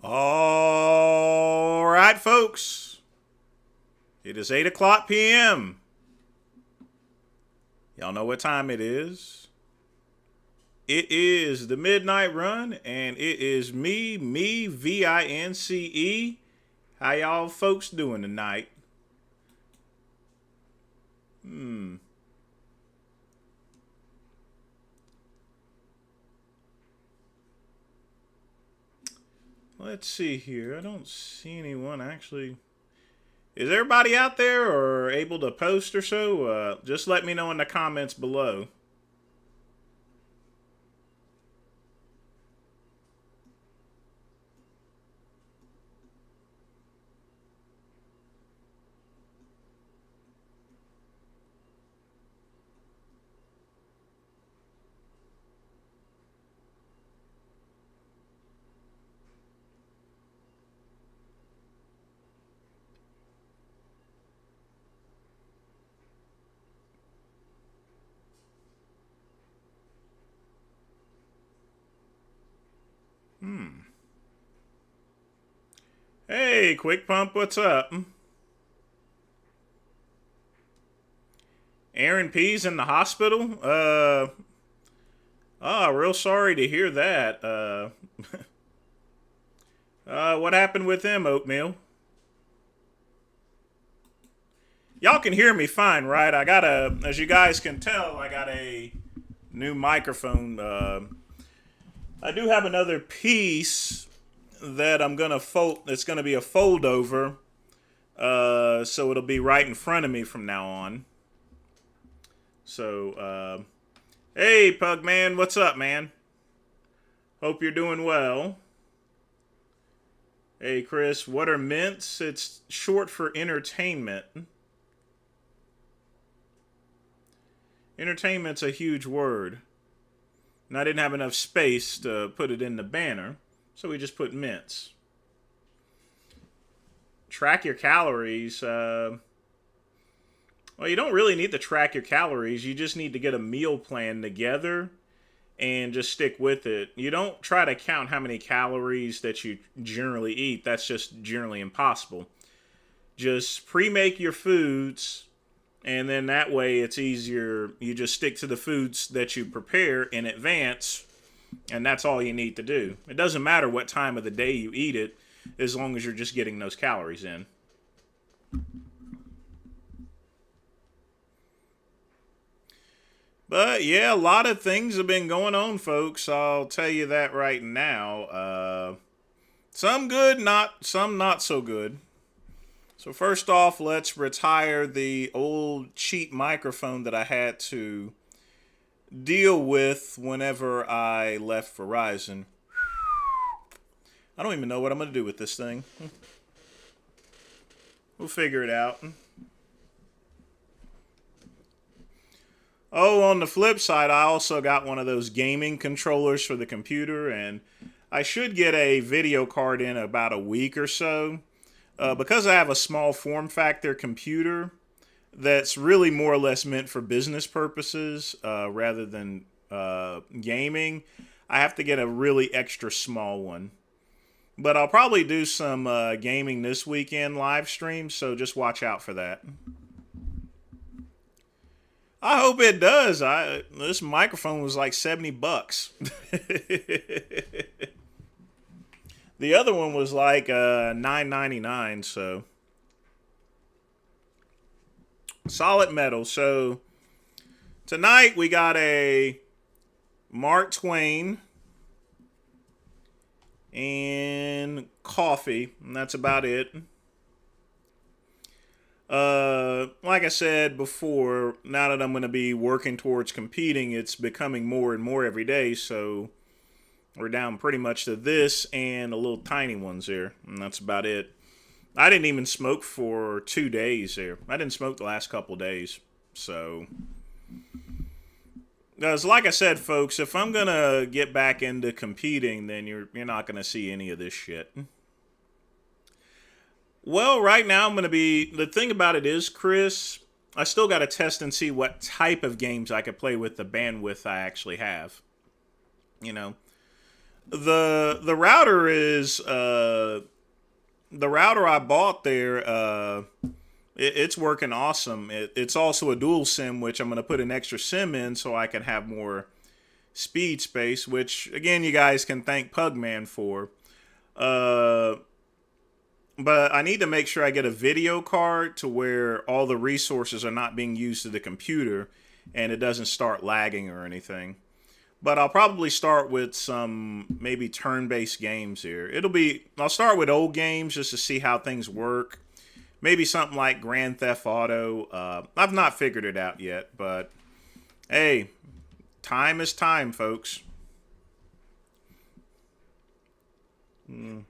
All right, folks. It is 8 o'clock p.m. Y'all know what time it is. It is the Midnight Run, and it is me, Vince. How y'all folks doing tonight? Let's see here. I don't see anyone actually. Is everybody out there or able to post or so? Just let me know in the comments below. Hey, Quick Pump, what's up? Aaron P's in the hospital? Real sorry to hear that. What happened with him, Oatmeal? Y'all can hear me fine, right? As you guys can tell, I got a new microphone. I do have another piece that I'm gonna fold. It's gonna be a fold over, so it'll be right in front of me from now on. So, hey, Pug Man, what's up, man? Hope you're doing well. Hey, Chris, what are mints? It's short for entertainment. Entertainment's a huge word. And I didn't have enough space to put it in the banner, so we just put mints. Track your calories. Well, you don't really need to track your calories. You just need to get a meal plan together and just stick with it. You don't try to count how many calories that you generally eat. That's just generally impossible. Just pre-make your foods, and then that way it's easier. You just stick to the foods that you prepare in advance, and that's all you need to do. It doesn't matter what time of the day you eat it, as long as you're just getting those calories in. But yeah, a lot of things have been going on, folks. I'll tell you that right now. Some good, some not so good. So first off, let's retire the old cheap microphone that I had to deal with whenever I left Verizon. I don't even know what I'm going to do with this thing. We'll figure it out. Oh, on the flip side, I also got one of those gaming controllers for the computer, and I should get a video card in about a week or so. Because I have a small form factor computer that's really more or less meant for business purposes rather than gaming, I have to get a really extra small one. But I'll probably do some gaming this weekend live stream, so just watch out for that. I hope it does. This microphone was like $70. The other one was like $9.99. So solid metal. So tonight we got a Mark Twain and coffee, and that's about it. Like I said before, now that I'm going to be working towards competing, it's becoming more and more every day, so we're down pretty much to this and the little tiny ones there, and that's about it. I didn't even smoke for 2 days there. I didn't smoke the last couple days, so... Because like I said, folks, if I'm going to get back into competing, then you're not going to see any of this shit. Well, right now I'm going to be... The thing about it is, Chris, I still got to test and see what type of games I could play with the bandwidth I actually have. You know? The router is the router I bought there. It's working awesome. It's also a dual SIM, which I'm going to put an extra SIM in so I can have more speed space. Which again, you guys can thank Pugman for. Uh, but I need to make sure I get a video card to where all the resources are not being used to the computer and it doesn't start lagging or anything. But I'll probably start with some maybe turn-based games here. I'll start with old games just to see how things work. Maybe something like Grand Theft Auto. I've not figured it out yet, but hey, time is time, folks. Mm.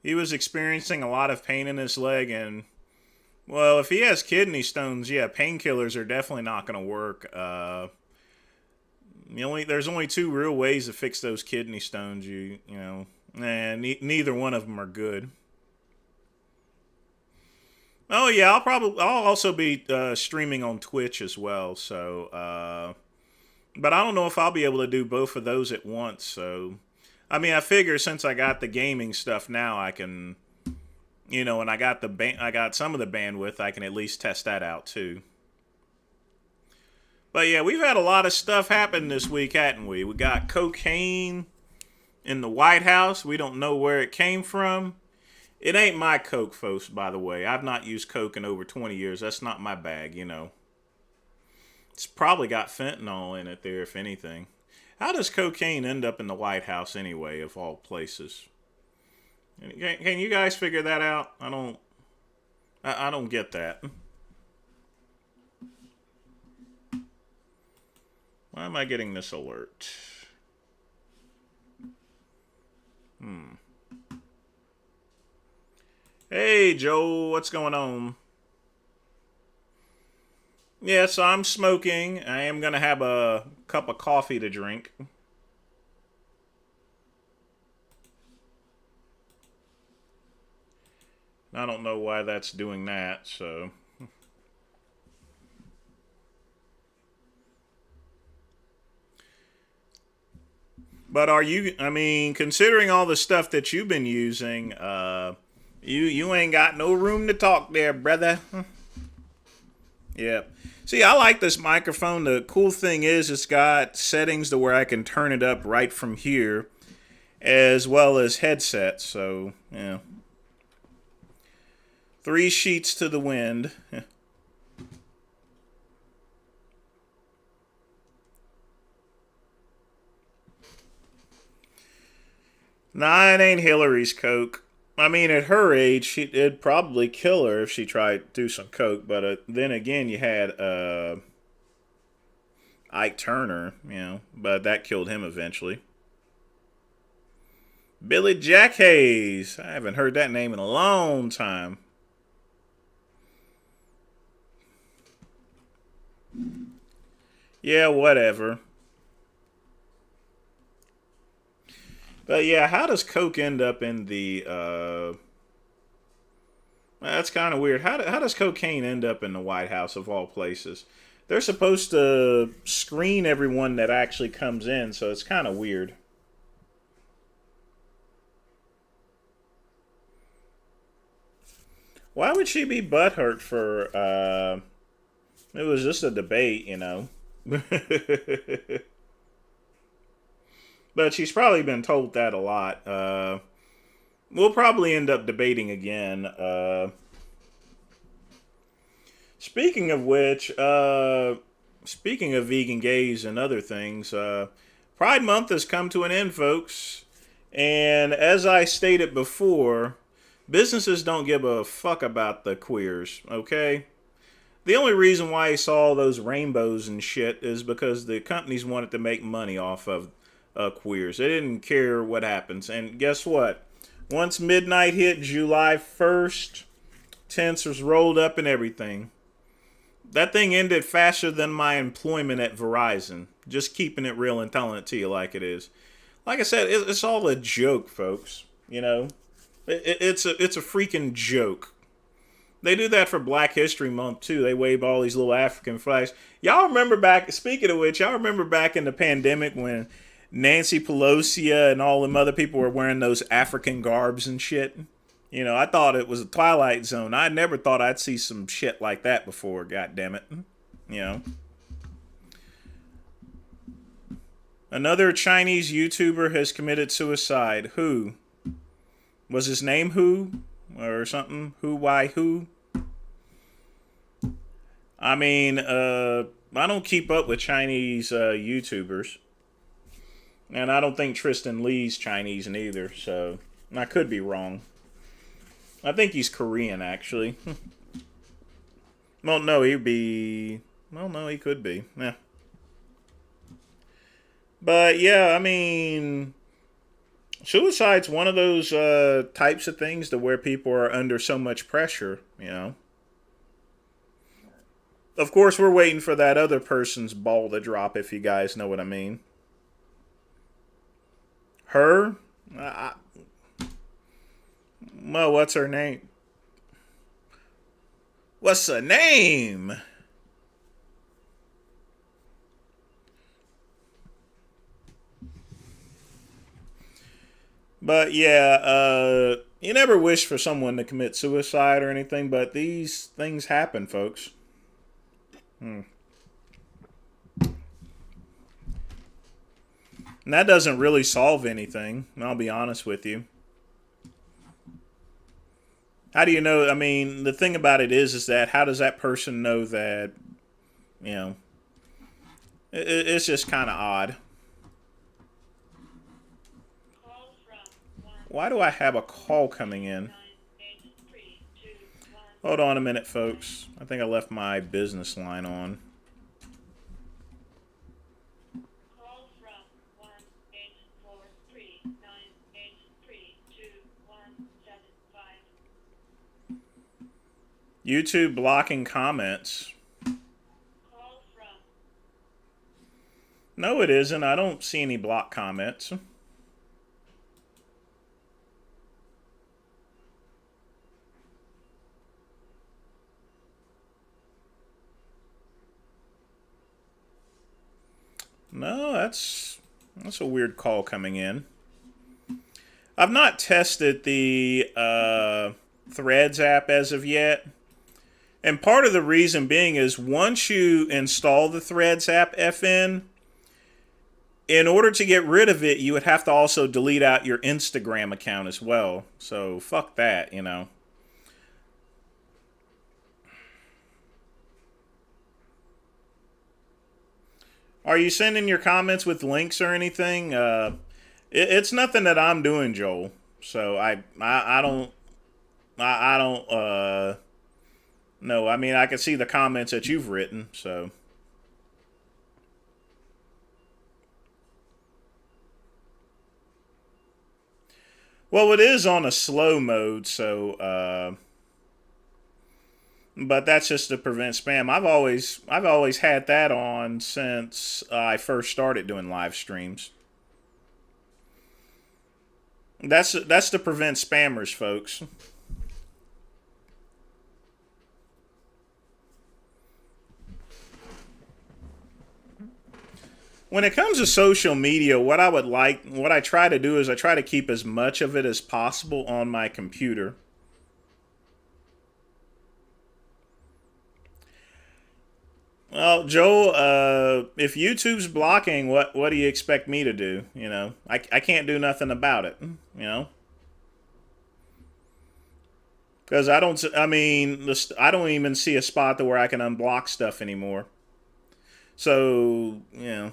He was experiencing a lot of pain in his leg, and well, if he has kidney stones, yeah, painkillers are definitely not going to work. There's only two real ways to fix those kidney stones. And neither one of them are good. Oh yeah, I'll also be streaming on Twitch as well. So, but I don't know if I'll be able to do both of those at once. So, I mean, I figure since I got the gaming stuff now, I can, and I got some of the bandwidth, I can at least test that out too. But yeah, we've had a lot of stuff happen this week, haven't we? We got cocaine in the White House. We don't know where it came from. It ain't my coke, folks, by the way. I've not used coke in over 20 years. That's not my bag, It's probably got fentanyl in it there, if anything. How does cocaine end up in the White House anyway, of all places? Can you guys figure that out? I don't get that. Why am I getting this alert? Hey, Joe, what's going on? Yes, I'm smoking. I am going to have a cup of coffee to drink. I don't know why that's doing that, so. But considering all the stuff that you've been using, you ain't got no room to talk there, brother. Yeah. See, I like this microphone. The cool thing is it's got settings to where I can turn it up right from here, as well as headsets, so, yeah. 3 sheets to the wind. Nah, it ain't Hillary's coke. I mean, at her age, it'd probably kill her if she tried to do some coke. But then again, you had Ike Turner, but that killed him eventually. Billy Jack Hayes. I haven't heard that name in a long time. Yeah, whatever. But yeah, how does coke end up in the? That's kind of weird. How does cocaine end up in the White House of all places? They're supposed to screen everyone that actually comes in, so it's kind of weird. Why would she be butthurt for? It was just a debate, But she's probably been told that a lot. We'll probably end up debating again. Speaking of which, speaking of vegan gays and other things, Pride Month has come to an end, folks. And as I stated before, businesses don't give a fuck about the queers, okay? The only reason why you saw those rainbows and shit is because the companies wanted to make money off of queers. They didn't care what happens. And guess what? Once midnight hit, July 1st, tents was rolled up and everything. That thing ended faster than my employment at Verizon. Just keeping it real and telling it to you like it is. Like I said, it's all a joke, folks. You know, it's a freaking joke. They do that for Black History Month too. They wave all these little African flags. Y'all remember back? Speaking of which, y'all remember back in the pandemic when Nancy Pelosi and all them other people were wearing those African garbs and shit? You know, I thought it was a Twilight Zone. I never thought I'd see some shit like that before. God damn it. You know. Another Chinese YouTuber has committed suicide. Who? Was his name Who? Or something? Who, why, who? I mean, I don't keep up with Chinese YouTubers. And I don't think Tristan Lee's Chinese neither, so I could be wrong. I think he's Korean, actually. Well, no, he'd be... Well, no, he could be. Yeah. But, yeah, I mean... Suicide's one of those types of things to where people are under so much pressure, you know. Of course, we're waiting for that other person's ball to drop, if you guys know what I mean. Her? Well, what's her name? What's her name? But yeah, you never wish for someone to commit suicide or anything, but these things happen, folks. And that doesn't really solve anything, I'll be honest with you. How do you know? I mean, the thing about it is that how does that person know that, you know, it's just kind of odd. Why do I have a call coming in? Hold on a minute, folks. I think I left my business line on. YouTube blocking comments. No, it isn't. I don't see any block comments. No, that's a weird call coming in. I've not tested the Threads app as of yet. And part of the reason being is once you install the Threads app, FN, in order to get rid of it, you would have to also delete out your Instagram account as well. So fuck that, you know. Are you sending your comments with links or anything? It's nothing that I'm doing, Joel. So I don't no. I mean, I can see the comments that you've written. So well, it is on a slow mode. So but that's just to prevent spam. I've always had that on since I first started doing live streams. That's to prevent spammers, folks. When it comes to social media, what I try to do is I try to keep as much of it as possible on my computer. Well, Joel, if YouTube's blocking, what do you expect me to do? You know, I can't do nothing about it. You know, because I don't even see a spot to where I can unblock stuff anymore. So you know,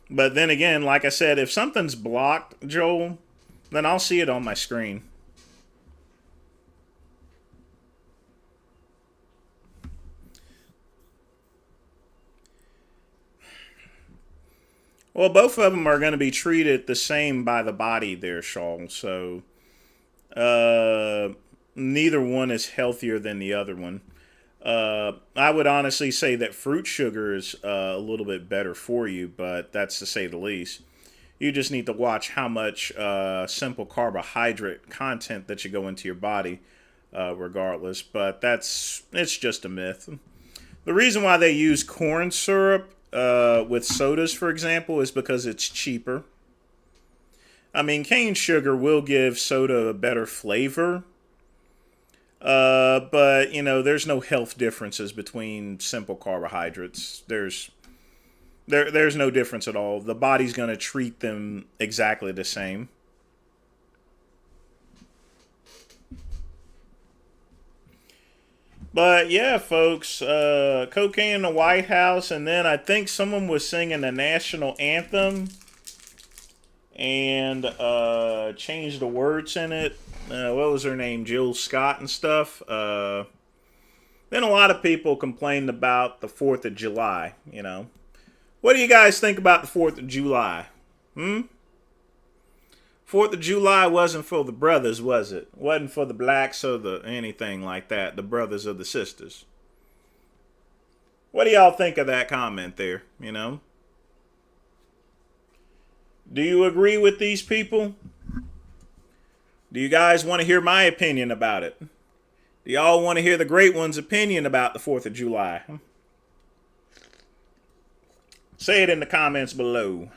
but then again, like I said, if something's blocked, Joel, then I'll see it on my screen. Well, both of them are going to be treated the same by the body there, Shaw. So, neither one is healthier than the other one. I would honestly say that fruit sugar is a little bit better for you, but that's to say the least. You just need to watch how much simple carbohydrate content that you go into your body, regardless. But it's just a myth. The reason why they use corn syrup with sodas, for example, is because it's cheaper. I mean, cane sugar will give soda a better flavor, but there's no health differences between simple carbohydrates. There's no difference at all. The body's going to treat them exactly the same. But yeah, folks, cocaine in the White House, and then I think someone was singing the national anthem and changed the words in it. What was her name? Jill Scott and stuff. Then a lot of people complained about the 4th of July, What do you guys think about the 4th of July? 4th of July wasn't for the brothers, was it? Wasn't for the blacks or the anything like that, the brothers or the sisters. What do y'all think of that comment there, Do you agree with these people? Do you guys want to hear my opinion about it? Do y'all want to hear the great one's opinion about the 4th of July? Say it in the comments below.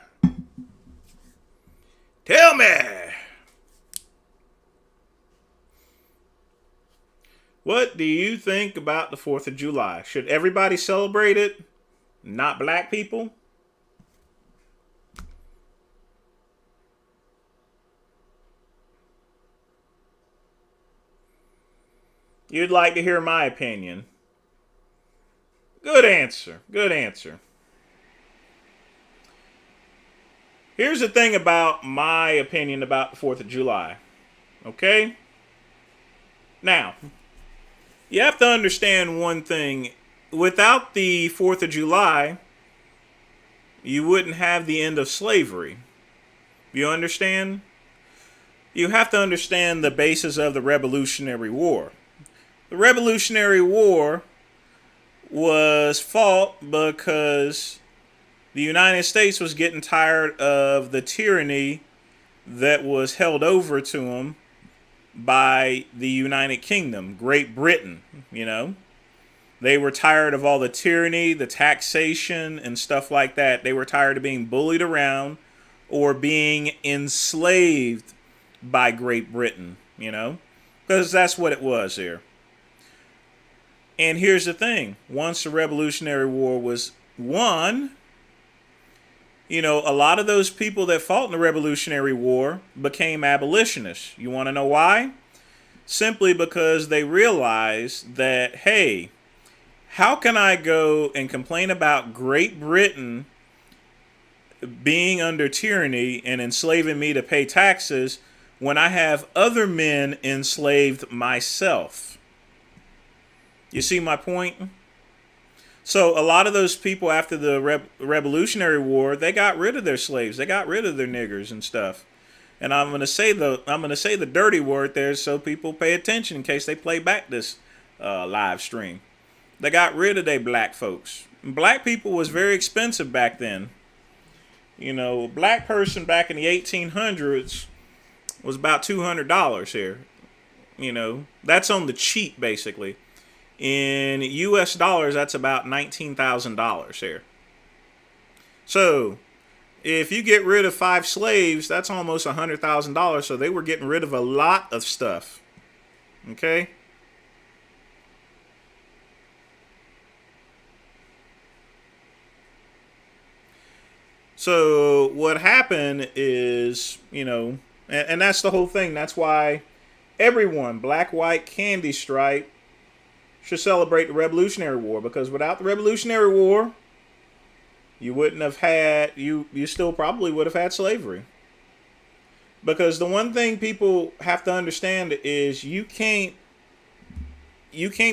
Tell me. What do you think about the 4th of July? Should everybody celebrate it? Not black people? You'd like to hear my opinion. Good answer. Good answer. Here's the thing about my opinion about the 4th of July. Okay? Now, you have to understand one thing. Without the 4th of July, you wouldn't have the end of slavery. You understand? You have to understand the basis of the Revolutionary War. The Revolutionary War was fought because the United States was getting tired of the tyranny that was held over to them by the United Kingdom, Great Britain, They were tired of all the tyranny, the taxation, and stuff like that. They were tired of being bullied around or being enslaved by Great Britain, because that's what it was there. And here's the thing. Once the Revolutionary War was won, a lot of those people that fought in the Revolutionary War became abolitionists. You want to know why? Simply because they realized that, hey, how can I go and complain about Great Britain being under tyranny and enslaving me to pay taxes when I have other men enslaved myself? You see my point? So a lot of those people after the Revolutionary War, they got rid of their slaves. They got rid of their niggers and stuff. And I'm gonna say the dirty word there so people pay attention in case they play back this live stream. They got rid of their black folks. Black people was very expensive back then. A black person back in the 1800s was about $200 here. That's on the cheap basically. In US dollars, that's about $19,000 here. So, if you get rid of 5 slaves, that's almost $100,000. So they were getting rid of a lot of stuff. Okay? So what happened is, and that's the whole thing. That's why everyone, black, white, candy stripe, should celebrate the Revolutionary War, because without the Revolutionary War, you wouldn't have had, you still probably would have had slavery. Because the one thing people have to understand is you can't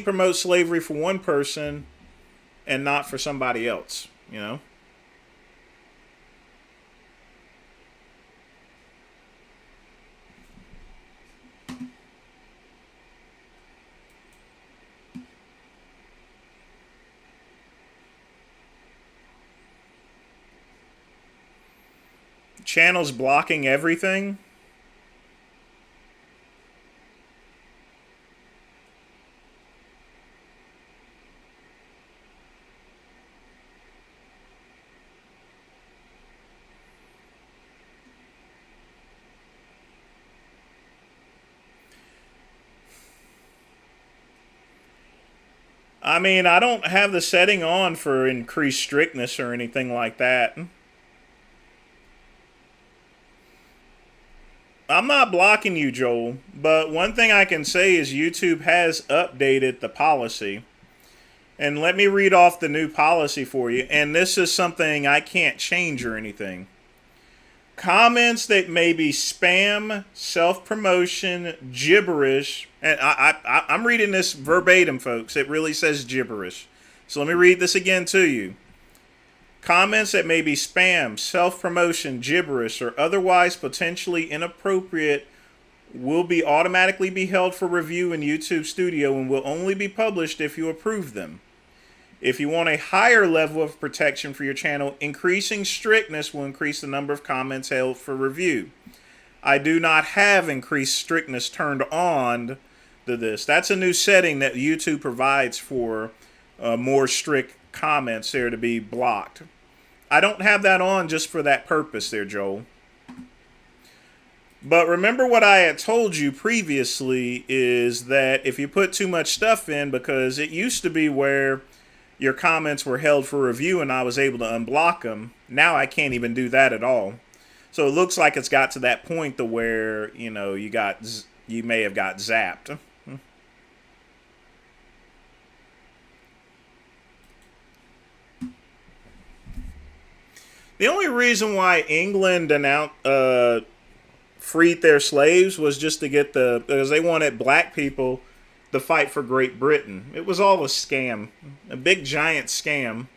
promote slavery for one person and not for somebody else, channels blocking everything. I mean, I don't have the setting on for increased strictness or anything like that. I'm not blocking you, Joel, but one thing I can say is YouTube has updated the policy. And let me read off the new policy for you. And this is something I can't change or anything. Comments that may be spam, self-promotion, gibberish. And I'm reading this verbatim, folks. It really says gibberish. So let me read this again to you. Comments that may be spam, self-promotion, gibberish, or otherwise potentially inappropriate will be automatically be held for review in YouTube Studio and will only be published if you approve them. If you want a higher level of protection for your channel, increasing strictness will increase the number of comments held for review. I do not have increased strictness turned on to this. That's a new setting that YouTube provides for more strict comments there to be blocked. I don't have that on just for that purpose there, Joel. But remember what I had told you previously is that if you put too much stuff in, because it used to be where your comments were held for review and I was able to unblock them. Now I can't even do that at all. So it looks like it's got to that point to where, you know, you may have got zapped. The only reason why England freed their slaves was just to get because they wanted black people to fight for Great Britain. It was all a scam, a big giant scam.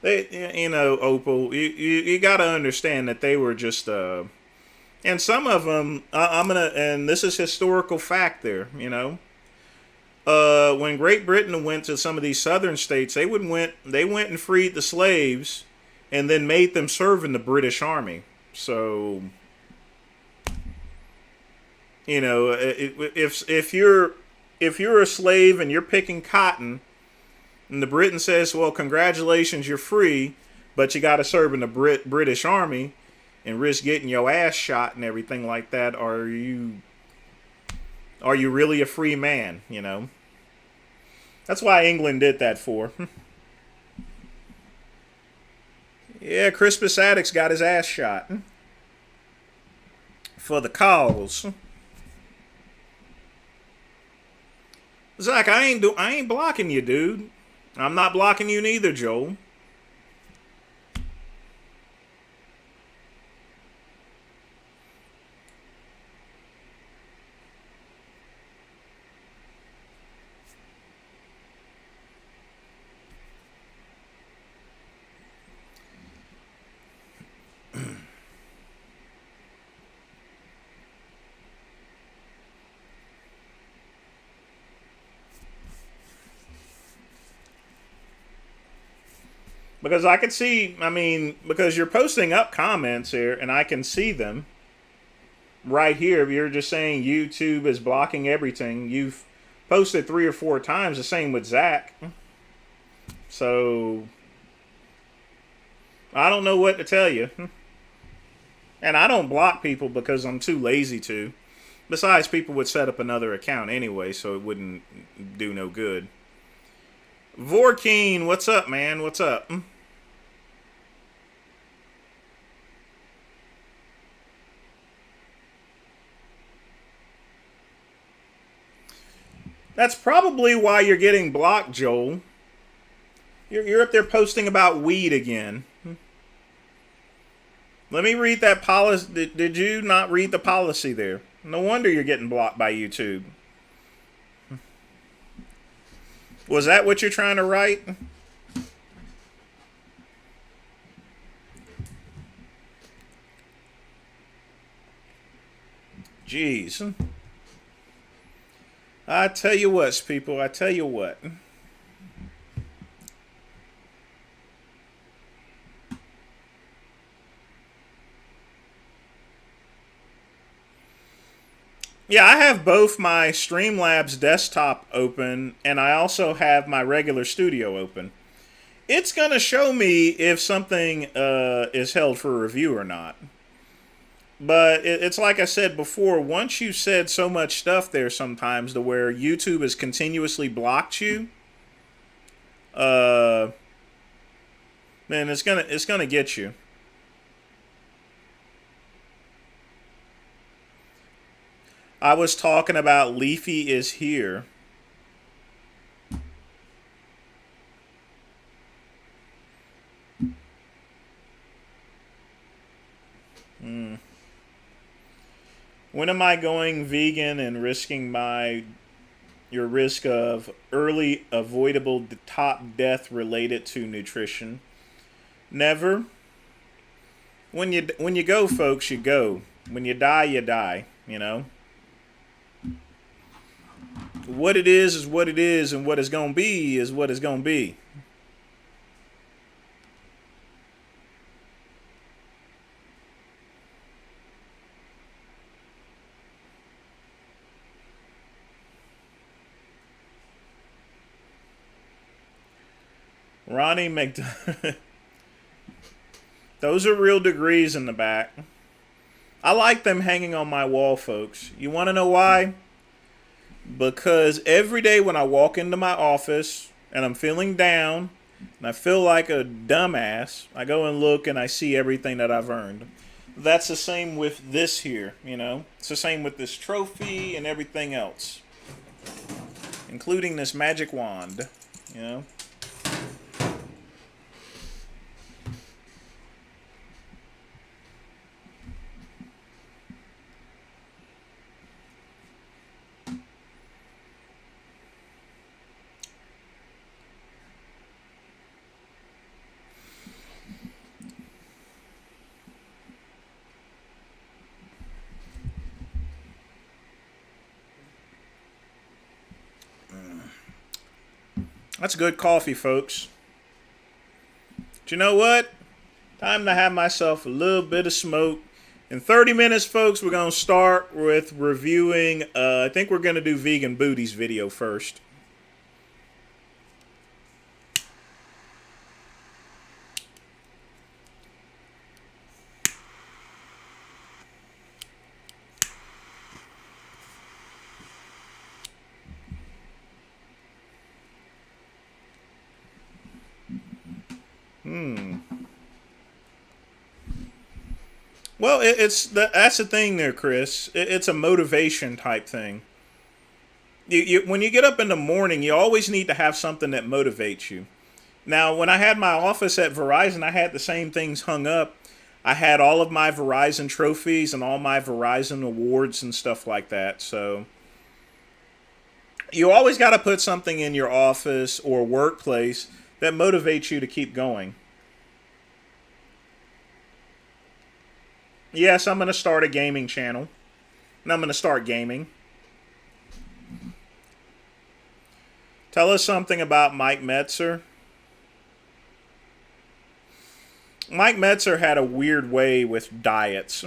They, you know, Opal, you got to understand that they were just, and some of them, and this is historical fact there, you know. When Great Britain went to some of these southern states, they went and freed the slaves, and then made them serve in the British Army. So, you know, if you're a slave and you're picking cotton, and the Briton says, well, congratulations, you're free, but you got to serve in the British Army and risk getting your ass shot and everything like that, are you really a free man, you know? That's why England did that for. Yeah, Crispus Attucks got his ass shot. For the cause. Zach, I ain't blocking you, dude. I'm not blocking you neither, Joel. Because I could see, I mean, because you're posting up comments here, and I can see them right here. If you're just saying YouTube is blocking everything, you've posted 3 or 4 times. The same with Zach. So, I don't know what to tell you. And I don't block people because I'm too lazy to. Besides, people would set up another account anyway, so it wouldn't do no good. Vorkeen, what's up, man? What's up? That's probably why you're getting blocked, Joel. You're up there posting about weed again. Let me read that policy. Did you not read the policy there? No wonder you're getting blocked by YouTube. Was that what you're trying to write? Jeez. I tell you what, people. I tell you what. Yeah, I have both my Streamlabs desktop open and I also have my regular studio open. It's going to show me if something is held for review or not. But it's like I said before, once you said so much stuff there sometimes to where YouTube has continuously blocked you, uh, then it's gonna get you. I was talking about Leafy is here. When am I going vegan and risking your risk of early avoidable top death related to nutrition? Never. When you go, folks, you go. When you die, you die. You know. What it is what it is, and what it's gonna be is what it's gonna be. Ronnie McDonald. Those are real degrees in the back. I like them hanging on my wall, folks. You want to know why? Because every day when I walk into my office and I'm feeling down and I feel like a dumbass, I go and look and I see everything that I've earned. That's the same with this here, you know? It's the same with this trophy and everything else, including this magic wand, you know? That's good coffee, folks. But you know what? Time to have myself a little bit of smoke. In 30 minutes, folks, we're going to start with reviewing, I think we're going to do Vegan Booties video first. Well, that's the thing there, Chris. It's a motivation type thing. When you get up in the morning, you always need to have something that motivates you. Now, when I had my office at Verizon, I had the same things hung up. I had all of my Verizon trophies and all my Verizon awards and stuff like that. So you always got to put something in your office or workplace that motivates you to keep going. Yes, I'm going to start a gaming channel. And I'm going to start gaming. Tell us something about Mike Metzer. Mike Metzer had a weird way with diets.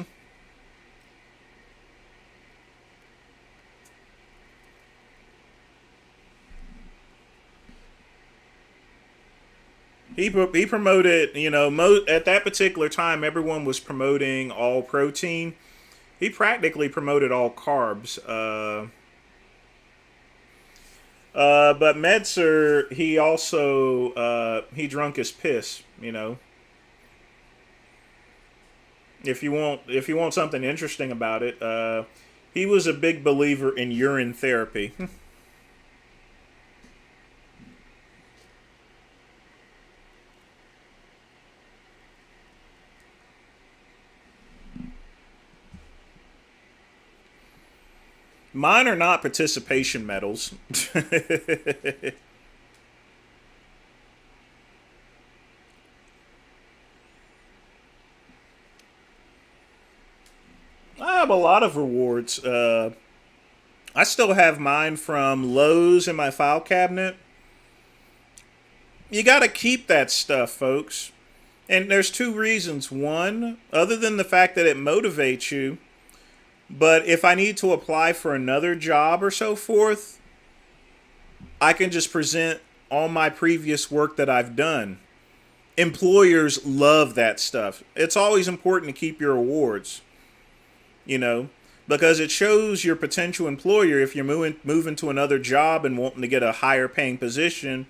He promoted, you know, at that particular time, everyone was promoting all protein. He practically promoted all carbs. But Metzer, he also he drunk his piss. You know, if you want something interesting about it, he was a big believer in urine therapy. Mine are not participation medals. I have a lot of rewards. I still have mine from Lowe's in my file cabinet. You got to keep that stuff, folks. And there's two reasons. One, other than the fact that it motivates you, But if I need to apply for another job or so forth, I can just present all my previous work that I've done. Employers love that stuff. It's always important to keep your awards, you know, because it shows your potential employer if you're moving to another job and wanting to get a higher paying position.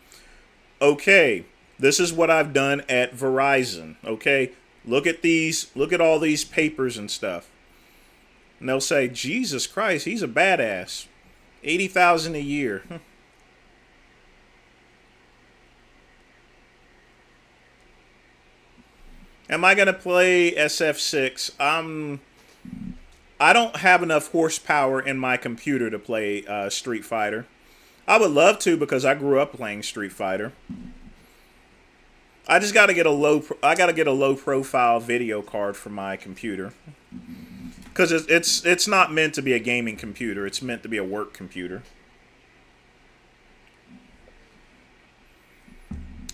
Okay, this is what I've done at Verizon. Okay, look at all these papers and stuff. And they'll say, Jesus Christ, he's a badass. 80,000 a year. Am I gonna play SF6? I don't have enough horsepower in my computer to play Street Fighter. I would love to because I grew up playing Street Fighter. I just got to get a low profile video card for my computer because it's not meant to be a gaming computer. It's meant to be a work computer.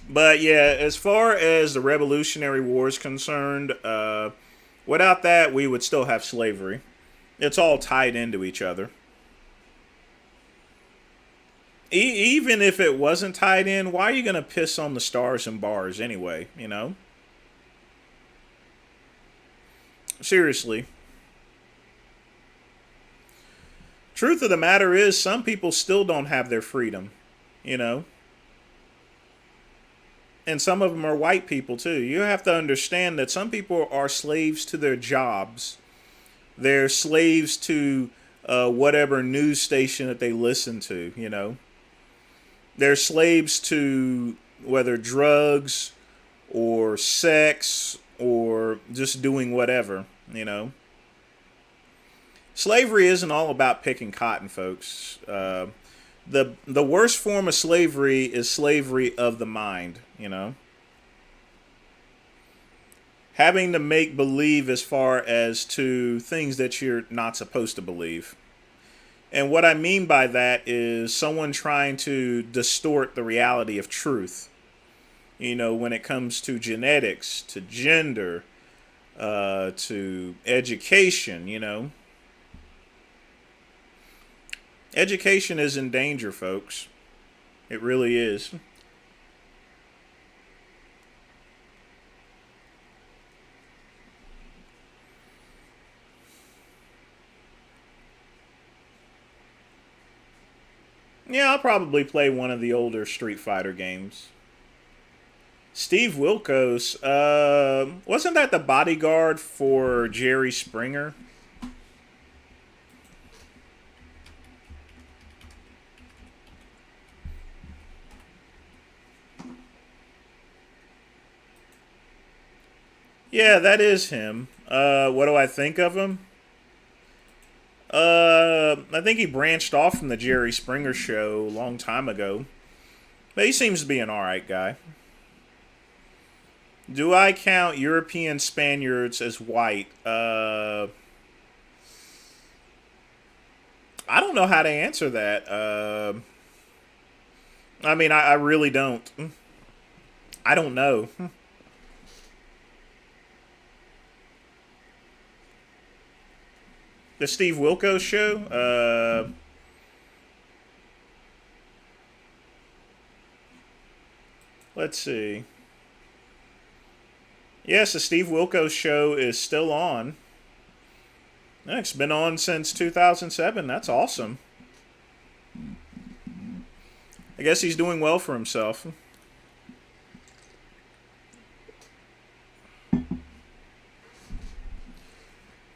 But yeah, as far as the Revolutionary War is concerned, without that, we would still have slavery. It's all tied into each other. Even if it wasn't tied in, why are you going to piss on the stars and bars anyway, you know? Seriously. Truth of the matter is, some people still don't have their freedom, you know? And some of them are white people too. You have to understand that some people are slaves to their jobs. They're slaves to whatever news station that they listen to, you know? They're slaves to whether drugs or sex or just doing whatever, you know. Slavery isn't all about picking cotton, folks. The worst form of slavery is slavery of the mind, you know. Having to make believe as far as to things that you're not supposed to believe. And what I mean by that is someone trying to distort the reality of truth. You know, when it comes to genetics, to gender, to education, you know. Education is in danger, folks. It really is. Yeah, I'll probably play one of the older Street Fighter games. Steve Wilkos, wasn't that the bodyguard for Jerry Springer? Yeah, that is him. What do I think of him? I think he branched off from the Jerry Springer show a long time ago. But he seems to be an alright guy. Do I count European Spaniards as white? I don't know how to answer that. I mean, I really don't. I don't know. The Steve Wilkos show? Let's see. Yes, the Steve Wilkos show is still on. It's been on since 2007. That's awesome. I guess he's doing well for himself.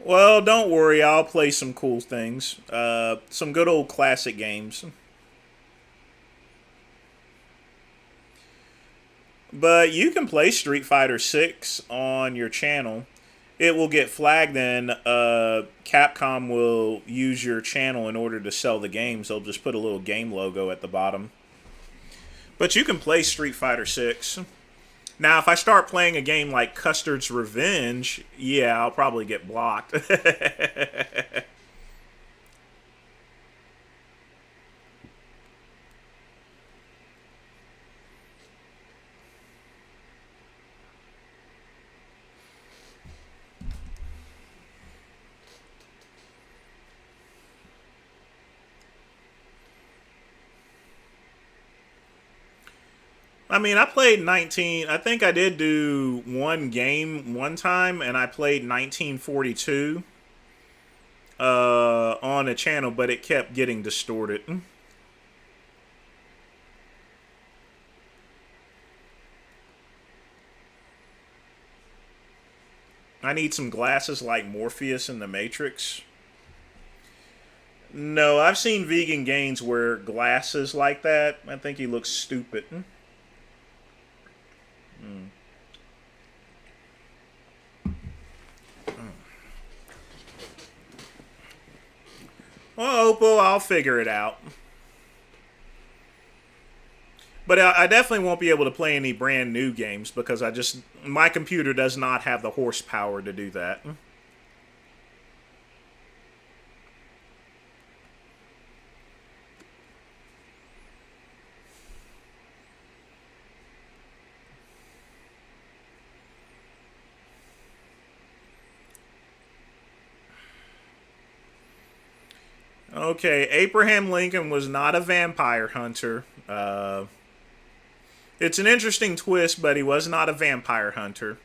Well, don't worry. I'll play some cool things. Some good old classic games. But you can play Street Fighter 6 on your channel. It will get flagged, and Capcom will use your channel in order to sell the games. They'll just put a little game logo at the bottom. But you can play Street Fighter 6. Now, if I start playing a game like Custard's Revenge, yeah, I'll probably get blocked. I mean, I played 19. I think I did do one game one time, and I played 1942 on a channel, but it kept getting distorted. I need some glasses like Morpheus in the Matrix. No, I've seen vegan gains wear glasses like that. I think he looks stupid. Well, Oppo, I'll figure it out. But I definitely won't be able to play any brand new games because my computer does not have the horsepower to do that. Okay, Abraham Lincoln was not a vampire hunter. It's an interesting twist, but he was not a vampire hunter.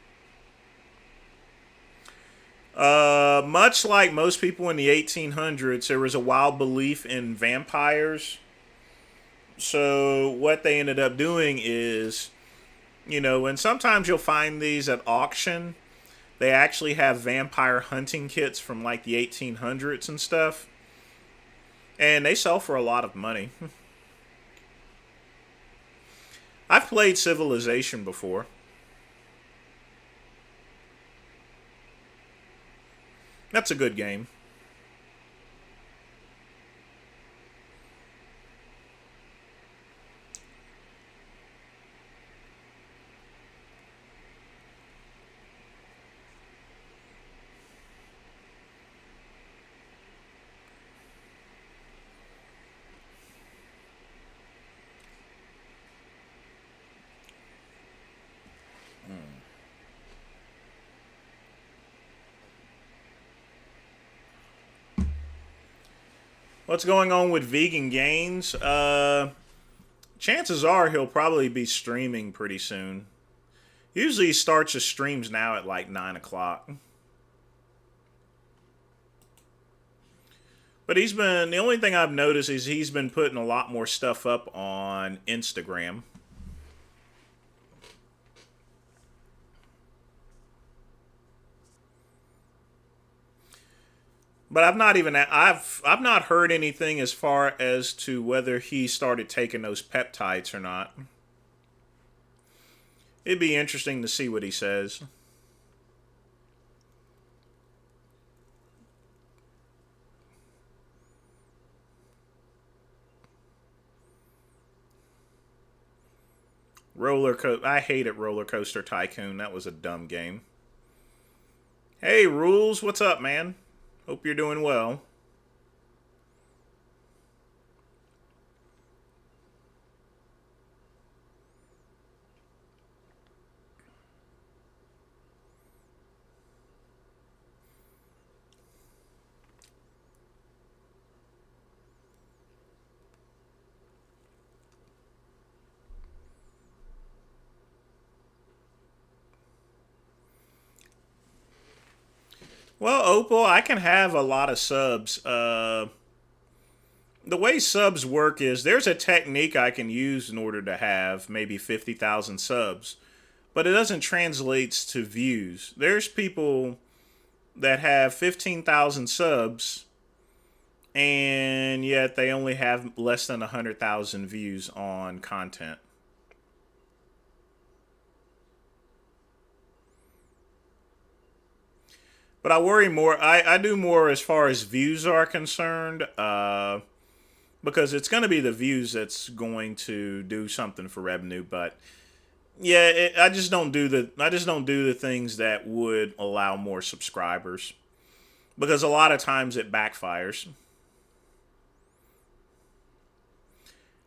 Much like most people in the 1800s, there was a wild belief in vampires. So what they ended up doing is, and sometimes you'll find these at auction. They actually have vampire hunting kits from like the 1800s and stuff. And they sell for a lot of money. I've played Civilization before. That's a good game. What's going on with Vegan Gains? Chances are he'll probably be streaming pretty soon. Usually he starts his streams now at like 9 o'clock. But the only thing I've noticed is he's been putting a lot more stuff up on Instagram. But I've not heard anything as far as to whether he started taking those peptides or not. It'd be interesting to see what he says. I hated Roller Coaster Tycoon. That was a dumb game. Hey, Rules, what's up, man? Hope you're doing well. Well, Opal, I can have a lot of subs. The way subs work is there's a technique I can use in order to have maybe 50,000 subs, but it doesn't translate to views. There's people that have 15,000 subs, and yet they only have less than 100,000 views on content. But I worry more. I do more as far as views are concerned, because it's going to be the views that's going to do something for revenue. But yeah, I just don't do the things that would allow more subscribers, because a lot of times it backfires.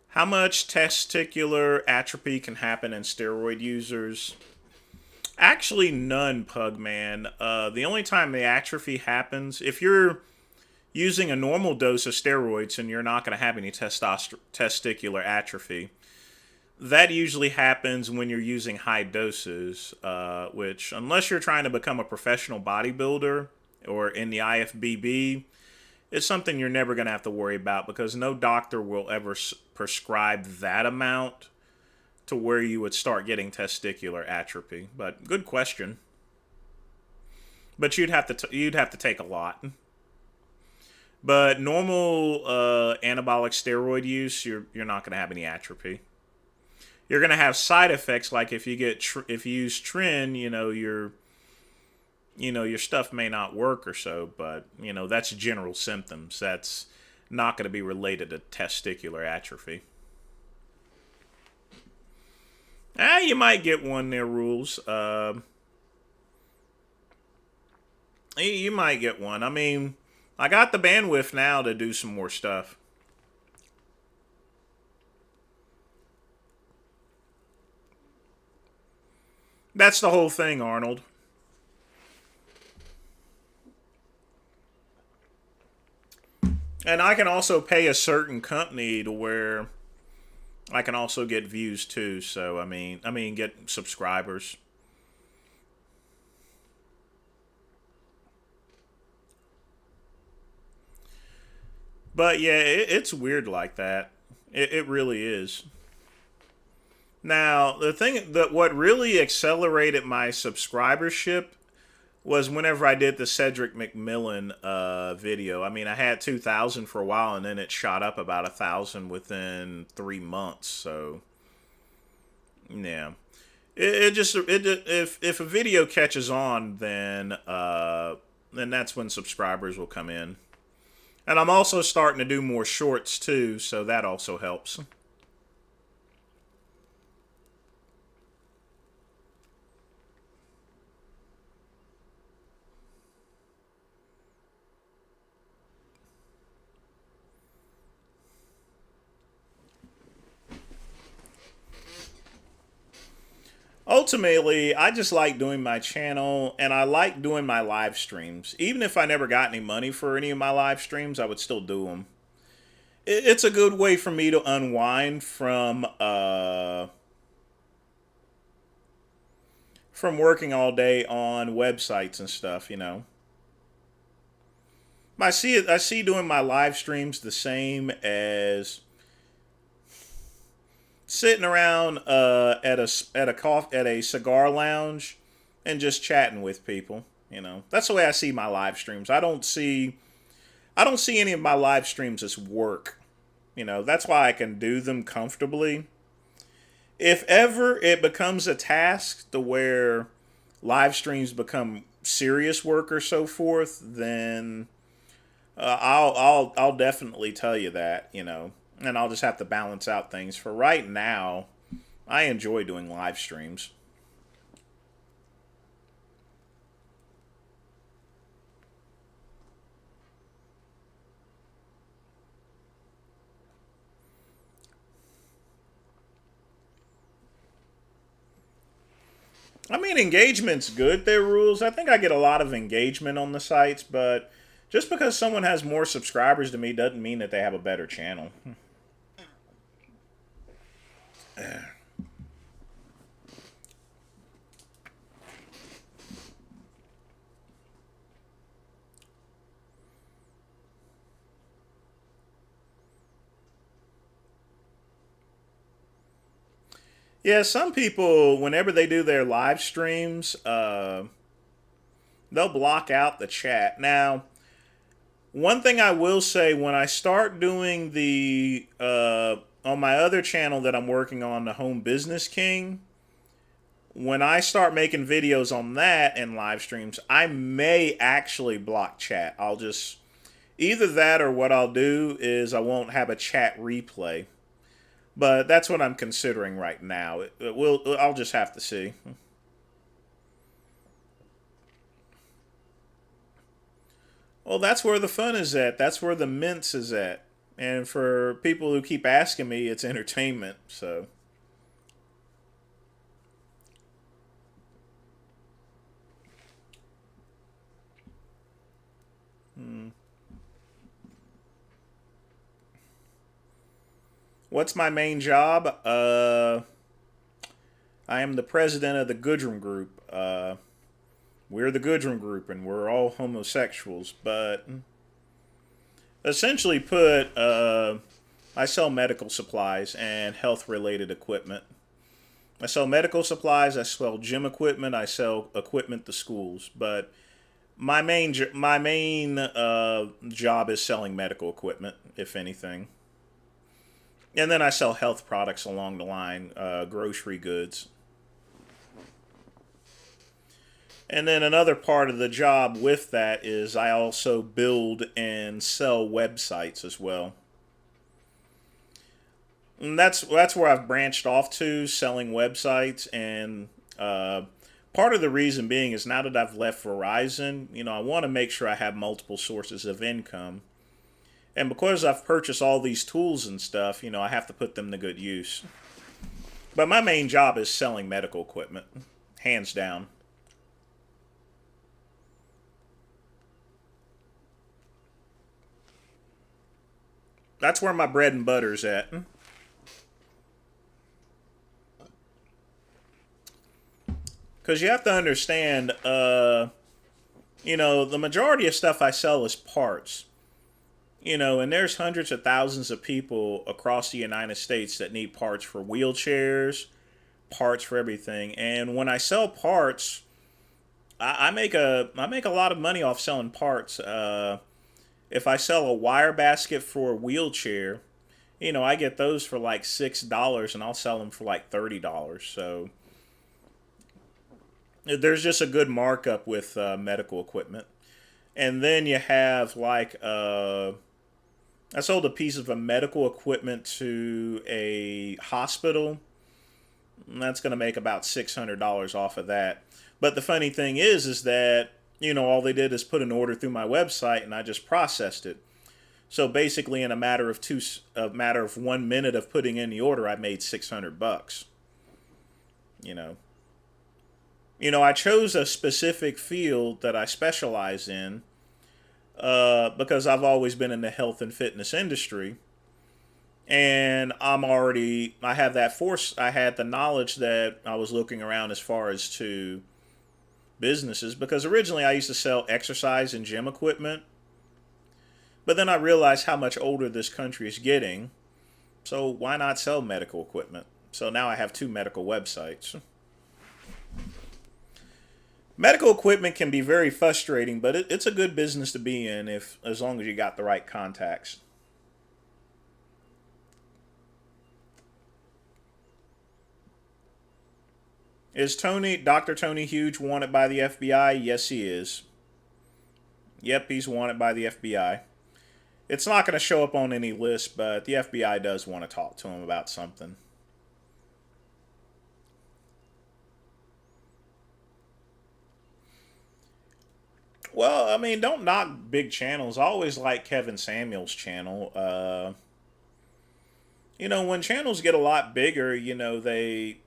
How much testicular atrophy can happen in steroid users? Actually, none, Pugman. The only time the atrophy happens, if you're using a normal dose of steroids and you're not going to have any testicular atrophy. that usually happens when you're using high doses, which, unless you're trying to become a professional bodybuilder or in the IFBB, it's something you're never going to have to worry about because no doctor will ever prescribe that amount to where you would start getting testicular atrophy. But good question. But you'd have to take a lot. But normal anabolic steroid use, you're not going to have any atrophy. You're going to have side effects like if you if you use Trin, your stuff may not work or so, but that's general symptoms. That's not going to be related to testicular atrophy. You might get one there, Rules. You might get one. I mean, I got the bandwidth now to do some more stuff. That's the whole thing, Arnold. And I can also pay a certain company to where I can also get views too. So I mean, get subscribers. But yeah, it's weird like that. It really is. Now, the thing that what really accelerated my subscribership was whenever I did the Cedric McMillan video. I mean, I had 2,000 for a while, and then it shot up about 1,000 within 3 months. So, yeah, if a video catches on, then that's when subscribers will come in. And I'm also starting to do more shorts too, so that also helps. Ultimately, I just like doing my channel and I like doing my live streams. Even if I never got any money for any of my live streams, I would still do them. It's a good way for me to unwind from working all day on websites and stuff. I see doing my live streams the same as sitting around at a cigar lounge and just chatting with people. That's the way I see my live streams. I don't see any of my live streams as work. That's why I can do them comfortably. If ever it becomes a task to where live streams become serious work or so forth, then I'll definitely tell you that. And I'll just have to balance out things. For right now, I enjoy doing live streams. I mean, engagement's good. Their rules. I think I get a lot of engagement on the sites, but just because someone has more subscribers to me doesn't mean that they have a better channel. Yeah, some people, whenever they do their live streams, they'll block out the chat. Now, one thing I will say, when I start doing on my other channel that I'm working on, the Home Business King, when I start making videos on that and live streams, I may actually block chat. I'll just, either that or what I'll do is I won't have a chat replay. But that's what I'm considering right now. I'll just have to see. Well, that's where the fun is at. That's where the mints is at. And for people who keep asking me, it's entertainment. So. What's my main job? I am the president of the Goodrum group. We're the Goodrum group, and we're all homosexuals. But essentially, I sell medical supplies and health-related equipment. I sell medical supplies. I sell gym equipment. I sell equipment to schools. But my main job is selling medical equipment, if anything. And then I sell health products along the line, grocery goods. And then another part of the job with that is I also build and sell websites as well. And that's where I've branched off to, selling websites. And part of the reason being is now that I've left Verizon, I want to make sure I have multiple sources of income. And because I've purchased all these tools and stuff, I have to put them to good use. But my main job is selling medical equipment, hands down. That's where my bread and butter's at. Because you have to understand, the majority of stuff I sell is parts. And there's hundreds of thousands of people across the United States that need parts for wheelchairs, parts for everything. And when I sell parts, I make a lot of money off selling parts. If I sell a wire basket for a wheelchair, I get those for like $6, and I'll sell them for like $30. So there's just a good markup with medical equipment. And then you have like I sold a piece of a medical equipment to a hospital. And that's going to make about $600 off of that. But the funny thing is that all they did is put an order through my website, and I just processed it. So basically, in a matter of 1 minute of putting in the order, I made $600. I chose a specific field that I specialize in because I've always been in the health and fitness industry. And I have that force. I had the knowledge that I was looking around as far as to businesses, because originally I used to sell exercise and gym equipment. But then I realized how much older this country is getting. So why not sell medical equipment? So now I have 2 medical websites. Medical equipment can be very frustrating, but it's a good business to be in as long as you got the right contacts. Is Dr. Tony Huge wanted by the FBI? Yes, he is. Yep, he's wanted by the FBI. It's not going to show up on any list, but the FBI does want to talk to him about something. Well, don't knock big channels. I always like Kevin Samuels' channel. When channels get a lot bigger, they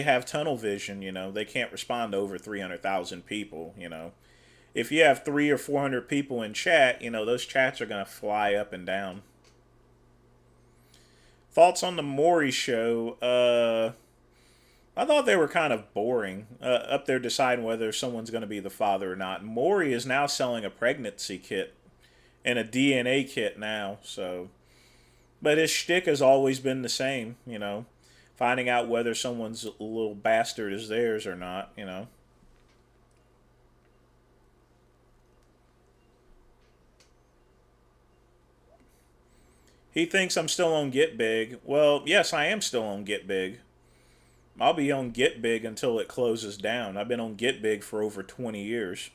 have tunnel vision. They can't respond to over 300,000 people. If you have 300 or 400 people in chat, those chats are going to fly up and down. Thoughts on the Maury show? I thought they were kind of boring. Up there deciding whether someone's going to be the father or not. Maury is now selling a pregnancy kit and a DNA kit now, so. But his shtick has always been the same, finding out whether someone's little bastard is theirs or not, He thinks I'm still on Get Big. Well, yes, I am still on Get Big. I'll be on Get Big until it closes down. I've been on Get Big for over 20 years.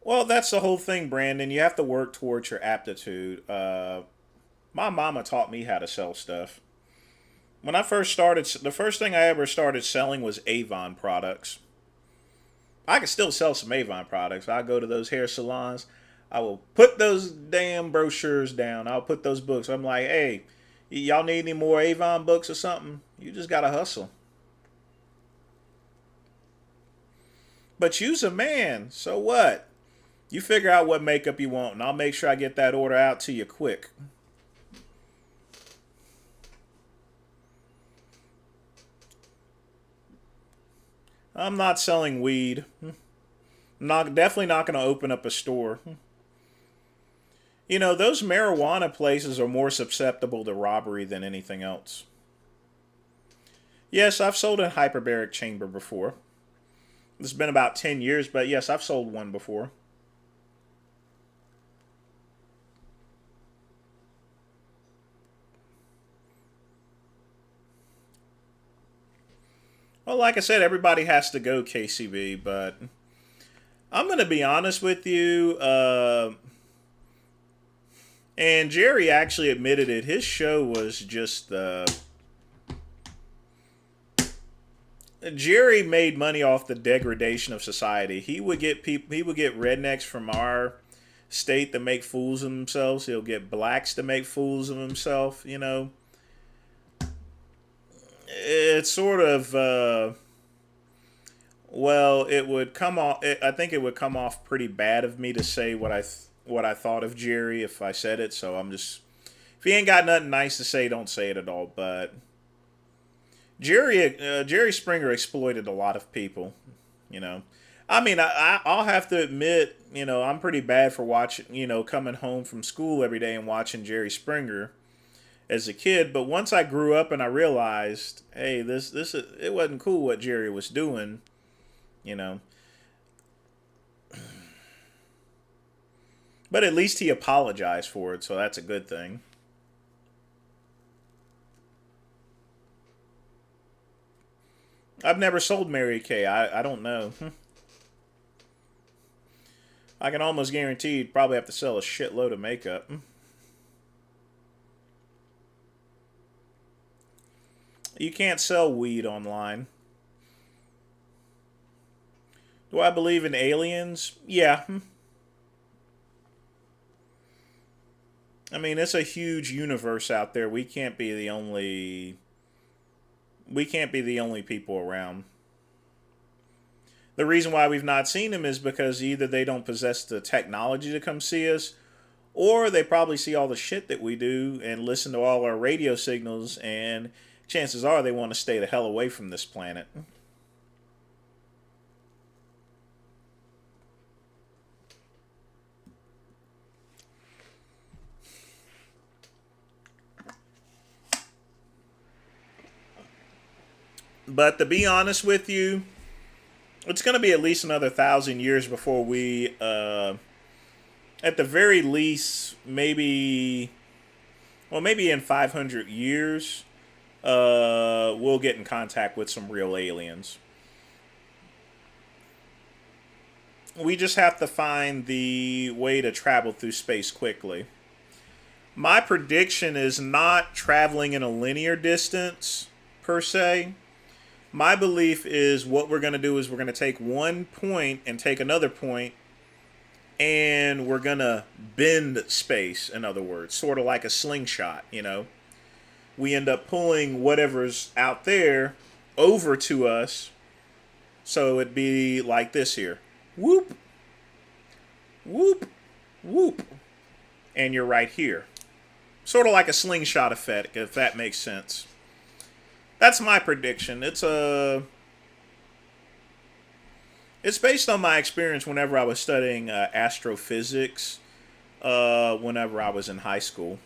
Well, that's the whole thing, Brandon. You have to work towards your aptitude. My mama taught me how to sell stuff. When I first started, the first thing I ever started selling was Avon products. I can still sell some Avon products. I go to those hair salons. I will put those damn brochures down. I'll put those books. I'm like, hey, y'all need any more Avon books or something? You just gotta hustle. But you's a man, so what? You figure out what makeup you want, and I'll make sure I get that order out to you quick. I'm not selling weed. Definitely not going to open up a store. You know, those marijuana places are more susceptible to robbery than anything else. Yes, I've sold a hyperbaric chamber before. It's been about 10 years, but yes, I've sold one before. Well, like I said, everybody has to go KCB, but I'm going to be honest with you. And Jerry actually admitted it. His show was just. Jerry made money off the degradation of society. He would get people. He would get rednecks from our state to make fools of themselves. He'll get blacks to make fools of himself. You know, it's sort of. Well, it would come off. I think it would come off pretty bad of me to say what I thought of Jerry if I said it. So I'm just. If he ain't got nothing nice to say, don't say it at all. But Jerry Springer exploited a lot of people. You know, I mean, I'll have to admit, you know, I'm pretty bad for watching, you know, coming home from school every day and watching Jerry Springer as a kid. But once I grew up and I realized, hey, it wasn't cool what Jerry was doing. You know, but at least he apologized for it, so that's a good thing. I've never sold Mary Kay. I don't know. I can almost guarantee you'd probably have to sell a shitload of makeup. You can't sell weed online. Do I believe in aliens? Yeah. I mean, it's a huge universe out there. We can't be the only people around. The reason why we've not seen them is because either they don't possess the technology to come see us, or they probably see all the shit that we do and listen to all our radio signals, and chances are they want to stay the hell away from this planet. But to be honest with you, it's going to be at least another 1,000 years before we, at the very least, maybe in 500 years, we'll get in contact with some real aliens. We just have to find the way to travel through space quickly. My prediction is not traveling in a linear distance, per se. My belief is what we're going to do is we're going to take one point and take another point, and we're going to bend space, in other words, sort of like a slingshot, you know. We end up pulling whatever's out there over to us, so it'd be like this here. Whoop, whoop, whoop, and you're right here. Sort of like a slingshot effect, if that makes sense. That's my prediction. It's based on my experience whenever I was studying astrophysics, whenever I was in high school.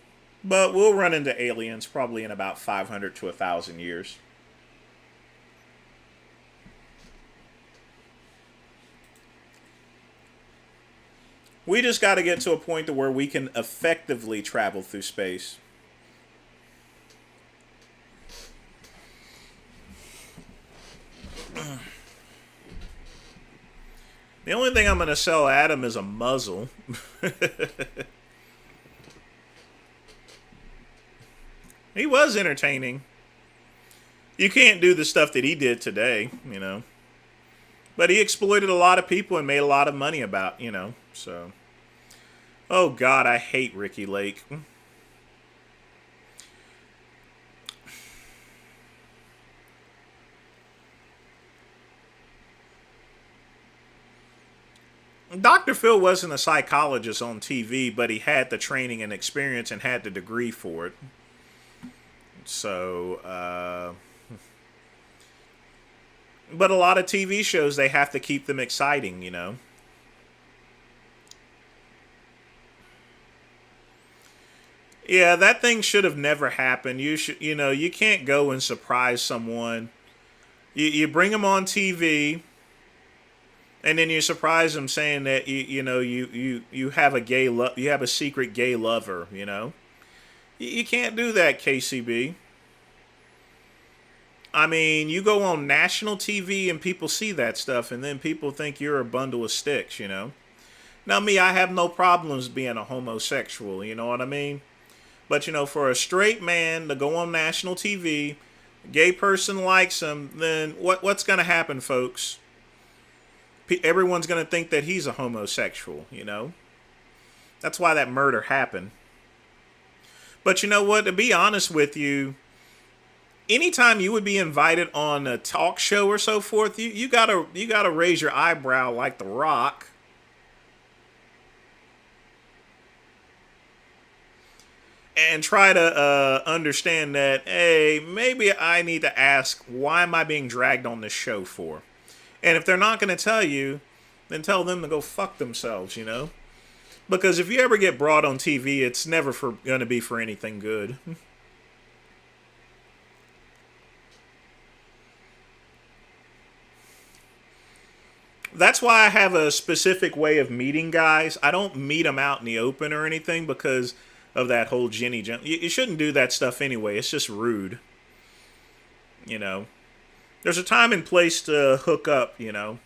But we'll run into aliens probably in about 500 to 1,000 years. We just got to get to a point to where we can effectively travel through space. The only thing I'm going to sell Adam is a muzzle. He was entertaining. You can't do the stuff that he did today, you know. But he exploited a lot of people and made a lot of money about, you know, so. Oh, God, I hate Ricky Lake. Dr. Phil wasn't a psychologist on TV, but he had the training and experience and had the degree for it. So, but a lot of TV shows, they have to keep them exciting, you know. Yeah, that thing should have never happened. You know, you can't go and surprise someone. You bring them on TV, and then you surprise them saying that you have a you have a secret gay lover. You know, you can't do that, KCB. I mean, you go on national TV and people see that stuff, and then people think you're a bundle of sticks. You know. Now, me, I have no problems being a homosexual. You know what I mean? But, you know, for a straight man to go on national TV, gay person likes him, then what's going to happen, folks? Everyone's going to think that he's a homosexual, you know? That's why that murder happened. But you know what? To be honest with you, anytime you would be invited on a talk show or so forth, you gotta raise your eyebrow like The Rock. And try to understand that, hey, maybe I need to ask, why am I being dragged on this show for? And if they're not going to tell you, then tell them to go fuck themselves, you know? Because if you ever get brought on TV, it's never going to be for anything good. That's why I have a specific way of meeting guys. I don't meet them out in the open or anything because of that whole Jenny. You shouldn't do that stuff anyway. It's just rude. You know. There's a time and place to hook up, you know.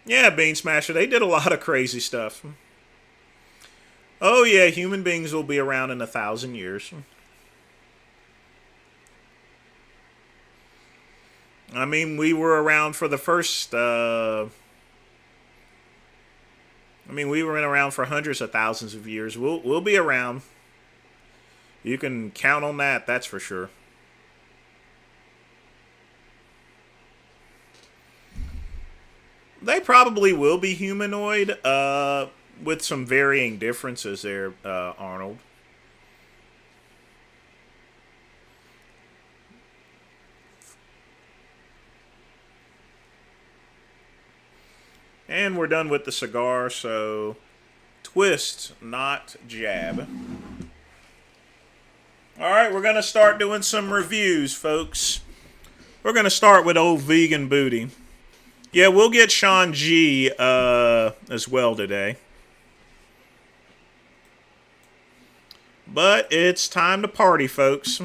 Yeah, Bean Smasher, they did a lot of crazy stuff. Oh yeah, human beings will be around in 1,000 years. I mean, we were around for the first. We were around for hundreds of thousands of years. We'll be around. You can count on that. That's for sure. They probably will be humanoid, with some varying differences there, Arnold. And we're done with the cigar, so twist, not jab. Alright, we're going to start doing some reviews, folks. We're going to start with old vegan booty. Yeah, we'll get Sean G as well today. But it's time to party, folks.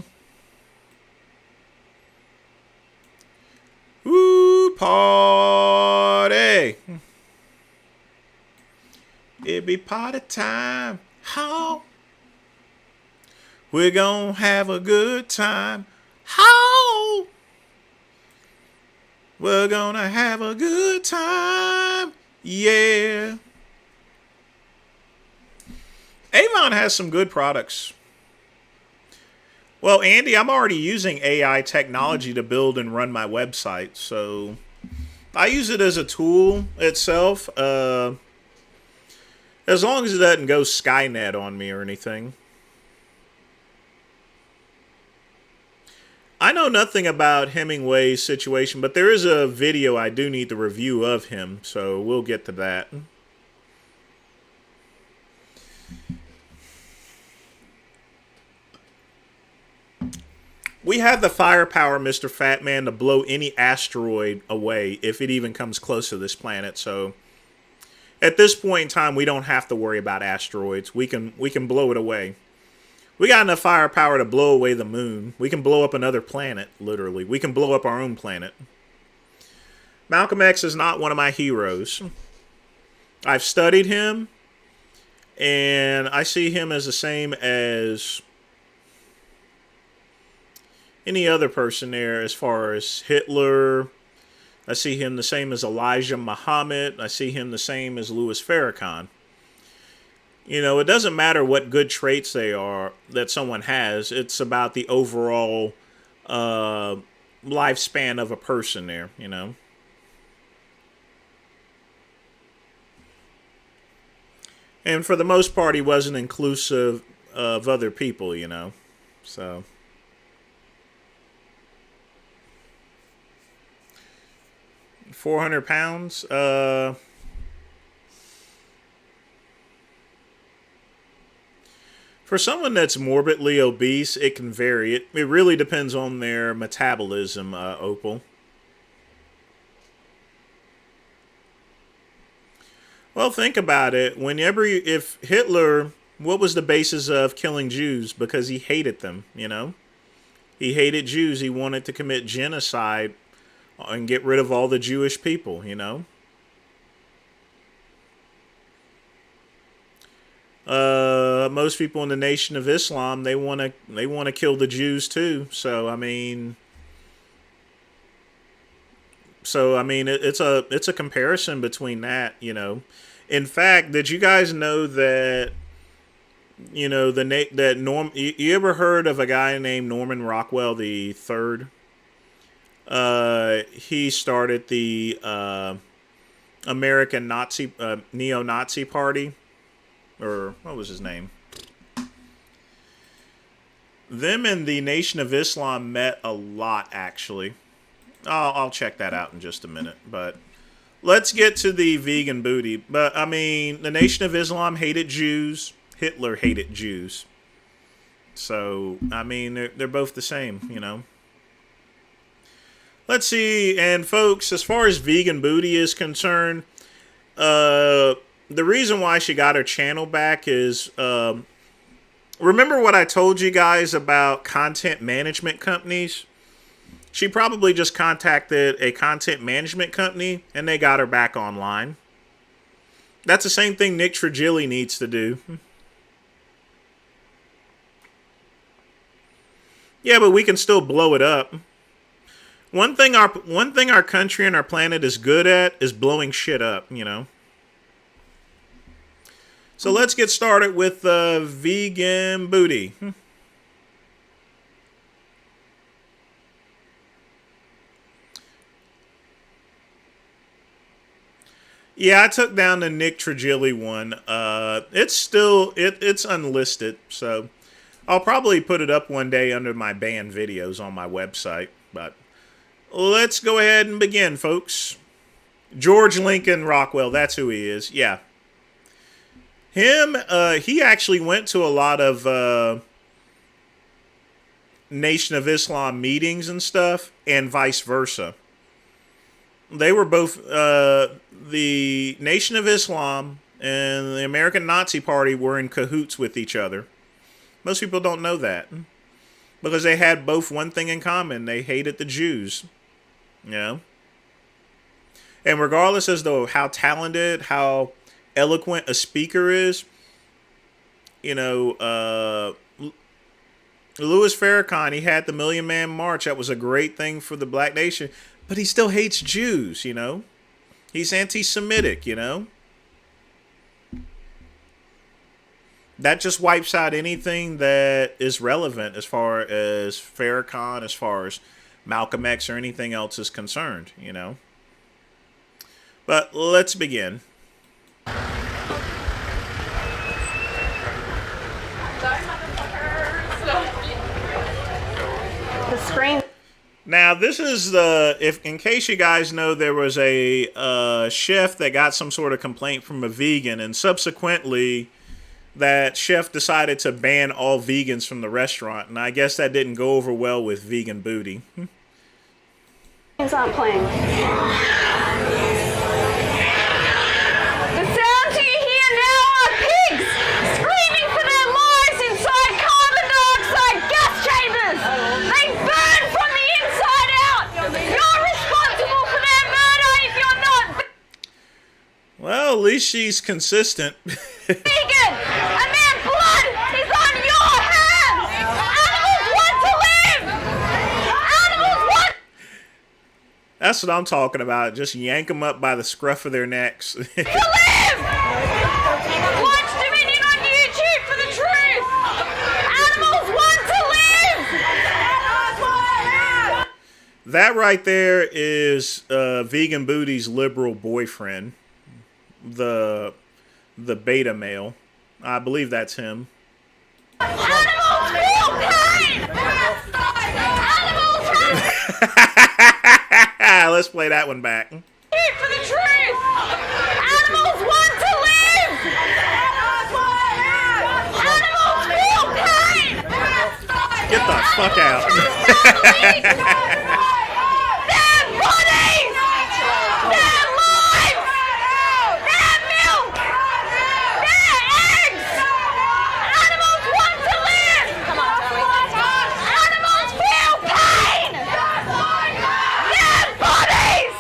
Woo, party! It be party time. How? We're gonna have a good time. How? We're gonna have a good time. Yeah. Avon has some good products. Well, Andy, I'm already using AI technology to build and run my website, so I use it as a tool itself. As long as it doesn't go Skynet on me or anything. I know nothing about Hemingway's situation, but there is a video I do need the review of him, so we'll get to that. We have the firepower, Mr. Fatman, to blow any asteroid away if it even comes close to this planet, so at this point in time, we don't have to worry about asteroids. We can blow it away. We got enough firepower to blow away the moon. We can blow up another planet, literally. We can blow up our own planet. Malcolm X is not one of my heroes. I've studied him, and I see him as the same as any other person there as far as Hitler. I see him the same as Elijah Muhammad. I see him the same as Louis Farrakhan. You know, it doesn't matter what good traits they are that someone has. It's about the overall lifespan of a person there, you know. And for the most part, he wasn't inclusive of other people, you know. So 400 pounds. For someone that's morbidly obese, it can vary. It really depends on their metabolism, Opal. Well, think about it. If Hitler, what was the basis of killing Jews? Because he hated them, you know? He hated Jews. He wanted to commit genocide and get rid of all the Jewish people, you know? Most people in the Nation of Islam, they want to kill the Jews too. So I mean, it's a comparison between that, you know. In fact, did you guys know that, you know, you ever heard of a guy named Norman Rockwell the third? He started the American Nazi neo-Nazi party, or what was his name? Them and the Nation of Islam met a lot, actually. I'll check that out in just a minute. But let's get to the vegan booty. But, I mean, the Nation of Islam hated Jews. Hitler hated Jews. So, I mean, they're both the same, you know. Let's see. And, folks, as far as vegan booty is concerned, the reason why she got her channel back is... remember what I told you guys about content management companies? She probably just contacted a content management company and they got her back online. That's the same thing Nick Trigili needs to do. Yeah, but we can still blow it up. One thing our country and our planet is good at is blowing shit up, you know. So let's get started with vegan booty. Yeah, I took down the Nick Trigili one. It's unlisted, so I'll probably put it up one day under my banned videos on my website. But let's go ahead and begin, folks. George Lincoln Rockwell, that's who he is. Yeah. Him, he actually went to a lot of Nation of Islam meetings and stuff, and vice versa. They were both, the Nation of Islam and the American Nazi Party were in cahoots with each other. Most people don't know that. Because they had both one thing in common. They hated the Jews. You know? And regardless as to how talented, how eloquent a speaker is, you know, Louis Farrakhan, he had the Million Man March. That was a great thing for the black nation, but he still hates Jews, you know. He's anti-Semitic, you know. That just wipes out anything that is relevant as far as Farrakhan, as far as Malcolm X or anything else is concerned, you know. But let's begin. The screen. Now, this is the, in case you guys know, there was a chef that got some sort of complaint from a vegan, and subsequently that chef decided to ban all vegans from the restaurant, and I guess that didn't go over well with vegan booty. It's not playing. The sounds you hear now are pigs screaming for their lives inside carbon dioxide gas chambers. They burn from the inside out. You're responsible for their murder if you're not Well, at least she's consistent. vegan. And their blood is on your hands. Animals want to live. Animals want. That's what I'm talking about. Just yank them up by the scruff of their necks. To live! Launch Dominion on That right there is Vegan Booty's liberal boyfriend, the beta male. I believe that's him. Animals feel pain! Animals have Let's play that one back. for the truth! Animals want to live! Animals feel pain! Get the fuck out. Their bodies! Their lives! Their milk! Their eggs! Animals want to live! Come on, animals feel pain! Their bodies!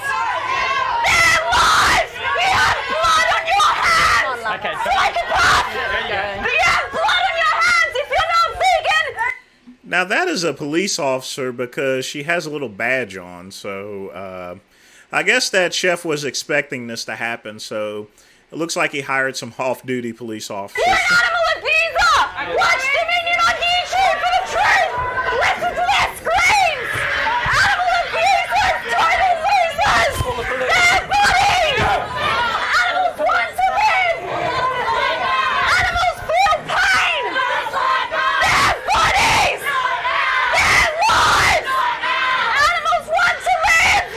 Their lives! You have blood on your hands! Okay. Psychopath! You have blood on your hands if you're not vegan! Now that is a police officer because she has a little badge on, so I guess that chef was expecting this to happen, so it looks like he hired some off-duty police officers. You're an animal abuser! Watch Dominion on YouTube for the truth! Listen to their screams! Animal abusers! Total losers! Their bodies! Animals want to live! Animals feel pain! Their bodies! Their lives! Animals want to live!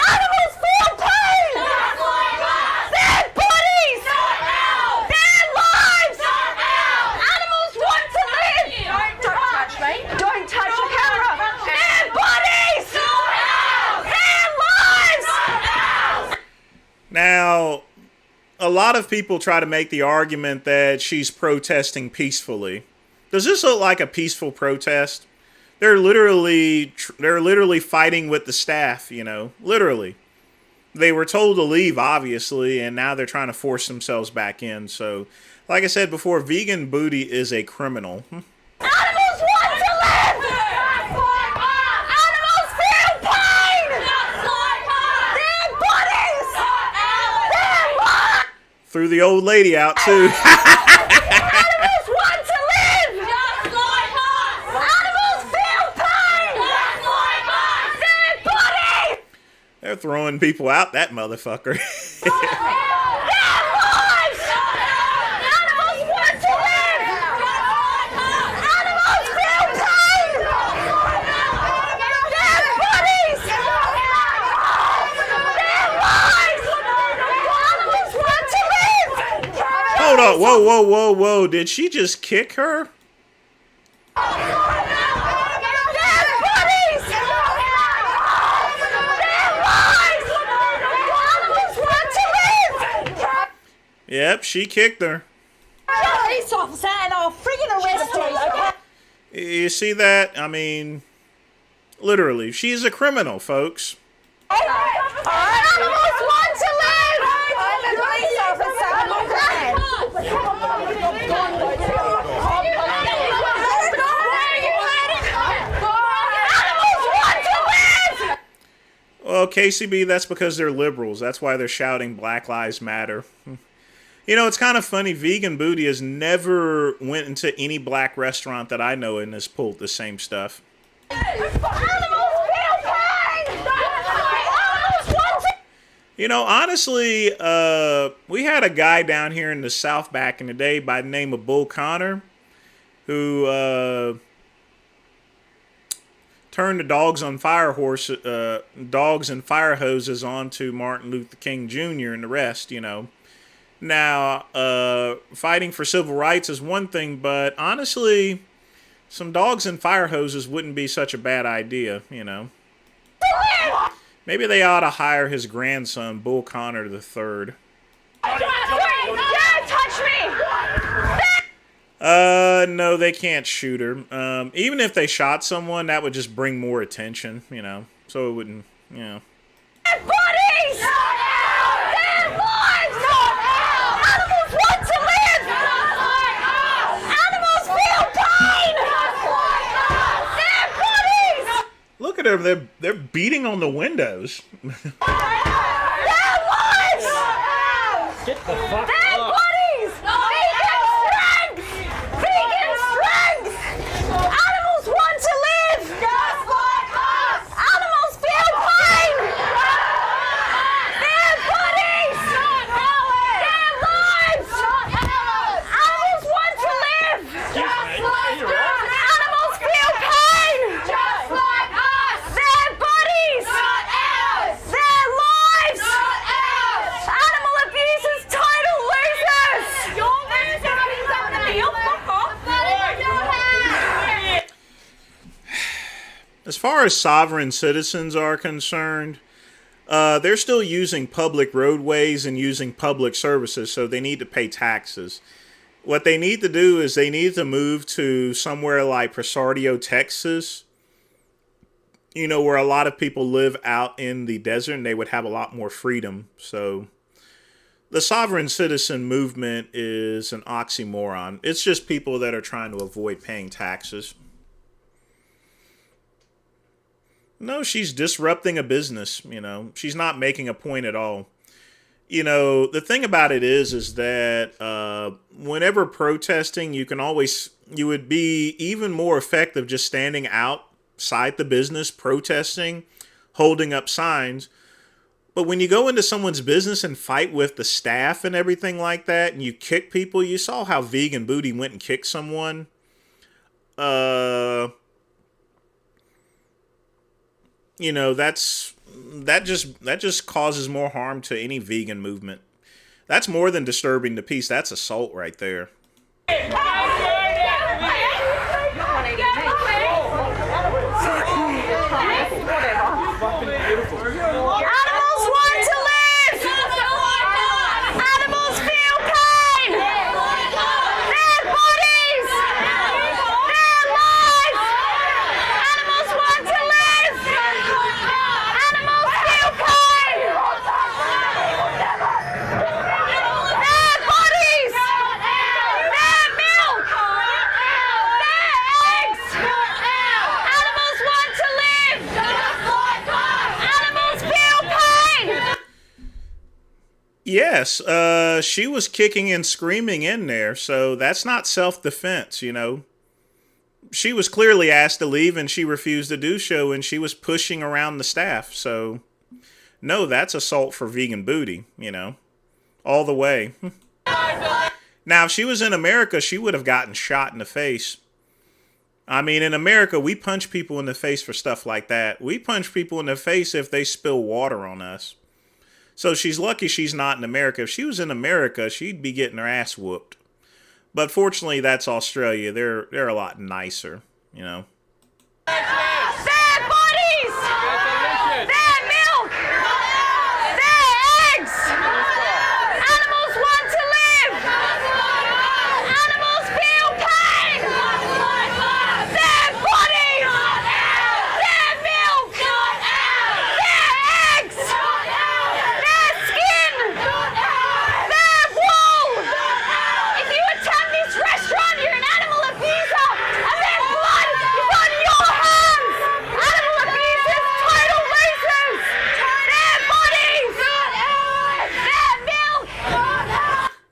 Animals feel pain! Their bodies! Their lives! Animals want to live! Don't touch me! Don't touch the camera! Their bodies! Their lives! Now, a lot of people try to make the argument that she's protesting peacefully. Does this look like a peaceful protest? They're literally fighting with the staff, you know, literally. They were told to leave, obviously, and now they're trying to force themselves back in. So, like I said before, Vegan Booty is a criminal. Animals want to live! Animals feel pain! Their bodies! Their lives! Threw the old lady out, too. Animals want to live! Animals feel pain! Their bodies! They're throwing people out, that motherfucker. Their lives! Animals want to live! Animals feel pain! Their bodies! Their lives! Animals want to live! Hold on, whoa, whoa, whoa, whoa. Did she just kick her? Their bodies! Their lives! Animals want to live! Yep, she kicked her. Police officer and I'll friggin' arrest you, okay? You see that? I mean, literally, she's a criminal, folks. Animals want to live! I'm a police officer. Animals want to live! Well, KCB, that's because they're liberals. That's why they're shouting Black Lives Matter. You know, it's kind of funny. Vegan Booty has never went into any black restaurant that I know and has pulled the same stuff. Animals feel pain! Animals want to... You know, honestly, we had a guy down here in the South back in the day by the name of Bull Connor who turned the dogs and fire hoses onto Martin Luther King Jr. and the rest, you know. Now, fighting for civil rights is one thing, but honestly, some dogs and fire hoses wouldn't be such a bad idea, you know. Maybe they ought to hire his grandson, Bull Connor III. Don't touch me! No, they can't shoot her. Even if they shot someone, that would just bring more attention, you know. So it wouldn't, you know. Their bodies! Their lives! Animals want to live! Animals feel pain! Their bodies! Look at them. They're beating on the windows. Their lives! Get the fuck Their up. bodies! Vegan strength! Vegan strength! Animals want to live! Just like us! As far as sovereign citizens are concerned, they're still using public roadways and using public services, so they need to pay taxes. What they need to do is they need to move to somewhere like Presario, Texas, where a lot of people live out in the desert and they would have a lot more freedom. So the sovereign citizen movement is an oxymoron. It's just people that are trying to avoid paying taxes. No, she's disrupting a business, She's not making a point at all. The thing about it is that whenever protesting, you would be even more effective just standing outside the business, protesting, holding up signs. But when you go into someone's business and fight with the staff and everything like that, and you kick people, you saw how Vegan Booty went and kicked someone. That just causes more harm to any vegan movement. That's more than disturbing the peace. That's assault right there. Animals want to live! Animals feel pain! Their bodies! Their lives! Animals want to live! Animals feel pain! Their bodies! Their milk! Their eggs! Animals want to live! Animals feel pain! Yes, she was kicking and screaming in there, so that's not self-defense, She was clearly asked to leave and she refused to do so, and she was pushing around the staff, so no, that's assault for Vegan Booty, all the way. Now, if she was in America, she would have gotten shot in the face. I mean, in America, we punch people in the face for stuff like that. We punch people in the face if they spill water on us. So she's lucky she's not in America. If she was in America, she'd be getting her ass whooped. But fortunately, that's Australia. They're a lot nicer, Their bodies! Their milk! Their eggs! Animals want to live! Animals feel pain! Their bodies! Their milk! Their eggs! Their skin! Their wool! If you attend this restaurant, you're an animal abuser, and their blood is on your hands! Animal abusers, total losers! Their bodies! Their milk!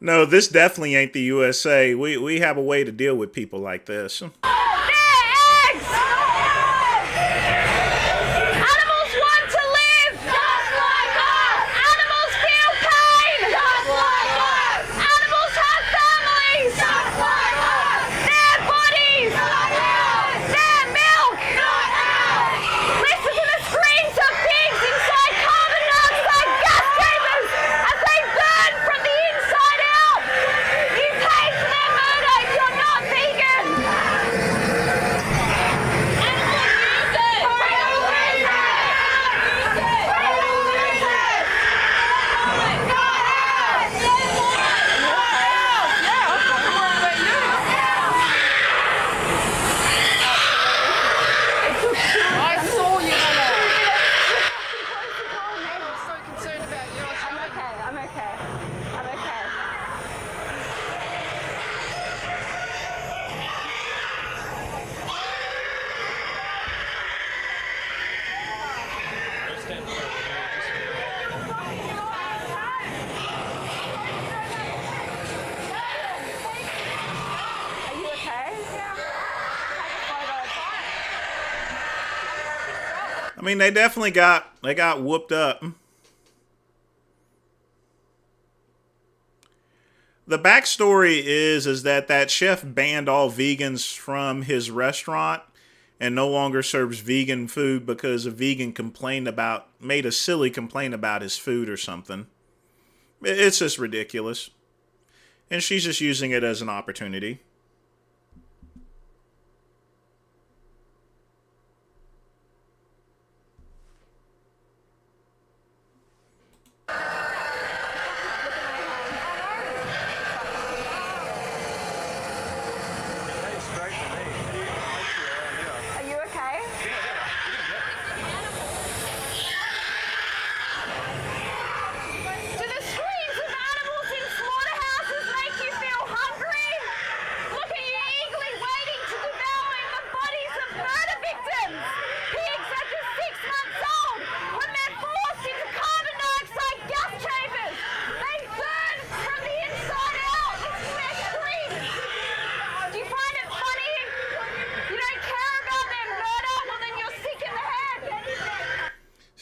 No, this definitely ain't the USA. We have a way to deal with people like this. Their eggs! Animals want to live! Just like us! Animals feel pain! Just like us! Animals have families! Just like us! Their bodies! Their milk! Listen to the screams of pigs inside carbon dioxide gas chambers as they burn from the inside out! You pay for their murder if you're not vegan! I saw you. I'm okay. Are you okay? I mean, they definitely got whooped up. The backstory is that chef banned all vegans from his restaurant and no longer serves vegan food because a vegan made a silly complaint about his food or something. It's just ridiculous. And she's just using it as an opportunity.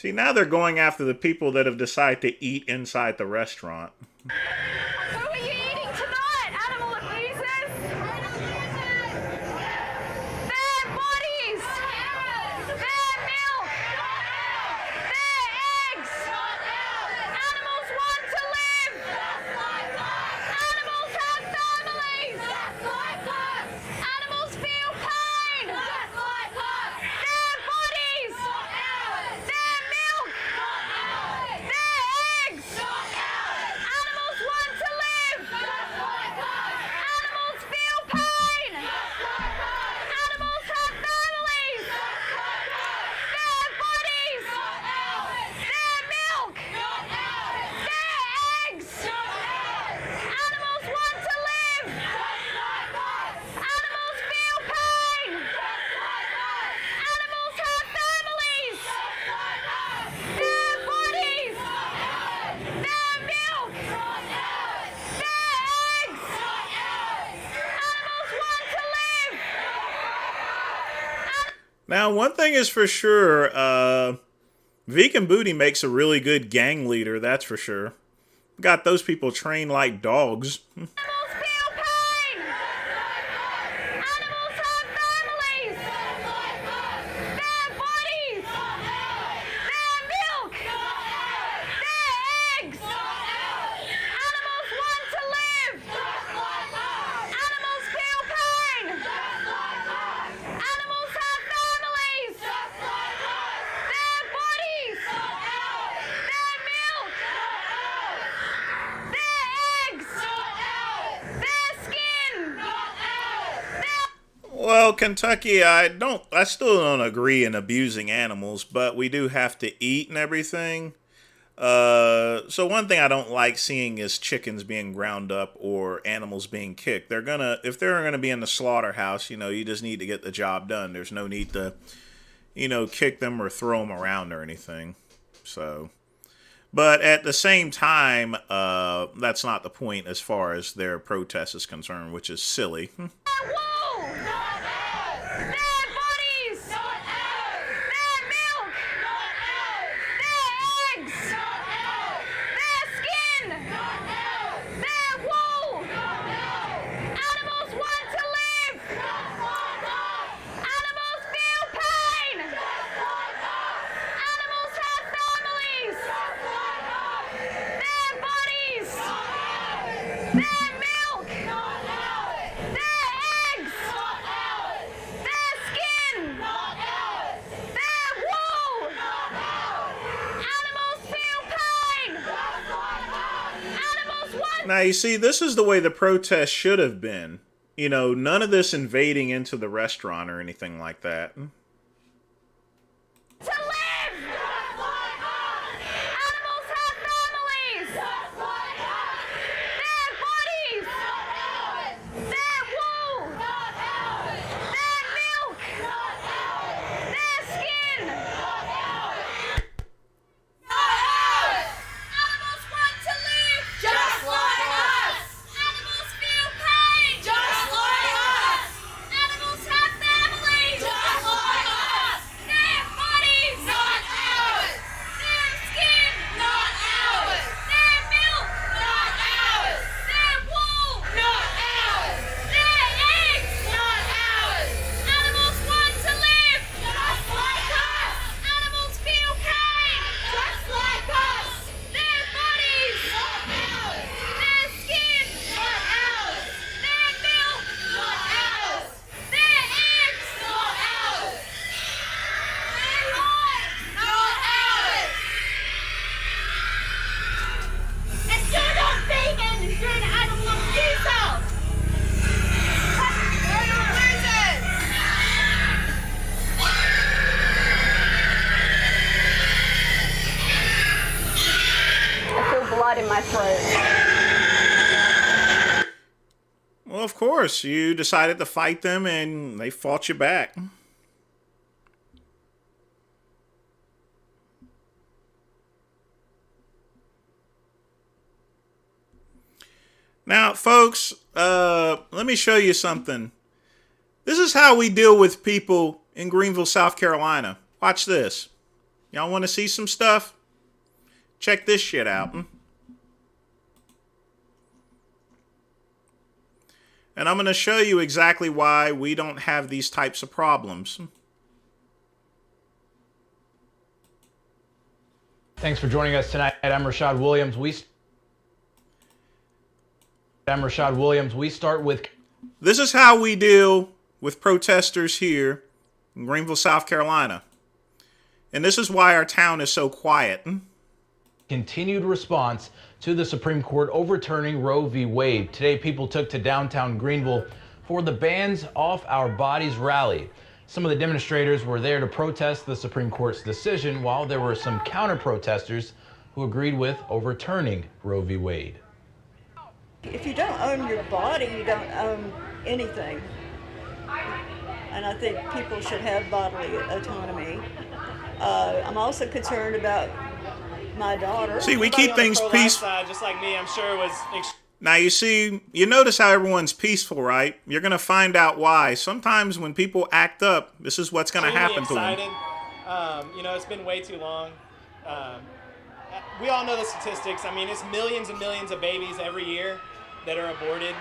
See, now they're going after the people that have decided to eat inside the restaurant. Who are you eating tonight, animal abusers? Their bodies, their milk, their eggs. Animals want to live. Animals have families. Animals feel pain. Their bodies, their milk, their eggs. Animals want to live. Animals feel pain. Animals have families. Their bodies, their milk, their eggs. Animals want to live. Animals feel pain. Animals have families. Their bodies, their milk, their eggs. Animals want to live. Now, one thing is for sure, Vegan Booty makes a really good gang leader, that's for sure. Got those people trained like dogs. Animals feel pain. Animals have families. Their bodies, their milk, their eggs. Animals want to live. Animals feel pain. Animals have families. Their bodies, their milk, their eggs, their skin, their Well, Kentucky, I still don't agree in abusing animals, but we do have to eat and everything. So one thing I don't like seeing is chickens being ground up or animals being kicked. If they're gonna be in the slaughterhouse, you just need to get the job done. There's no need to, kick them or throw them around or anything. So, but at the same time, that's not the point as far as their protest is concerned, which is silly. wool, their bodies, their milk, their eggs, their skin, their wool. Animals want to live. Animals feel pain. Animals have families. Their bodies, their milk, their eggs, their skin, their wool. Animals feel pain. Animals want Now, you see, this is the way the protest should have been. None of this invading into the restaurant or anything like that. to live. Animals have families. Their bodies, their wool, their milk, their skin. Animals want to live. Just like us. Animals feel pain. Just like us. Animals have families. Just like us. Their bodies. Not ours. Their skin. Not ours. Their milk. Not ours. Their wool. Not ours. Their eggs. Not ours. Animals want to live. Just like us. Animals feel pain. Just like us. Their bodies. Not ours. Their skin. Not ours. Their milk. Not ours. Their eggs. Not ours. Their lives. Not ours. And you're not vegan. You're an animal abuser. You're not losers. I feel blood in my throat. Well, of course, you decided to fight them and they fought you back. Now, folks, let me show you something. This is how we deal with people in Greenville, South Carolina. Watch this. Y'all want to see some stuff? Check this shit out. And I'm going to show you exactly why we don't have these types of problems. Thanks for joining us tonight. I'm Rashad Williams. We start with... This is how we deal with protesters here in Greenville, South Carolina. And this is why our town is so quiet. Continued response to the Supreme Court overturning Roe v. Wade. Today, people took to downtown Greenville for the Bands Off Our Bodies rally. Some of the demonstrators were there to protest the Supreme Court's decision, while there were some counter-protesters who agreed with overturning Roe v. Wade. If you don't own your body, you don't own anything. And I think people should have bodily autonomy. I'm also concerned about my daughter. See, we keep things peaceful. Just like me, I'm sure was. Now, you notice how everyone's peaceful, right? You're going to find out why. Sometimes when people act up, this is what's going to happen to them. You know, it's been way too long. We all know the statistics. I mean, it's millions and millions of babies every year that are aborted.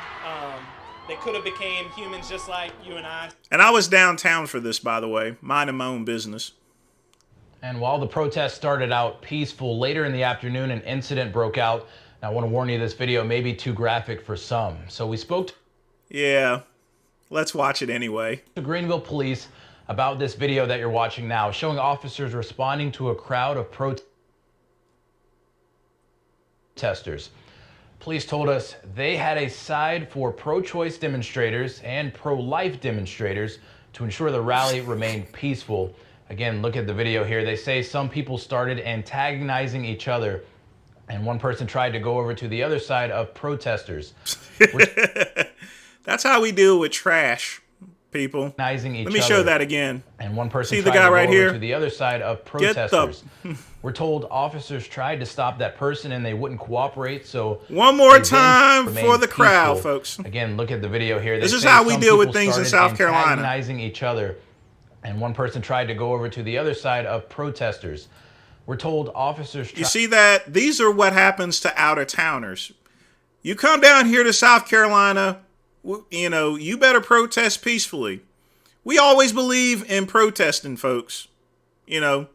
That could have became humans just like you and I. And I was downtown for this, by the way, minding my own business. And while the protest started out peaceful, later in the afternoon, an incident broke out. Now, I want to warn you, this video may be too graphic for some. So we spoke to... Yeah, let's watch it anyway. ...to Greenville police about this video that you're watching now, showing officers responding to a crowd of protesters. Police told us they had a side for pro-choice demonstrators and pro-life demonstrators to ensure the rally remained peaceful. Again, look at the video here. They say some people started antagonizing each other, and one person tried to go over to the other side of protesters. That's how we deal with trash, people. Let me show that again. And one person See the tried guy to right go here? over to the other side of protesters. We're told officers tried to stop that person and they wouldn't cooperate, so... One more time for the crowd, peaceful. folks. Again, look at the video here. This is how we deal with things in South Carolina. Antagonizing each other, and one person tried to go over to the other side of protesters. We're told officers... You see that? These are what happens to out-of-towners. You come down here to South Carolina, you know, you better protest peacefully. We always believe in protesting, folks. You know,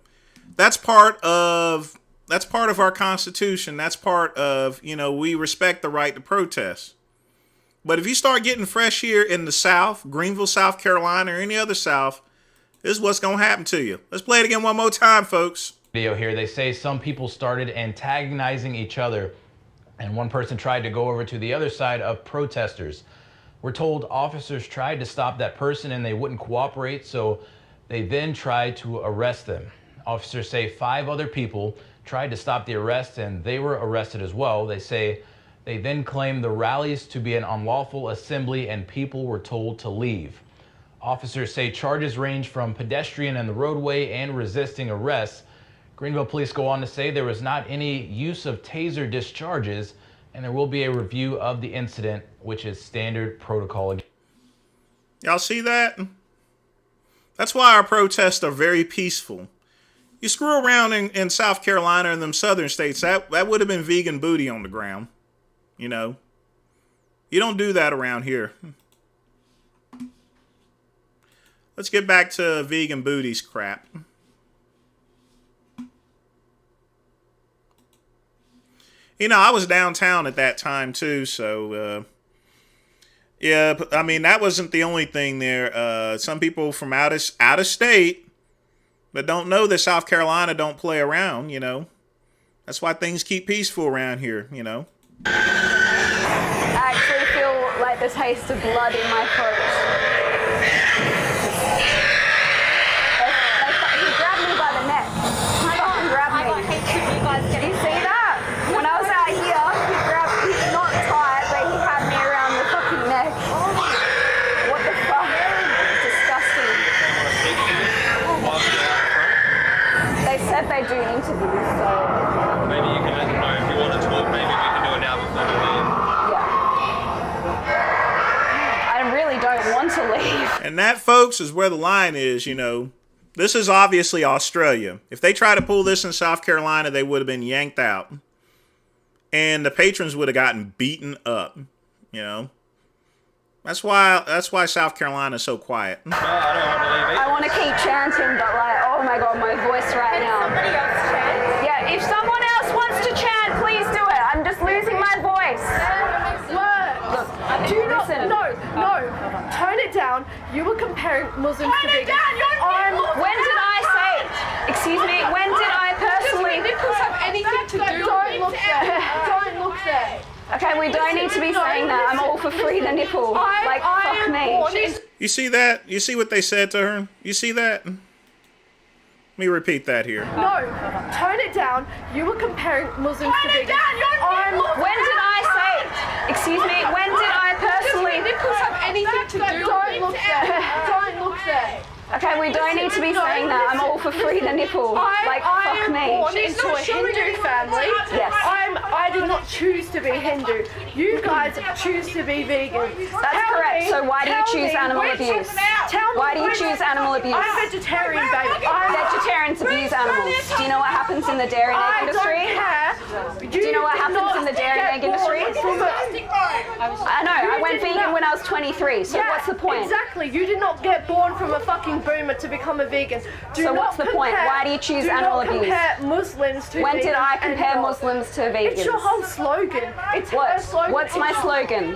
that's part of our Constitution. That's part of, you know, we respect the right to protest. But if you start getting fresh here in the South, Greenville, South Carolina, or any other South, this is what's going to happen to you. Let's play it again one more time, folks. Video here. They say some people started antagonizing each other, and one person tried to go over to the other side of protesters. We're told officers tried to stop that person and they wouldn't cooperate, so they then tried to arrest them. Officers say 5 other people tried to stop the arrest and they were arrested as well. They say they then claimed the rallies to be an unlawful assembly and people were told to leave. Officers say charges range from pedestrian in the roadway and resisting arrest. Greenville police go on to say there was not any use of taser discharges, and there will be a review of the incident, which is standard protocol. Y'all see that? That's why our protests are very peaceful. You screw around in South Carolina and them southern states, that would have been vegan booty on the ground. You know? You don't do that around here. Let's get back to vegan booties crap. You know, I was downtown at that time, too, so, yeah, I mean, that wasn't the only thing there. Some people from out of state, but don't know that South Carolina don't play around, you know. That's why things keep peaceful around here, you know. I actually feel like the taste of blood in my throat. He grabbed me by the neck. My God, he grabbed me. Did you see that? When I was out here, he's not tight, but he had me around the fucking neck. What the fuck? It's disgusting. They said they do interviews, so... Maybe you can let them know if you want to talk, maybe we can do it now before we leave. Yeah. I really don't want to leave. And that, folks, is where the line is, you know. This is obviously Australia. If they tried to pull this in South Carolina, they would have been yanked out. And the patrons would have gotten beaten up, you know. That's why South Carolina is so quiet. No, I don't want to leave it. I want to keep chanting, but like, oh my god, my voice right now. Somebody else chant. Yeah, if someone else wants to chant, please do it. I'm just losing my voice. Look, do not. listen. No. Tone it down. You were comparing Muslims to vegans. When did I say? Excuse me. When did I personally? Nipples have anything to do. Don't look there. Don't look there. Okay, we don't need to be saying that. I'm all for free the nipple. Like, fuck me. You see that? You see what they said to her? You see that? Let me repeat that here. No, tone it down. You were comparing Muslims to vegans. When did I say? Excuse me. When did I personally? Nipples have anything to do. Don't look there. Don't look there. Okay, we don't need to be saying that. I'm all for free the nipple. Like, fuck me. Born into a Hindu family. Yes. I did not choose to be Hindu. You guys choose to be vegan. That's correct. So why do you choose animal abuse? Why do you choose animal abuse? I'm vegetarian, baby. Vegetarians abuse animals. Do you know what happens in the dairy and egg industry? Do you know what happens in the dairy and egg industry? I know. I went vegan when I was 23. So what's the point? Exactly. You did not get born from a fucking boomer to become a vegan. So what's the point? Why do you choose animal abuse? Compare Muslims to When vegans did I and compare not. Muslims to vegans? It's your whole slogan. It's What? her slogan. What's my slogan?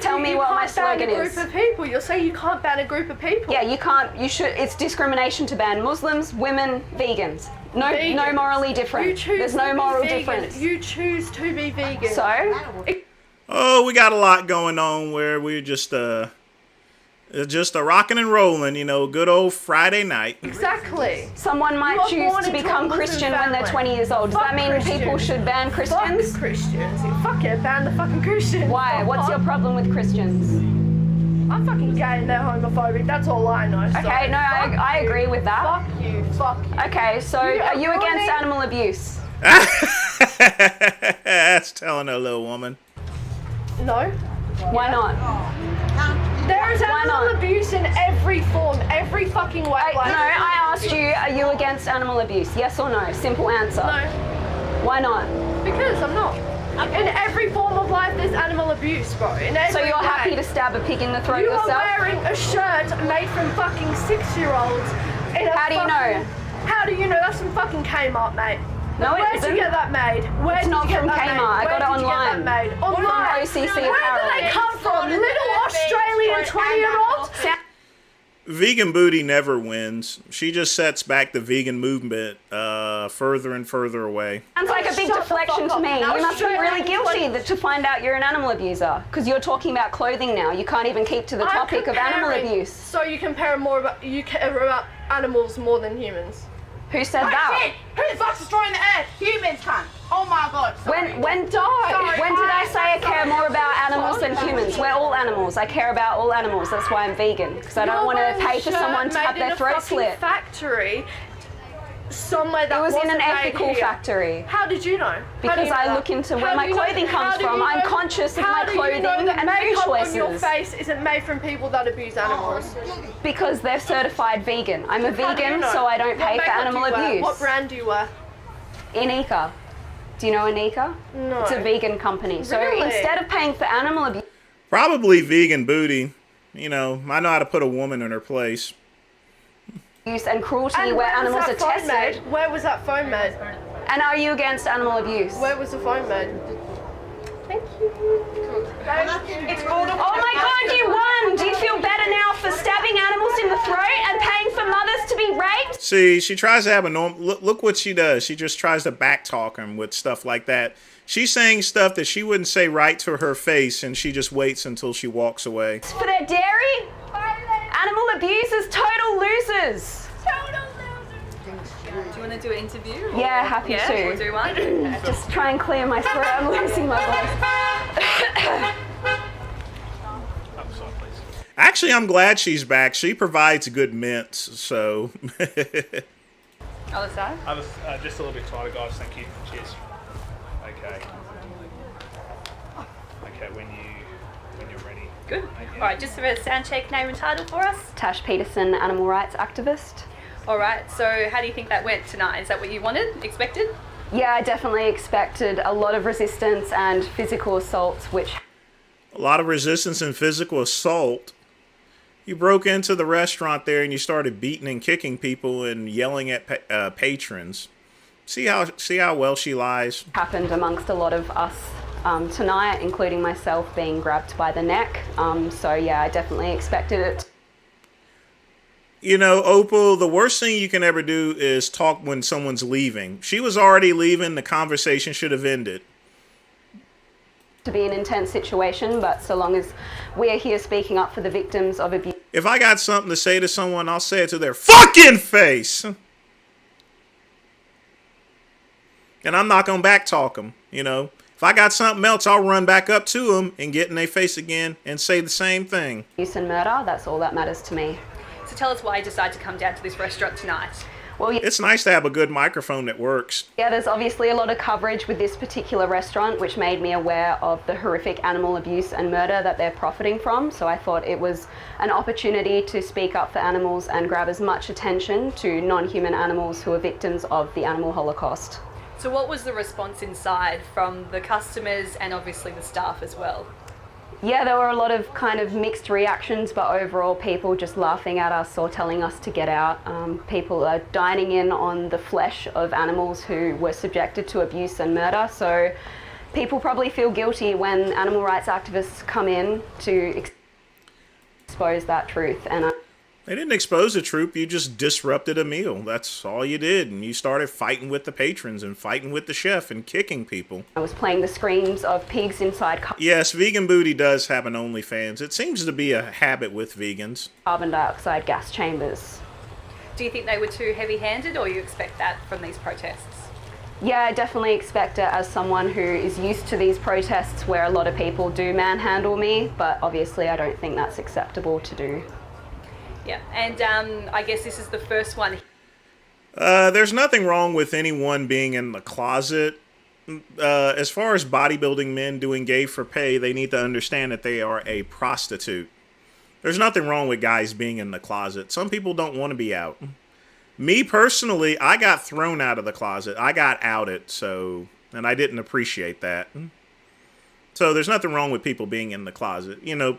Tell me what my slogan ban a is. group of people. You'll say you can't ban a group of people. Yeah, you can't. You should. It's discrimination to ban Muslims, women, vegans. No, no Vegans. morally different. You choose There's to no be moral vegan. difference. You choose to be vegan. So, Oh, we got a lot going on where we're just a rocking and rolling, you know, good old Friday night. Exactly. someone might You were choose born to into a become Muslim Christian when they're family. 20 years old. Does Fuck that mean people Christians. should ban Christians? Fuck Christians. Fuck it, ban the fucking Christians. Why? Fuck What's your off. problem with Christians? I'm fucking gay and they're homophobic. That's all I know. So Okay, no, fuck I you. agree with that. Fuck you. Fuck you. Okay, so You are you are against ruining- animal abuse? That's telling a little woman. No. Why not? There is Why animal not? abuse in every form, every fucking way. No, I asked you, are you against animal abuse? Yes or no? Simple answer. No, Why not? because I'm not. In every form of life, there's animal abuse, bro. In every So you're way. happy to stab a pig in the throat You yourself? are wearing a shirt made from fucking 6-year-olds. How do you know? How do you know? That's from fucking Kmart, mate. No, it Where'd isn't. you get that made? Where It's did not you get from that made? Kmart. I Where got it did you online. get that made? Online. OCC Where apparel. do they come from? Little Australian 20-year-olds? Vegan Booty never wins. She just sets back the vegan movement further and further away. Sounds like a big Shut the deflection fuck to up. me. Now You must be straight really back guilty to to find out you're an animal abuser. Because you're talking about clothing now. You can't even keep to the topic of animal abuse. So you compare more about you care about animals more than humans. Who said that? Who the fuck's destroying the earth? Humans, cunt. Oh my god. When did I say I care more about animals than humans? We're all animals. I care about all animals. That's why I'm vegan. Because I don't want to pay for someone to have their throat slit. Factory. Somewhere that It was in an wasn't made ethical here. factory. How did you know? How do Because you know I that? look into How where do my you know- clothing how comes do you from. I'm know- conscious of how my do you know clothing that and food makeup on your choices. face isn't made from people that abuse animals. Because they're certified vegan. I'm a How do you vegan, know? so I don't What pay for makeup do animal you wear? abuse. What brand do you wear? Inika. Do you know Inika? No. It's a vegan company. So Really? instead of paying for animal abuse, Probably Vegan Booty. You know, I know how to put a woman in her place. and cruelty And where where was animals are that phone tested. made? Where was that phone made? And are you against animal abuse? Where was the phone made? Thank you. It's called a Oh my god, you won! Do you feel better now for stabbing animals in the throat and paying for mothers to be raped? See, she tries to have a normal... Look what she does. She just tries to backtalk him with stuff like that. She's saying stuff that she wouldn't say right to her face, and she just waits until she walks away. For their dairy? Animal abusers, total losers. Do you want to do an interview? Yeah, happy Yeah, to. we'll do one. Just try and clear my throat. I'm losing my voice. Actually, I'm glad she's back. She provides good mints, so... Other side? I was just a little bit tighter, guys. Thank you. Cheers. Okay. Okay, when you're ready. Good. All right, just for a sound check, name and title for us. Tash Peterson, animal rights activist. All right, so how do you think that went tonight? Is that what you wanted, expected? Yeah, I definitely expected a lot of resistance and physical assaults, which... A lot of resistance and physical assault. You broke into the restaurant there and you started beating and kicking people and yelling at patrons. See how well she lies? Happened amongst a lot of us tonight, including myself being grabbed by the neck. So yeah, I definitely expected it. You know, Opal, the worst thing you can ever do is talk when someone's leaving. She was already leaving. The conversation should have ended. To be an intense situation, but so long as we're here speaking up for the victims of abuse. If I got something to say to someone, I'll say it to their fucking face. And I'm not going to backtalk them, you know. If I got something else, I'll run back up to them and get in their face again and say the same thing. Abuse and murder, that's all that matters to me. So tell us why you decided to come down to this restaurant tonight. Well, yeah, It's nice to have a good microphone that works. yeah, there's obviously a lot of coverage with this particular restaurant, which made me aware of the horrific animal abuse and murder that they're profiting from. So I thought it was an opportunity to speak up for animals and grab as much attention to non-human animals who are victims of the animal holocaust. So what was the response inside from the customers and obviously the staff as well? Yeah, there were a lot of kind of mixed reactions, but overall people just laughing at us or telling us to get out. People are dining in on the flesh of animals who were subjected to abuse and murder. So people probably feel guilty when animal rights activists come in to expose that truth. And They didn't expose the truth. You just disrupted a meal. That's all you did. And you started fighting with the patrons and fighting with the chef and kicking people. I was playing the screams of pigs inside Yes, Vegan Booty does have an OnlyFans. It seems to be a habit with vegans. carbon dioxide gas chambers. Do you think they were too heavy-handed, or you expect that from these protests? Yeah, I definitely expect it as someone who is used to these protests where a lot of people do manhandle me, but obviously I don't think that's acceptable to do. Yeah, and I guess this is the first one. There's nothing wrong with anyone being in the closet. As far as bodybuilding men doing gay for pay, they need to understand that they are a prostitute. There's nothing wrong with guys being in the closet. Some people don't want to be out. Me personally, I got thrown out of the closet. I got outed, and I didn't appreciate that. So there's nothing wrong with people being in the closet. You know,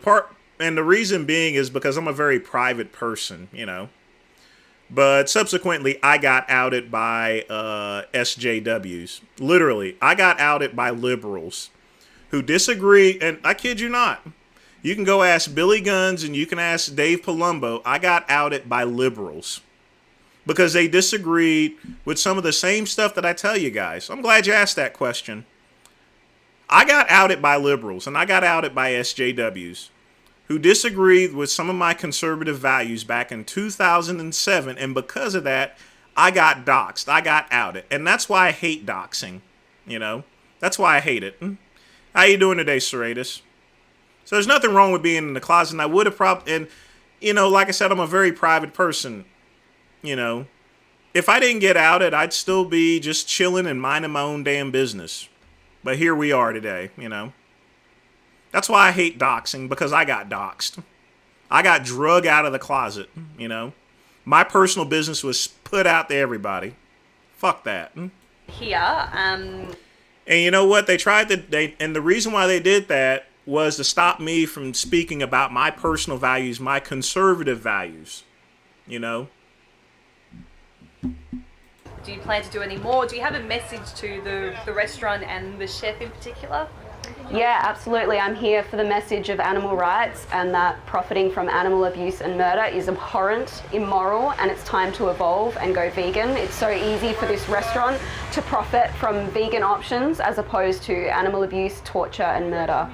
and the reason being is because I'm a very private person, you know. But subsequently, I got outed by SJWs. Literally, I got outed by liberals who disagree. And I kid you not. You can go ask Billy Guns and you can ask Dave Palumbo. I got outed by liberals because they disagreed with some of the same stuff that I tell you guys. I'm glad you asked that question. I got outed by liberals and I got outed by SJWs who disagreed with some of my conservative values back in 2007. And because of that, I got doxxed. I got outed. And that's why I hate doxing. You know, that's why I hate it. How you doing today, Serratus? So there's nothing wrong with being in the closet. And I would have probably, and, you know, like I said, I'm a very private person. You know, if I didn't get outed, I'd still be just chilling and minding my own damn business. But here we are today, you know. That's why I hate doxing, because I got doxed. I got drug out of the closet, you know. My personal business was put out to everybody. Fuck that. Here, And you know what? And the reason why they did that was to stop me from speaking about my personal values, my conservative values, you know. do you plan to do any more? Do you have a message to the restaurant and the chef in particular? Yeah, absolutely. I'm here for the message of animal rights and that profiting from animal abuse and murder is abhorrent, immoral, and it's time to evolve and go vegan. It's so easy for this restaurant to profit from vegan options as opposed to animal abuse, torture, and murder.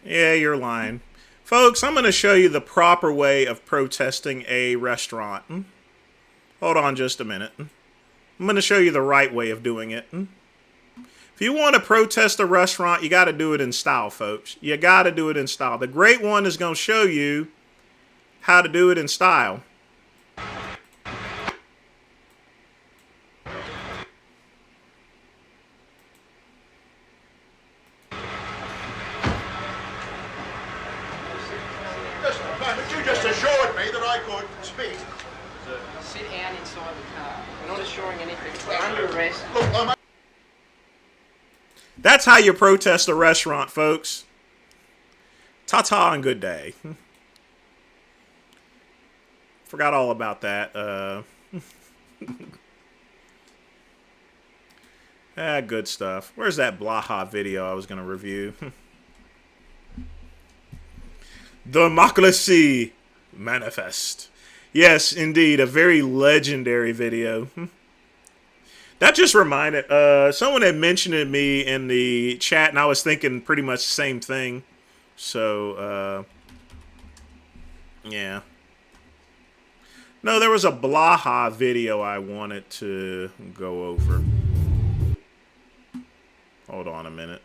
Yeah, you're lying. Folks, I'm going to show you the proper way of protesting a restaurant. Hold on just a minute. I'm going to show you the right way of doing it. If you want to protest a restaurant, you got to do it in style, folks. You got to do it in style. The great one is going to show you how to do it in style. You just assured me that I could speak. and inside the car. We're not assuring anything. We're under arrest. That's how you protest a restaurant, folks. Ta-ta and good day. Forgot all about that. Good stuff. Where's that Blaha video I was going to review? Democracy Manifest. Yes, indeed. A very legendary video. That just reminded... someone had mentioned it to me in the chat, and I was thinking pretty much the same thing. So, yeah. No, there was a Blaha video I wanted to go over. Hold on a minute.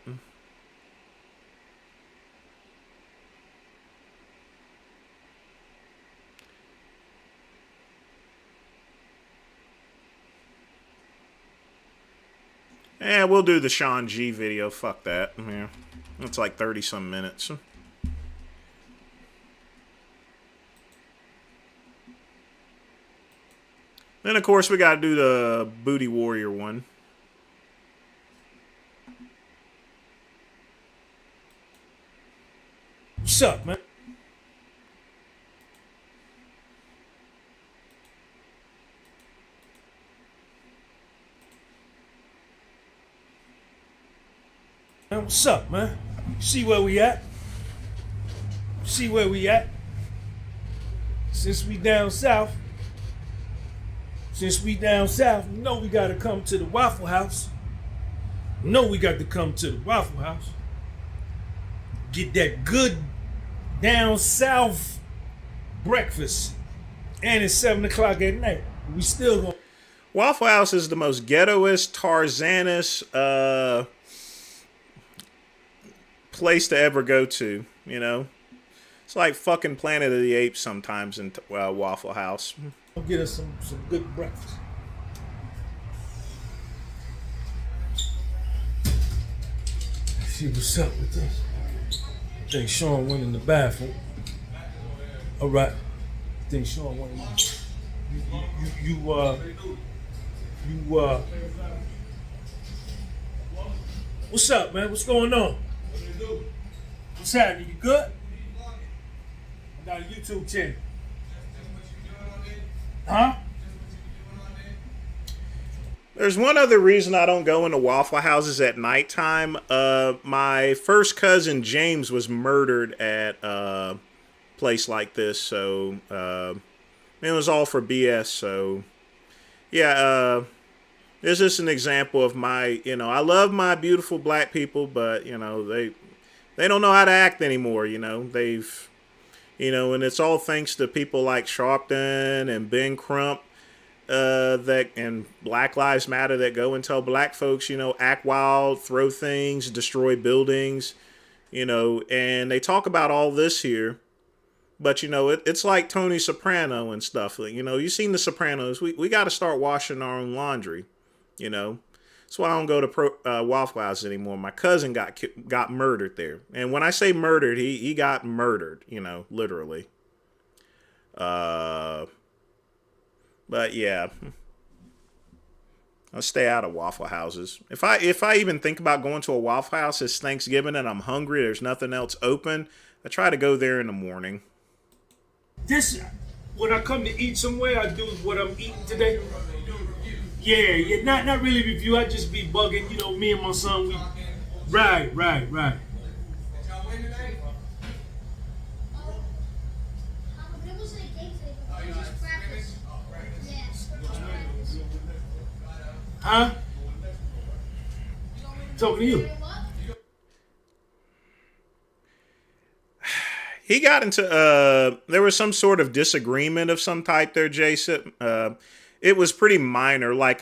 Yeah, we'll do the Sean G video. Fuck that. Yeah. It's like 30-some minutes. Then, of course, we got to do the Booty Warrior one. What's up, man? Man, what's up, man? See where we at? See where we at? Since we down south, you know we gotta come to the Waffle House. You know we got to come to the Waffle House. Get that good down south breakfast. And it's 7 o'clock at night. We still gonna... Waffle House is the most ghettoest, Tarzanist place to ever go to, you know? It's like fucking Planet of the Apes sometimes in Waffle House. I'll get us some good breakfast. Let's see what's up with this. I think Sean went in the bathroom. All right. I think Sean went in the what's up, man? What's going on? What's happening? You good? I got a YouTube channel. Huh? There's one other reason I don't go into Waffle Houses at nighttime. My first cousin James was murdered at a place like this, so it was all for BS. So yeah, this is an example of my, I love my beautiful black people, but they don't know how to act anymore. They've, and it's all thanks to people like Sharpton and Ben Crump. And Black Lives Matter that go and tell black folks, act wild, throw things, destroy buildings, and they talk about all this here. But, it's like Tony Soprano and stuff. You've seen The Sopranos. We got to start washing our own laundry, That's why I don't go to Waffle House anymore. My cousin got murdered there. And when I say murdered, he got murdered, literally. But yeah, I'll stay out of Waffle Houses. If I even think about going to a Waffle House, it's Thanksgiving and I'm hungry, there's nothing else open, I try to go there in the morning. When I come to eat somewhere, I do what I'm eating today. Yeah, not really review. I just be bugging, me and my son. Right. Huh? Talking to you. He got into there was some sort of disagreement of some type there, Jason. It was pretty minor, like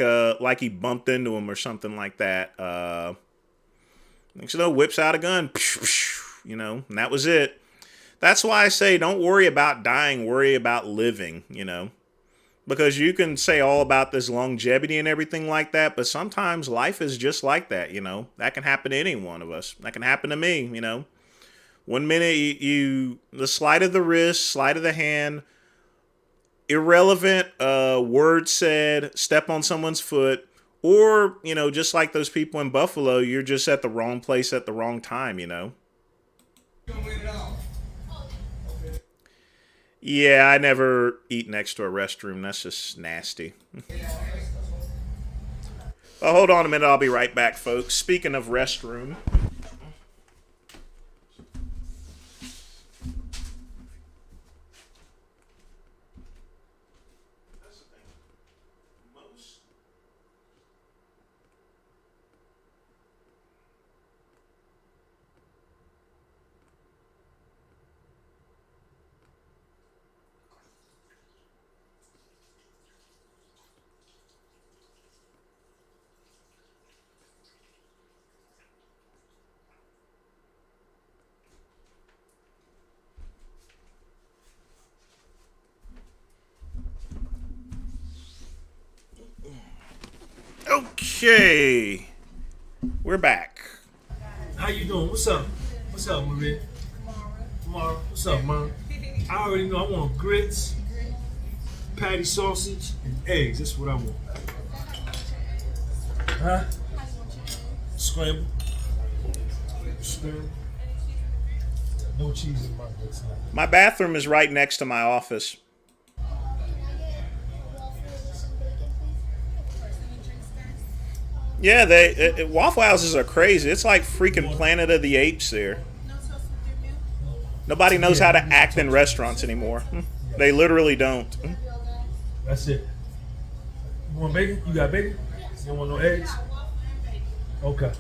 he bumped into him or something like that. Whips out a gun, and that was it. That's why I say don't worry about dying, worry about living, Because you can say all about this longevity and everything like that, but sometimes life is just like that, That can happen to any one of us. That can happen to me, 1 minute the sleight of the wrist, sleight of the hand, irrelevant word said, step on someone's foot, or, you know, just like those people in Buffalo, you're just at the wrong place at the wrong time, you know? Yeah, I never eat next to a restroom. That's just nasty. Well, hold on a minute. I'll be right back, folks. Speaking of restroom. Okay, we're back. How you doing? What's up? What's up, Maria? Tomorrow. What's up, Mom? I already know I want grits, patty sausage, and eggs. That's what I want. Huh? Scramble. Scramble. No cheese in my grits. My bathroom is right next to my office. Yeah, Waffle Houses are crazy. It's like freaking Planet of the Apes there. Nobody knows how to act in restaurants anymore. They literally don't. That's it. You want bacon? You got bacon? You don't want no eggs? Okay.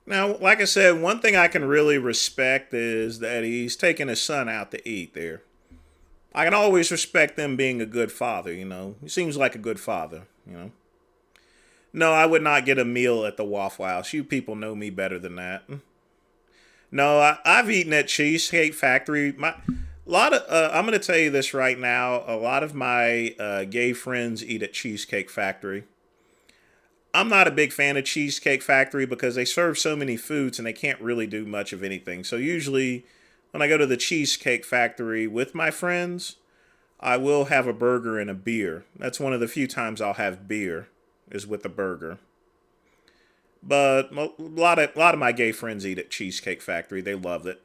Now, like I said, one thing I can really respect is that he's taking his son out to eat there. I can always respect them being a good father, you know. He seems like a good father, you know. No, I would not get a meal at the Waffle House. You people know me better than that. No, I've eaten at Cheesecake Factory. I'm going to tell you this right now. A lot of my gay friends eat at Cheesecake Factory. I'm not a big fan of Cheesecake Factory because they serve so many foods and they can't really do much of anything. So usually when I go to the Cheesecake Factory with my friends, I will have a burger and a beer. That's one of the few times I'll have beer is with a burger. But a lot of my gay friends eat at Cheesecake Factory. They love it.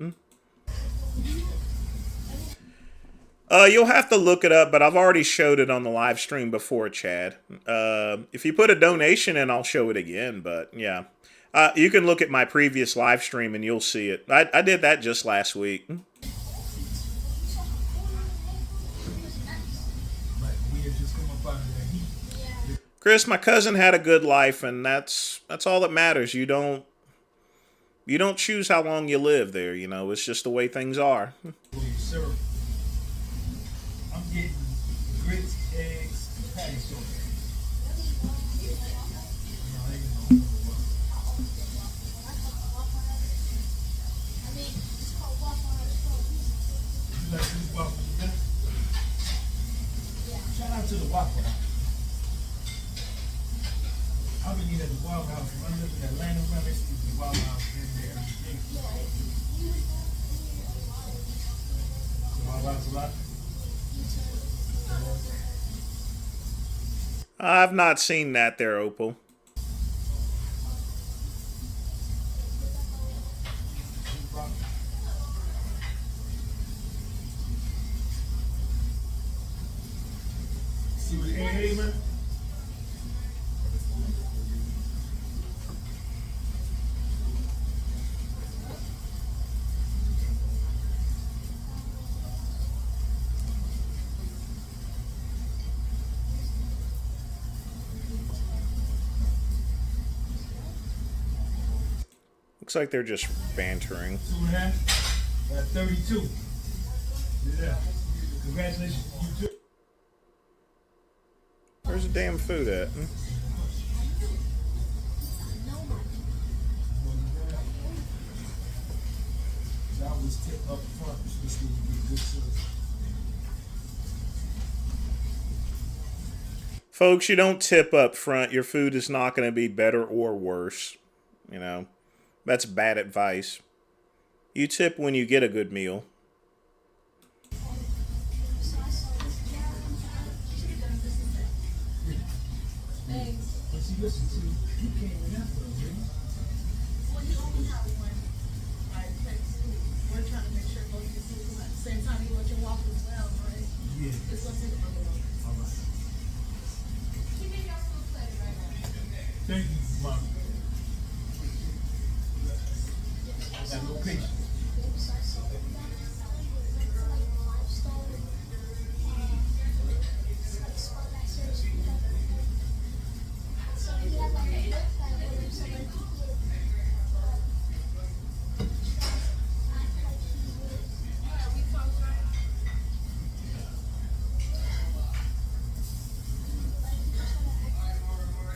You'll have to look it up, but I've already showed it on the live stream before, Chad. If you put a donation in, I'll show it again, but yeah. You can look at my previous live stream and you'll see it. I did that just last week. Chris, my cousin had a good life, and that's all that matters. You don't choose how long you live there, you know. It's just the way things are. I'm getting grits, eggs, patty sausage. like these waffles, man. Shout out to the Waffle House. I've been eating at the Waffle House. When I live in Atlanta, man, they used to the Waffle House in there every day. The Waffle House a lot. I've not seen that there, Opal. See what AA, man? Looks like they're just bantering. 2.5. 32. Yeah. Congratulations to you too. Where's the damn food at? That was tip up front. This would be good service. Folks, you don't tip up front. Your food is not going to be better or worse. You know, that's bad advice. You tip when you get a good meal. Listen to, he came in after us, didn't he? Well, he only had one. Like, we're trying to make sure both get food at the same time. You want your waffle as well, right? Yeah. It's gonna take a little longer. All right. Keep in your food plate right now. Thank you, Mom. Have no patience.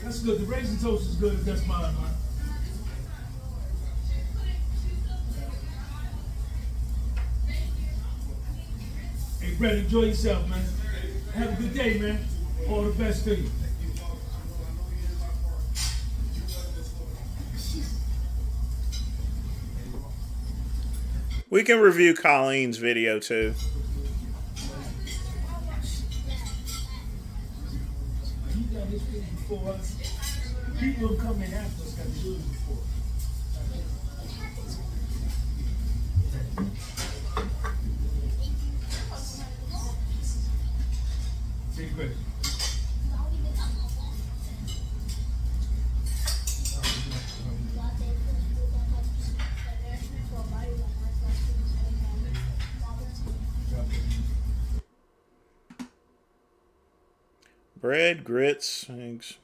That's good. The raisin toast is good if that's mine, man. Hey, Brett, enjoy yourself, man. Have a good day, man. All the best to you. We can review Colleen's video too. He done his thing before us. People who come in after us got to do it before. Take credit. Bread, grits, eggs.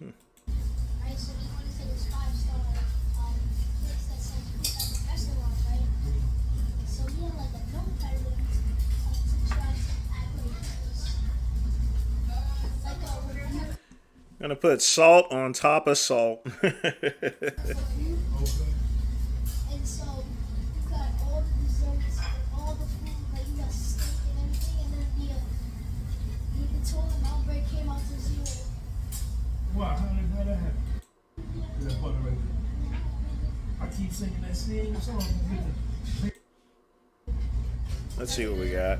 Gonna put salt on top of salt. And so you got all the desserts, all the food, like you got steak and everything, and then the total outbreak came out to 0. Wow, how did that happen? That butter right there. I keep singing that same song. Let's see what we got.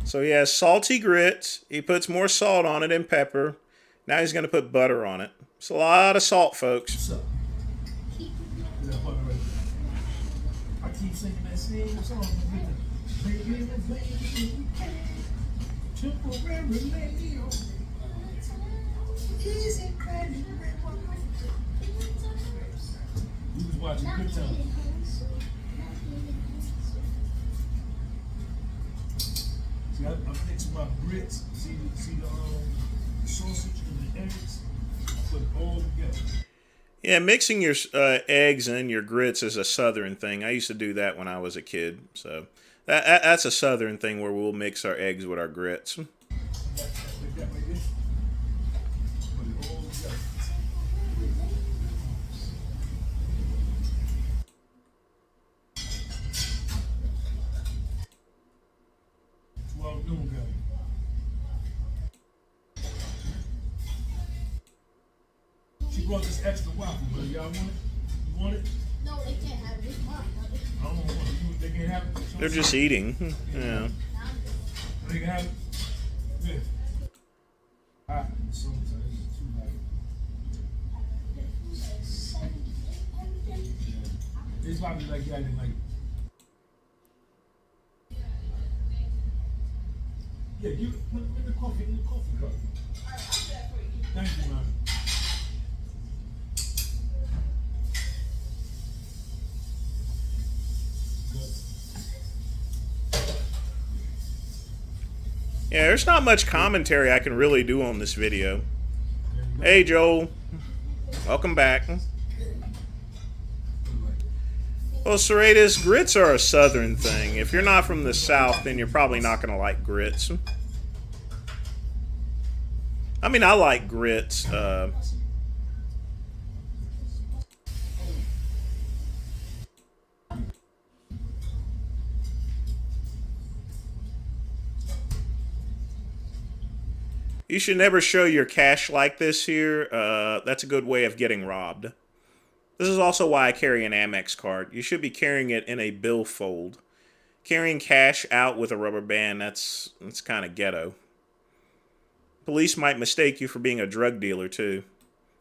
So he has salty grits. He puts more salt on it and pepper. Now he's going to put butter on it. It's a lot of salt, folks. What's up? That butter right there. I keep singing that same song. Baby, temporarily. Easy credit. We was watching Good Time. See, I'm mixing my grits. See the sausage and the eggs. I put it all together. Yeah, mixing your eggs and your grits is a Southern thing. I used to do that when I was a kid. So that's a Southern thing where we'll mix our eggs with our grits. brought this extra waffle, but y'all want it? You want it? No, they can't have it. It's mine. I don't want it. They can't have it. They're just eating. Yeah. They can have it. Yeah. Alright, so this is too light. It's probably like that in like. Yeah, you in the coffee cup. Thank you, man. Yeah, there's not much commentary I can really do on this video. Hey, Joel. Welcome back. Well, Serratus, grits are a southern thing. If you're not from the south, then you're probably not going to like grits. I mean, I like grits. You should never show your cash like this here. That's a good way of getting robbed. This is also why I carry an Amex card. You should be carrying it in a billfold. Carrying cash out with a rubber band, that's kind of ghetto. Police might mistake you for being a drug dealer, too.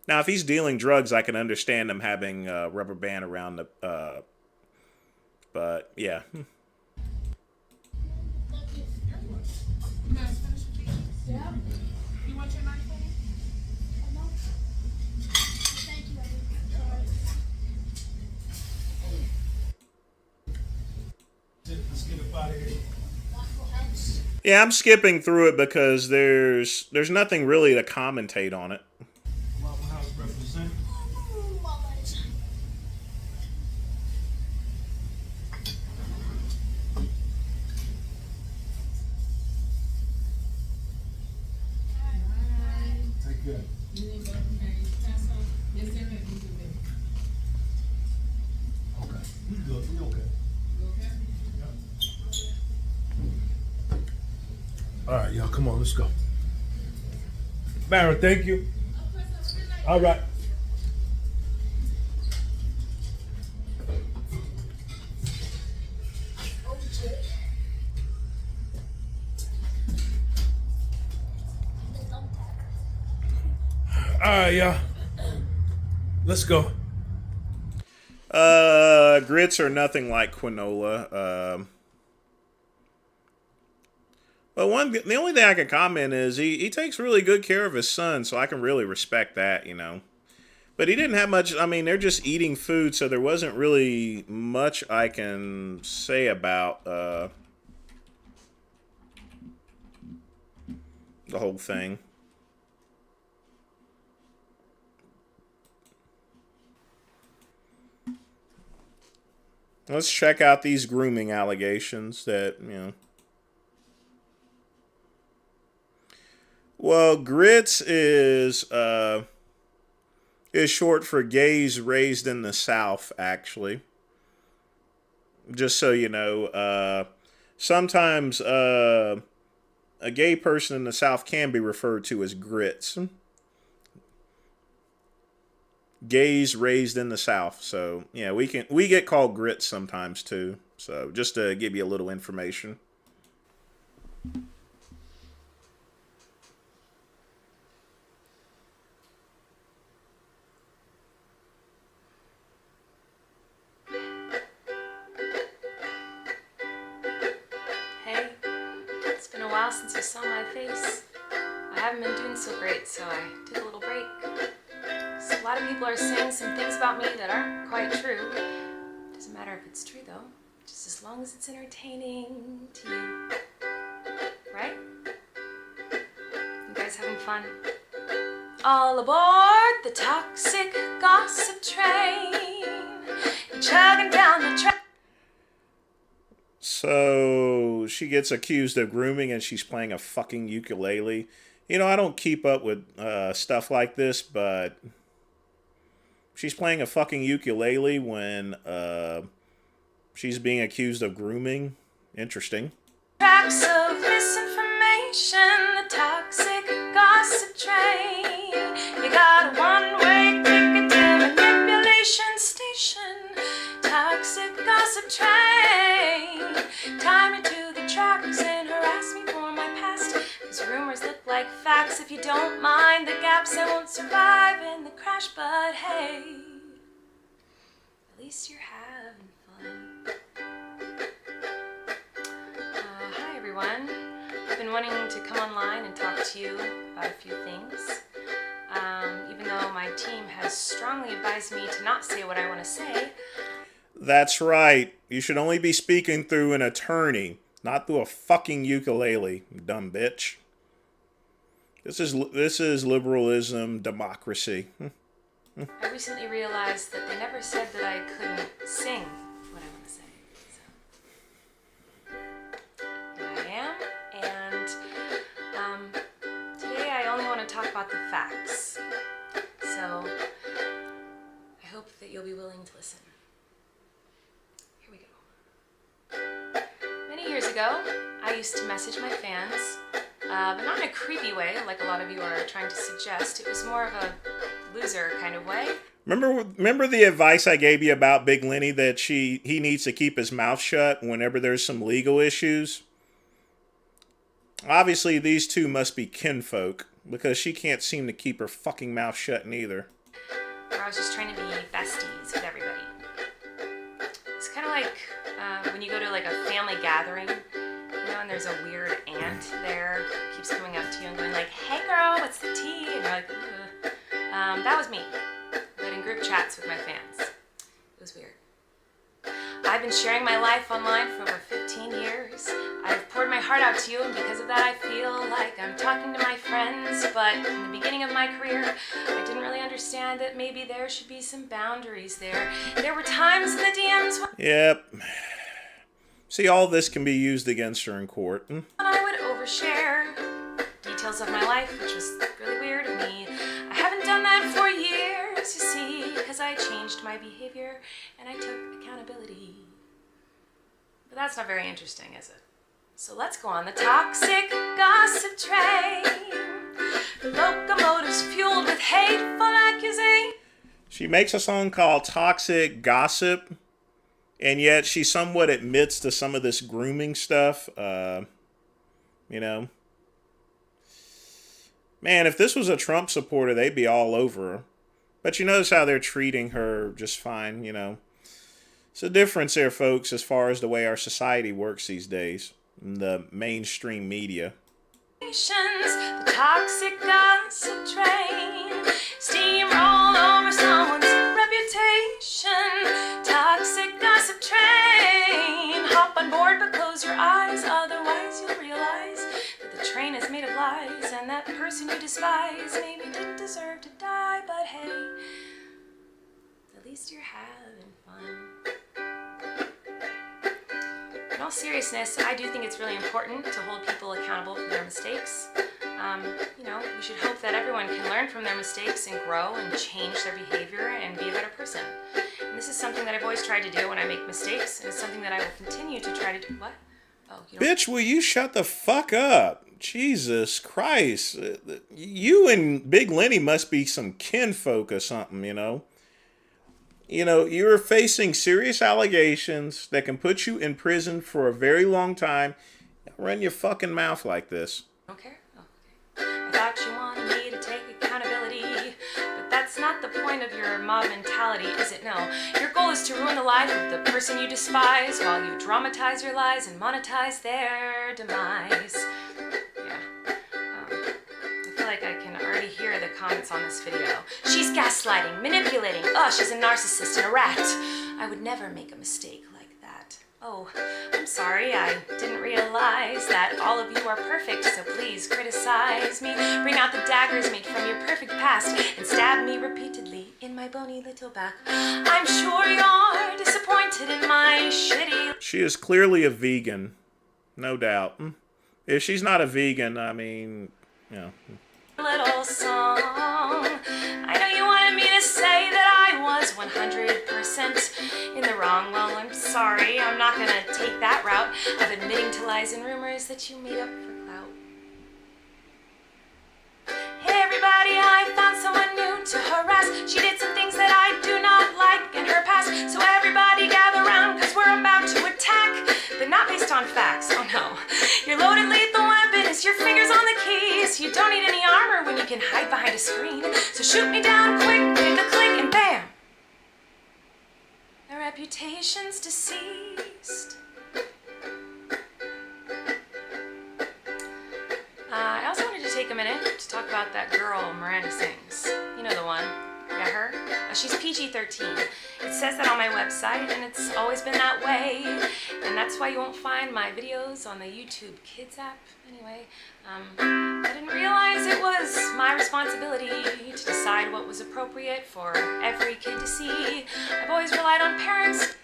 Now, if he's dealing drugs, I can understand him having a rubber band around the... but, yeah. Yeah. You want your knife? No. Thank you. Let's get up out of here. Waffle House. Yeah, I'm skipping through it because there's nothing really to commentate on it. Waffle House represent. Take care. Okay. We good. We okay. All right, y'all, come on, let's go. Baron, thank you. All right. All right, y'all. Let's go. Grits are nothing like quinola. But the only thing I can comment is he takes really good care of his son, so I can really respect that, you know. But he didn't have much. I mean, they're just eating food, so there wasn't really much I can say about the whole thing. Let's check out these grooming allegations that, you know. Well, grits is short for gays raised in the South, actually. Just so you know, sometimes a gay person in the South can be referred to as grits. Gays raised in the South. So, yeah, we get called grits sometimes too. So, just to give you a little information. Since you saw my face. I haven't been doing so great, so I took a little break. So a lot of people are saying some things about me that aren't quite true. Doesn't matter if it's true though, just as long as it's entertaining to you. Right? You guys having fun? All aboard the toxic gossip train. You're chugging down the track. So she gets accused of grooming and she's playing a fucking ukulele. You know, I don't keep up with stuff like this, but she's playing a fucking ukulele when she's being accused of grooming. Interesting. Tracks of misinformation, the toxic gossip train. You got a one-way ticket. train. Tie me to the tracks and harass me for my past. These rumors look like facts. If you don't mind the gaps, I won't survive in the crash. But hey, at least you're having fun. Hi everyone. I've been wanting to come online and talk to you about a few things. Even though my team has strongly advised me to not say what I want to say. That's right. You should only be speaking through an attorney, not through a fucking ukulele, you dumb bitch. This is liberalism, democracy. I recently realized that they never said that I couldn't sing what I want to say. So here I am, and today I only want to talk about the facts. So I hope that you'll be willing to listen. Here we go. Many years ago, I used to message my fans, but not in a creepy way like a lot of you are trying to suggest. It was more of a loser kind of way. Remember the advice I gave you about Big Lenny that he needs to keep his mouth shut whenever there's some legal issues? Obviously, these two must be kinfolk, because she can't seem to keep her fucking mouth shut neither. Where I was just trying to be besties with everybody. It's kind of like when you go to like a family gathering, you know, and there's a weird aunt there, keeps coming up to you and going like, "Hey girl, what's the tea?" And you're like, "Ugh." That was me, but in group chats with my fans. It was weird. I've been sharing my life online for over 15 years. I've poured my heart out to you, and because of that I feel like I'm talking to my friends, but in the beginning of my career, I didn't really understand that maybe there should be some boundaries there. There were times in the DMs when Yep. See, all this can be used against her in court. I would overshare details of my life, which was really weird of me. I haven't done that for years, you see, because I changed my behavior and I took accountability. But that's not very interesting, is it? So let's go on the toxic gossip train. The locomotive's fueled with hateful accusations. She makes a song called Toxic Gossip, and yet she somewhat admits to some of this grooming stuff. You know. Man, if this was a Trump supporter, they'd be all over her. But you notice how they're treating her just fine, you know. It's a difference there, folks, as far as the way our society works these days. The mainstream media. The toxic gossip train. Steamroll over someone's reputation. Toxic gossip train. Hop on board but close your eyes, otherwise you'll realize that the train is made of lies, and that person you despise maybe didn't deserve to die, but hey, at least you're having fun. In all seriousness, I do think it's really important to hold people accountable for their mistakes. You know, we should hope that everyone can learn from their mistakes and grow and change their behavior and be a better person. And this is something that I've always tried to do when I make mistakes, and it's something that I will continue to try to do. What? Oh, you don't... Bitch, will you shut the fuck up? Jesus Christ. You and Big Lenny must be some kinfolk or something, you know? You know, you're facing serious allegations that can put you in prison for a very long time. Run your fucking mouth like this. Okay. Oh, okay. I thought you wanted me to take accountability, but that's not the point of your mob mentality, is it? No. Your goal is to ruin the life of the person you despise while you dramatize your lies and monetize their demise. Yeah. I feel like I can already hear the comments on this video. She's gaslighting, manipulating. Oh, she's a narcissist and a rat. I would never make a mistake like that. Oh, I'm sorry, I didn't realize that all of you are perfect, so please criticize me. Bring out the daggers made from your perfect past and stab me repeatedly in my bony little back. I'm sure you're disappointed in my shitty... She is clearly a vegan, no doubt. If she's not a vegan, I mean, you know... little song. I know you wanted me to say that I was 100% in the wrong. Well, I'm sorry. I'm not gonna take that route of admitting to lies and rumors that you made up for clout. Hey everybody, I found someone new to harass. She did some things that I do not like in her past. So everybody gather round, cause we're about don't need any armor when you can hide behind a screen. So shoot me down quick, hit the click, and bam! Their reputation's deceased. I also wanted to take a minute to talk about that girl Miranda sings. You know the one. Yeah, her. She's PG-13. It says that on my website, and it's always been that way. And that's why you won't find my videos on the YouTube Kids app. Anyway, I didn't realize it was my responsibility to decide what was appropriate for every kid to see. I've always relied on parents.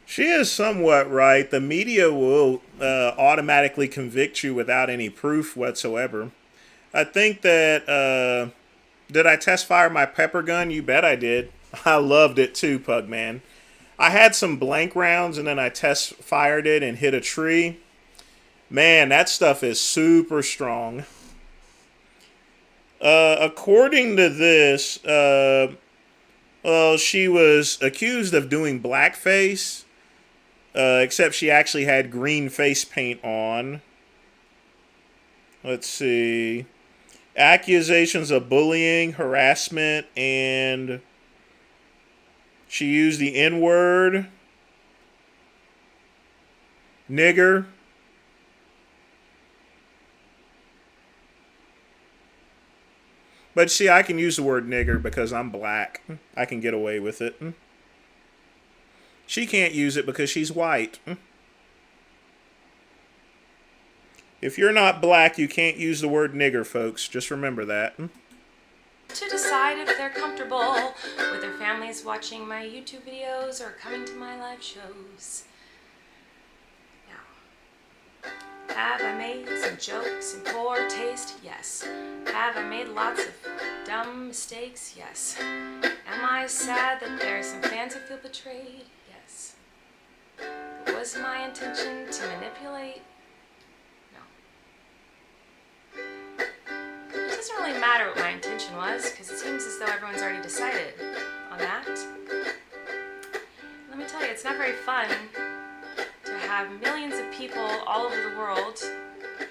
She is somewhat right. The media will automatically convict you without any proof whatsoever. I think that, did I test fire my pepper gun? You bet I did. I loved it too, Pugman. I had some blank rounds and then I test fired it and hit a tree. Man, that stuff is super strong. According to this, well, she was accused of doing blackface, except she actually had green face paint on. Let's see. Accusations of bullying, harassment, and she used the N-word. Nigger. But see, I can use the word nigger because I'm black. I can get away with it. She can't use it because she's white. If you're not black, you can't use the word nigger, folks. Just remember that. To decide if they're comfortable with their families watching my YouTube videos or coming to my live shows. Now, have I made some jokes in poor taste? Yes. Have I made lots of dumb mistakes? Yes. Am I sad that there are some fans who feel betrayed? Yes. Was my intention to manipulate? It doesn't really matter what my intention was, because it seems as though everyone's already decided on that. Let me tell you, it's not very fun to have millions of people all over the world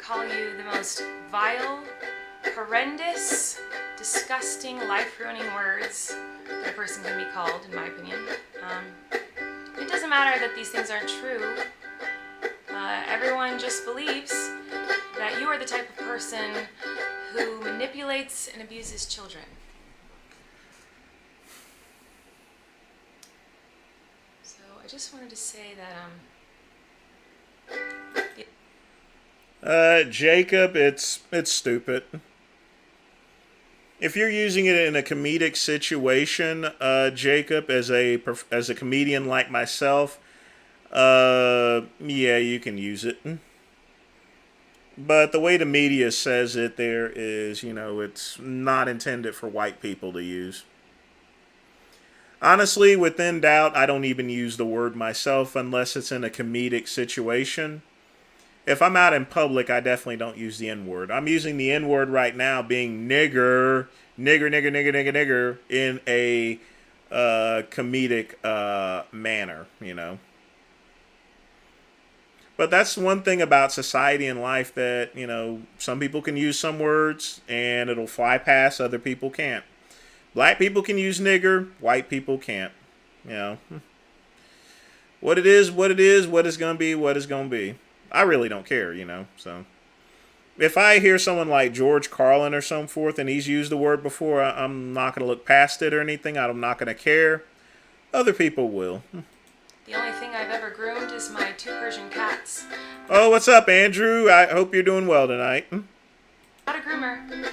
call you the most vile, horrendous, disgusting, life-ruining words that a person can be called, in my opinion. It doesn't matter that these things aren't true. Everyone just believes that you are the type of person who manipulates and abuses children. So I just wanted to say that Jacob, it's stupid. If you're using it in a comedic situation, Jacob, as a comedian like myself, yeah, you can use it. But the way the media says it there is, it's not intended for white people to use. Honestly, within doubt, I don't even use the word myself unless it's in a comedic situation. If I'm out in public, I definitely don't use the N-word. I'm using the N-word right now being nigger, in a comedic manner, But that's one thing about society and life that, some people can use some words and it'll fly past, other people can't. Black people can use nigger, white people can't. What it is, what it's going to be, what it's going to be. I really don't care, so. If I hear someone like George Carlin or so forth and he's used the word before, I'm not going to look past it or anything. I'm not going to care. Other people will. the only thing I've ever groomed is my 2 Persian cats. Oh, what's up, Andrew? I hope you're doing well tonight. Not a groomer. I'm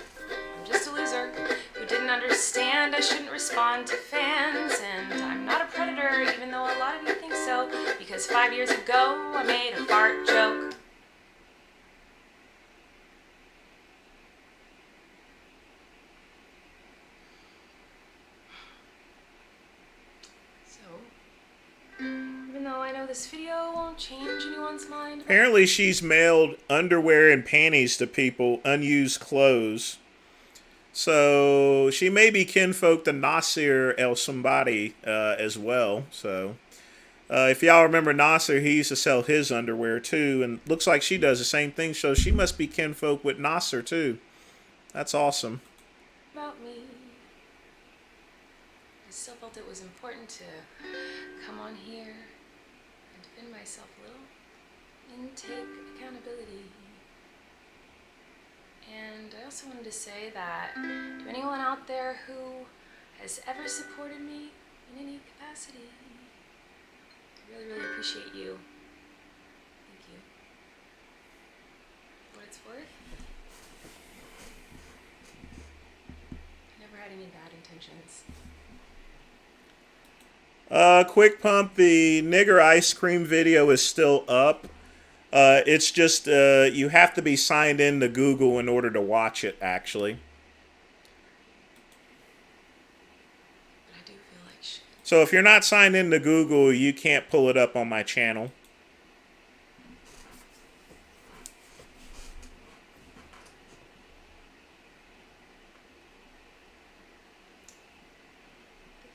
just a loser who didn't understand I shouldn't respond to fans, and I'm not a predator, even though a lot of you think so, because 5 years ago I made a fart joke. Even though I know this video won't change anyone's mind. Apparently she's mailed underwear and panties to people, unused clothes. So she may be kinfolk to Nasir El Somebody as well. So if y'all remember Nasir, he used to sell his underwear too. And looks like she does the same thing. So she must be kinfolk with Nasir too. That's awesome. About me. I still felt it was important to come on here and defend myself a little and take accountability. And I also wanted to say that to anyone out there who has ever supported me in any capacity, I really, really appreciate you. Thank you. For what it's worth, I never had any bad intentions. Quick pump, the nigger ice cream video is still up. It's just, you have to be signed in to Google in order to watch it, actually. But I do feel like shit. So if you're not signed in to Google, you can't pull it up on my channel.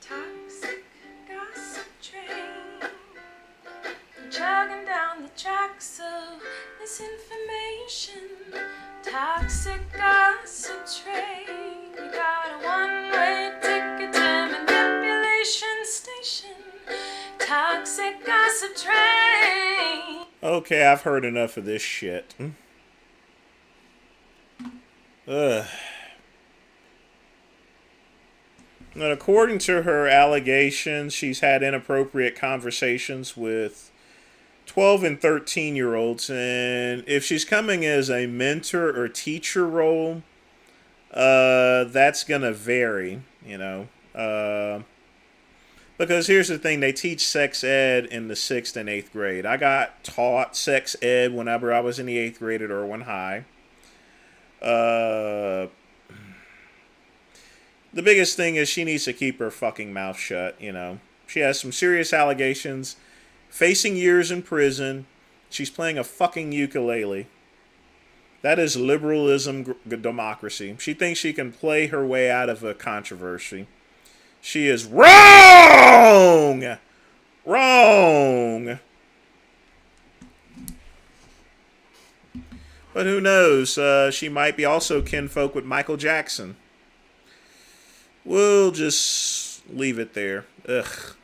Toxic gossip train, chugging down the tracks of misinformation. Toxic gossip train, you got a one-way ticket to manipulation station. Toxic gossip train. Okay, I've heard enough of this shit. Ugh. And according to her allegations, she's had inappropriate conversations with 12 and 13-year-olds. And if she's coming as a mentor or teacher role, that's going to vary, you know. Because here's the thing, they teach sex ed in the 6th and 8th grade. I got taught sex ed whenever I was in the 8th grade at Irwin High. The biggest thing is she needs to keep her fucking mouth shut, you know. She has some serious allegations, facing years in prison. She's playing a fucking ukulele. That is liberalism democracy. She thinks she can play her way out of a controversy. She is wrong! Wrong! But who knows? She might be also kinfolk with Michael Jackson. We'll just leave it there. Ugh.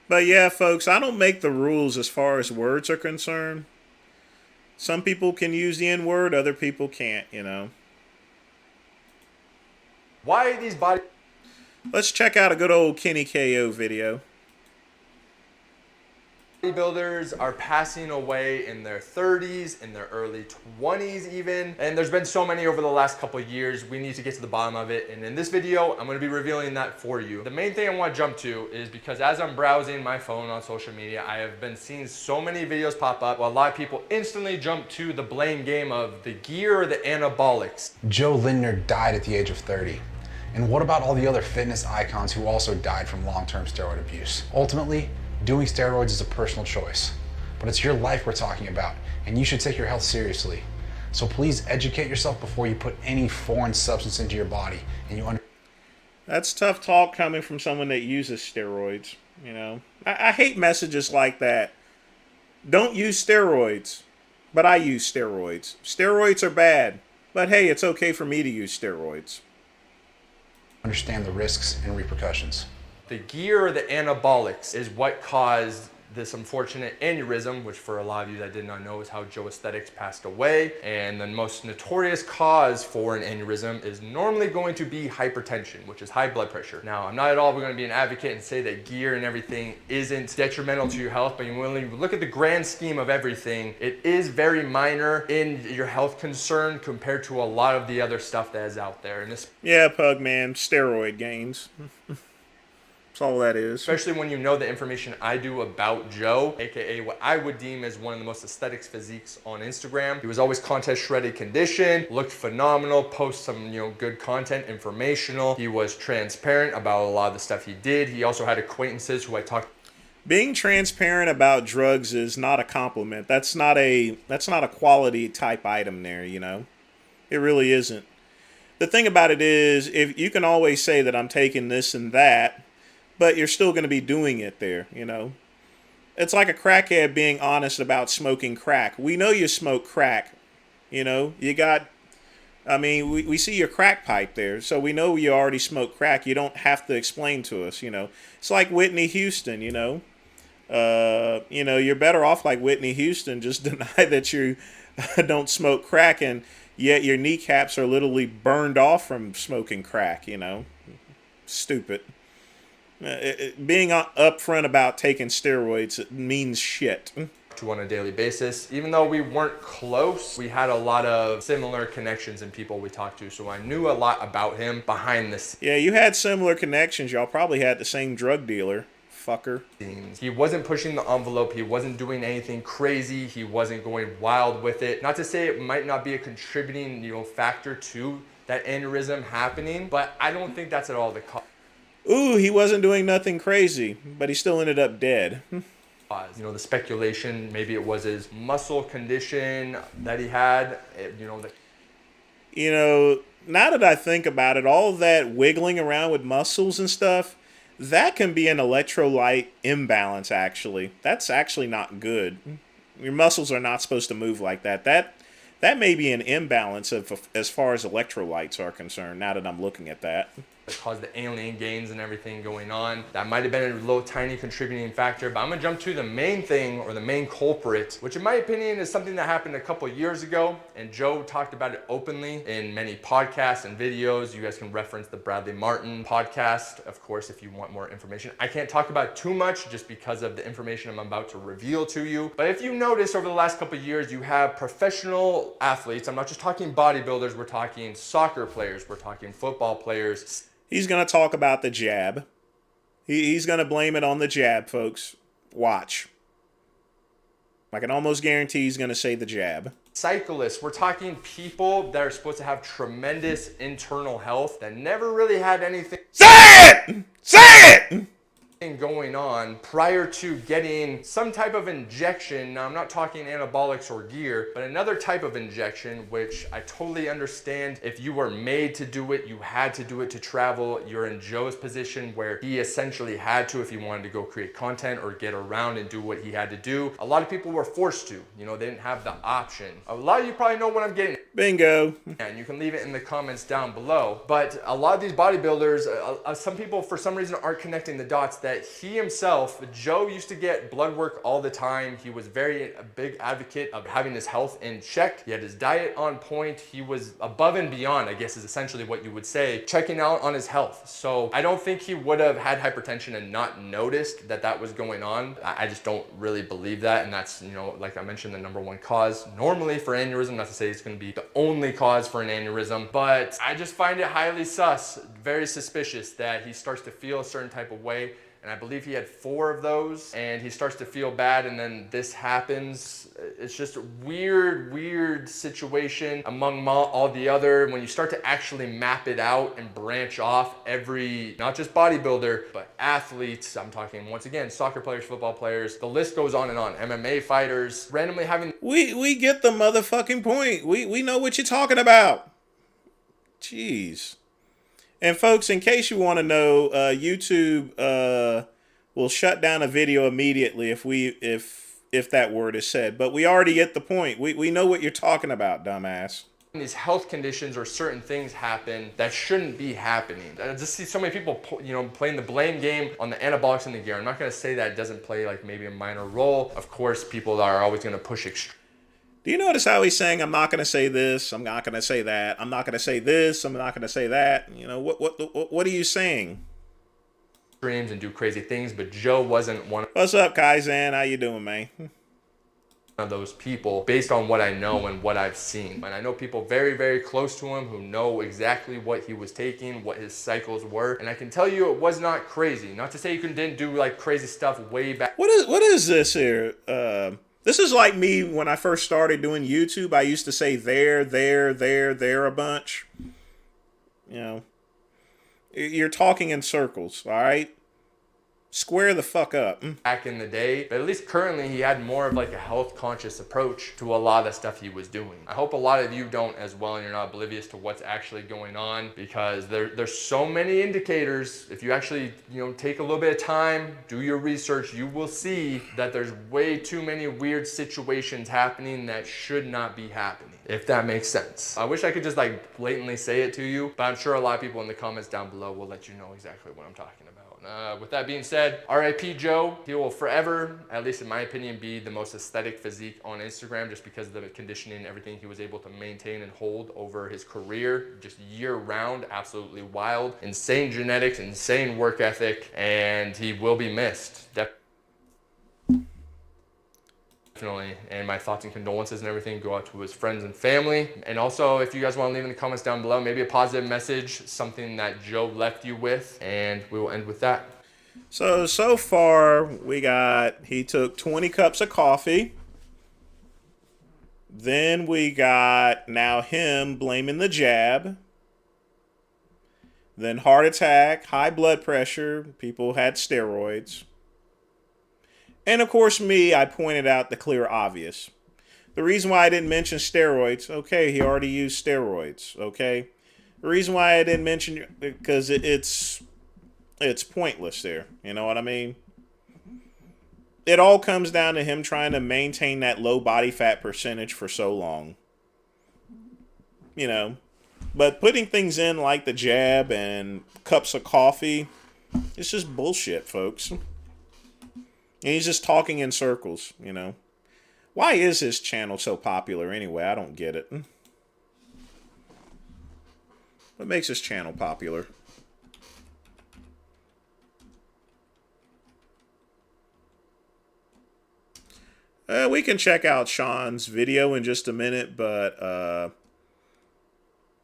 But yeah, folks, I don't make the rules as far as words are concerned. Some people can use the N-word, other people can't, you know. Why are these body... Let's check out a good old Kenny KO video. Bodybuilders are passing away in their 30s, in their early 20s even. And there's been so many over the last couple of years. We need to get to the bottom of it. And in this video, I'm going to be revealing that for you. The main thing I want to jump to is because as I'm browsing my phone on social media, I have been seeing so many videos pop up. While a lot of people instantly jump to the blame game of the gear or the anabolics. Joe Lindner died at the age of 30. And what about all the other fitness icons who also died from long-term steroid abuse? Ultimately, doing steroids is a personal choice, but it's your life we're talking about, and you should take your health seriously. So please educate yourself before you put any foreign substance into your body, and you That's tough talk coming from someone that uses steroids, you know. I hate messages like that. Don't use steroids, but I use steroids. Steroids are bad, but hey, it's okay for me to use steroids. understand the risks and repercussions. The gear or the anabolics is what caused this unfortunate aneurysm, which for a lot of you that did not know is how Joe Aesthetics passed away. And the most notorious cause for an aneurysm is normally going to be hypertension, which is high blood pressure. Now, I'm not at all going to be an advocate and say that gear and everything isn't detrimental to your health, but when you look at the grand scheme of everything, it is very minor in your health concern compared to a lot of the other stuff that is out there. And this, yeah, Pug Man, steroid gains. That's all that is. Especially when you know the information I do about Joe, aka what I would deem as one of the most aesthetics physiques on Instagram. He was always contest shredded condition, looked phenomenal, post some good content, informational. He was transparent about a lot of the stuff he did. He also had acquaintances who I talked. Being transparent about drugs is not a compliment. That's not a quality type item there, you know. It really isn't. the thing about it is, if you can always say that I'm taking this and that, but you're still going to be doing it there, you know. It's like a crackhead being honest about smoking crack. We know you smoke crack, you know. You got, I mean, we see your crack pipe there, so we know you already smoke crack. You don't have to explain to us, you know. It's like Whitney Houston, you know. You're better off like Whitney Houston. Just deny that you don't smoke crack, and yet your kneecaps are literally burned off from smoking crack, you know. Stupid. Being upfront about taking steroids means shit. To on a daily basis. Even though we weren't close, we had a lot of similar connections in people we talked to, so I knew a lot about him behind the scenes. Yeah, you had similar connections. Y'all probably had the same drug dealer. Fucker. He wasn't pushing the envelope. He wasn't doing anything crazy. He wasn't going wild with it. Not to say it might not be a contributing, factor to that aneurysm happening, but I don't think that's at all the cause. Ooh, he wasn't doing nothing crazy, but he still ended up dead. The speculation, maybe it was his muscle condition that he had, now that I think about it, all that wiggling around with muscles and stuff, that can be an electrolyte imbalance, actually. That's actually not good. Your muscles are not supposed to move like that. That may be an imbalance as far as electrolytes are concerned, now that I'm looking at that. That caused the alien gains and everything going on. That might have been a little tiny contributing factor, but I'm gonna jump to the main thing, or the main culprit, which in my opinion is something that happened a couple years ago, and Joe talked about it openly in many podcasts and videos. You guys can reference the Bradley Martin podcast, of course, if you want more information. I can't talk about it too much just because of the information I'm about to reveal to you. But if you notice over the last couple of years, you have professional athletes. I'm not just talking bodybuilders, we're talking soccer players, we're talking football players. He's going to talk about the jab. He's going to blame it on the jab, folks. Watch. I can almost guarantee he's going to say the jab. Cyclists, we're talking people that are supposed to have tremendous internal health that never really had anything. Say it! Say it! Going on prior to getting some type of injection. Now I'm not talking anabolics or gear, but another type of injection, which I totally understand. If you were made to do it, you had to do it to travel. You're in Joe's position where he essentially had to if he wanted to go create content or get around and do what he had to do. A lot of people were forced to, they didn't have the option. A lot of you probably know what I'm getting at. Bingo. And you can leave it in the comments down below. But a lot of these bodybuilders, some people for some reason aren't connecting the dots that he himself, Joe, used to get blood work all the time. He was a big advocate of having his health in check. He had his diet on point. He was above and beyond, I guess is essentially what you would say, checking out on his health. So I don't think he would have had hypertension and not noticed that was going on. I just don't really believe that. And that's, like I mentioned, the number one cause normally for aneurysm. Not to say it's going to be the only cause for an aneurysm, but I just find it highly very suspicious that he starts to feel a certain type of way. And I believe he had 4 of those, and he starts to feel bad, and then this happens. It's just a weird situation among all the other. When you start to actually map it out and branch off every, not just bodybuilder, but athletes, I'm talking once again, soccer players, football players, the list goes on and on. MMA fighters, randomly having... We get the motherfucking point. We know what you're talking about. Jeez. And folks, in case you want to know, YouTube will shut down a video immediately if that word is said. But we already get the point. We know what you're talking about, dumbass. These health conditions or certain things happen that shouldn't be happening. I just see so many people, playing the blame game on the anabolics and the gear. I'm not going to say that it doesn't play like maybe a minor role. Of course, people are always going to push extreme. Do you notice how he's saying, I'm not going to say this, I'm not going to say that, I'm not going to say this, I'm not going to say that? What are you saying? Dreams and do crazy things, but Joe wasn't one. What's up, Kaizen? How you doing, man? Of those people based on what I know and what I've seen. And I know people very, very close to him who know exactly what he was taking, what his cycles were. And I can tell you it was not crazy. Not to say you didn't do like crazy stuff way back. What is this here? This is like me when I first started doing YouTube. I used to say there a bunch. You're talking in circles, all right? Square the fuck up. Back in the day, but at least currently he had more of like a health conscious approach to a lot of the stuff he was doing. I hope a lot of you don't as well, and you're not oblivious to what's actually going on, because there's so many indicators. If you actually, take a little bit of time, do your research, you will see that there's way too many weird situations happening that should not be happening, if that makes sense. I wish I could just like blatantly say it to you, but I'm sure a lot of people in the comments down below will let you know exactly what I'm talking about. With that being said, RIP Joe. He will forever, at least in my opinion, be the most aesthetic physique on Instagram, just because of the conditioning and everything he was able to maintain and hold over his career, just year round. Absolutely wild, insane genetics, insane work ethic, and he will be missed. Definitely, and my thoughts and condolences and everything go out to his friends and family. And also, if you guys want to leave in the comments down below, maybe a positive message, something that Joe left you with, and we will end with that. So far, he took 20 cups of coffee. Then we got now him blaming the jab. Then heart attack, high blood pressure, people had steroids. And of course I pointed out the clear obvious. The reason why I didn't mention steroids, okay, he already used steroids, okay? The reason why I didn't mention, because it's pointless there, you know what I mean? It all comes down to him trying to maintain that low body fat percentage for so long. But putting things in like the jab and cups of coffee, it's just bullshit, folks. And he's just talking in circles, Why is his channel so popular anyway? I don't get it. What makes his channel popular? We can check out Sean's video in just a minute, but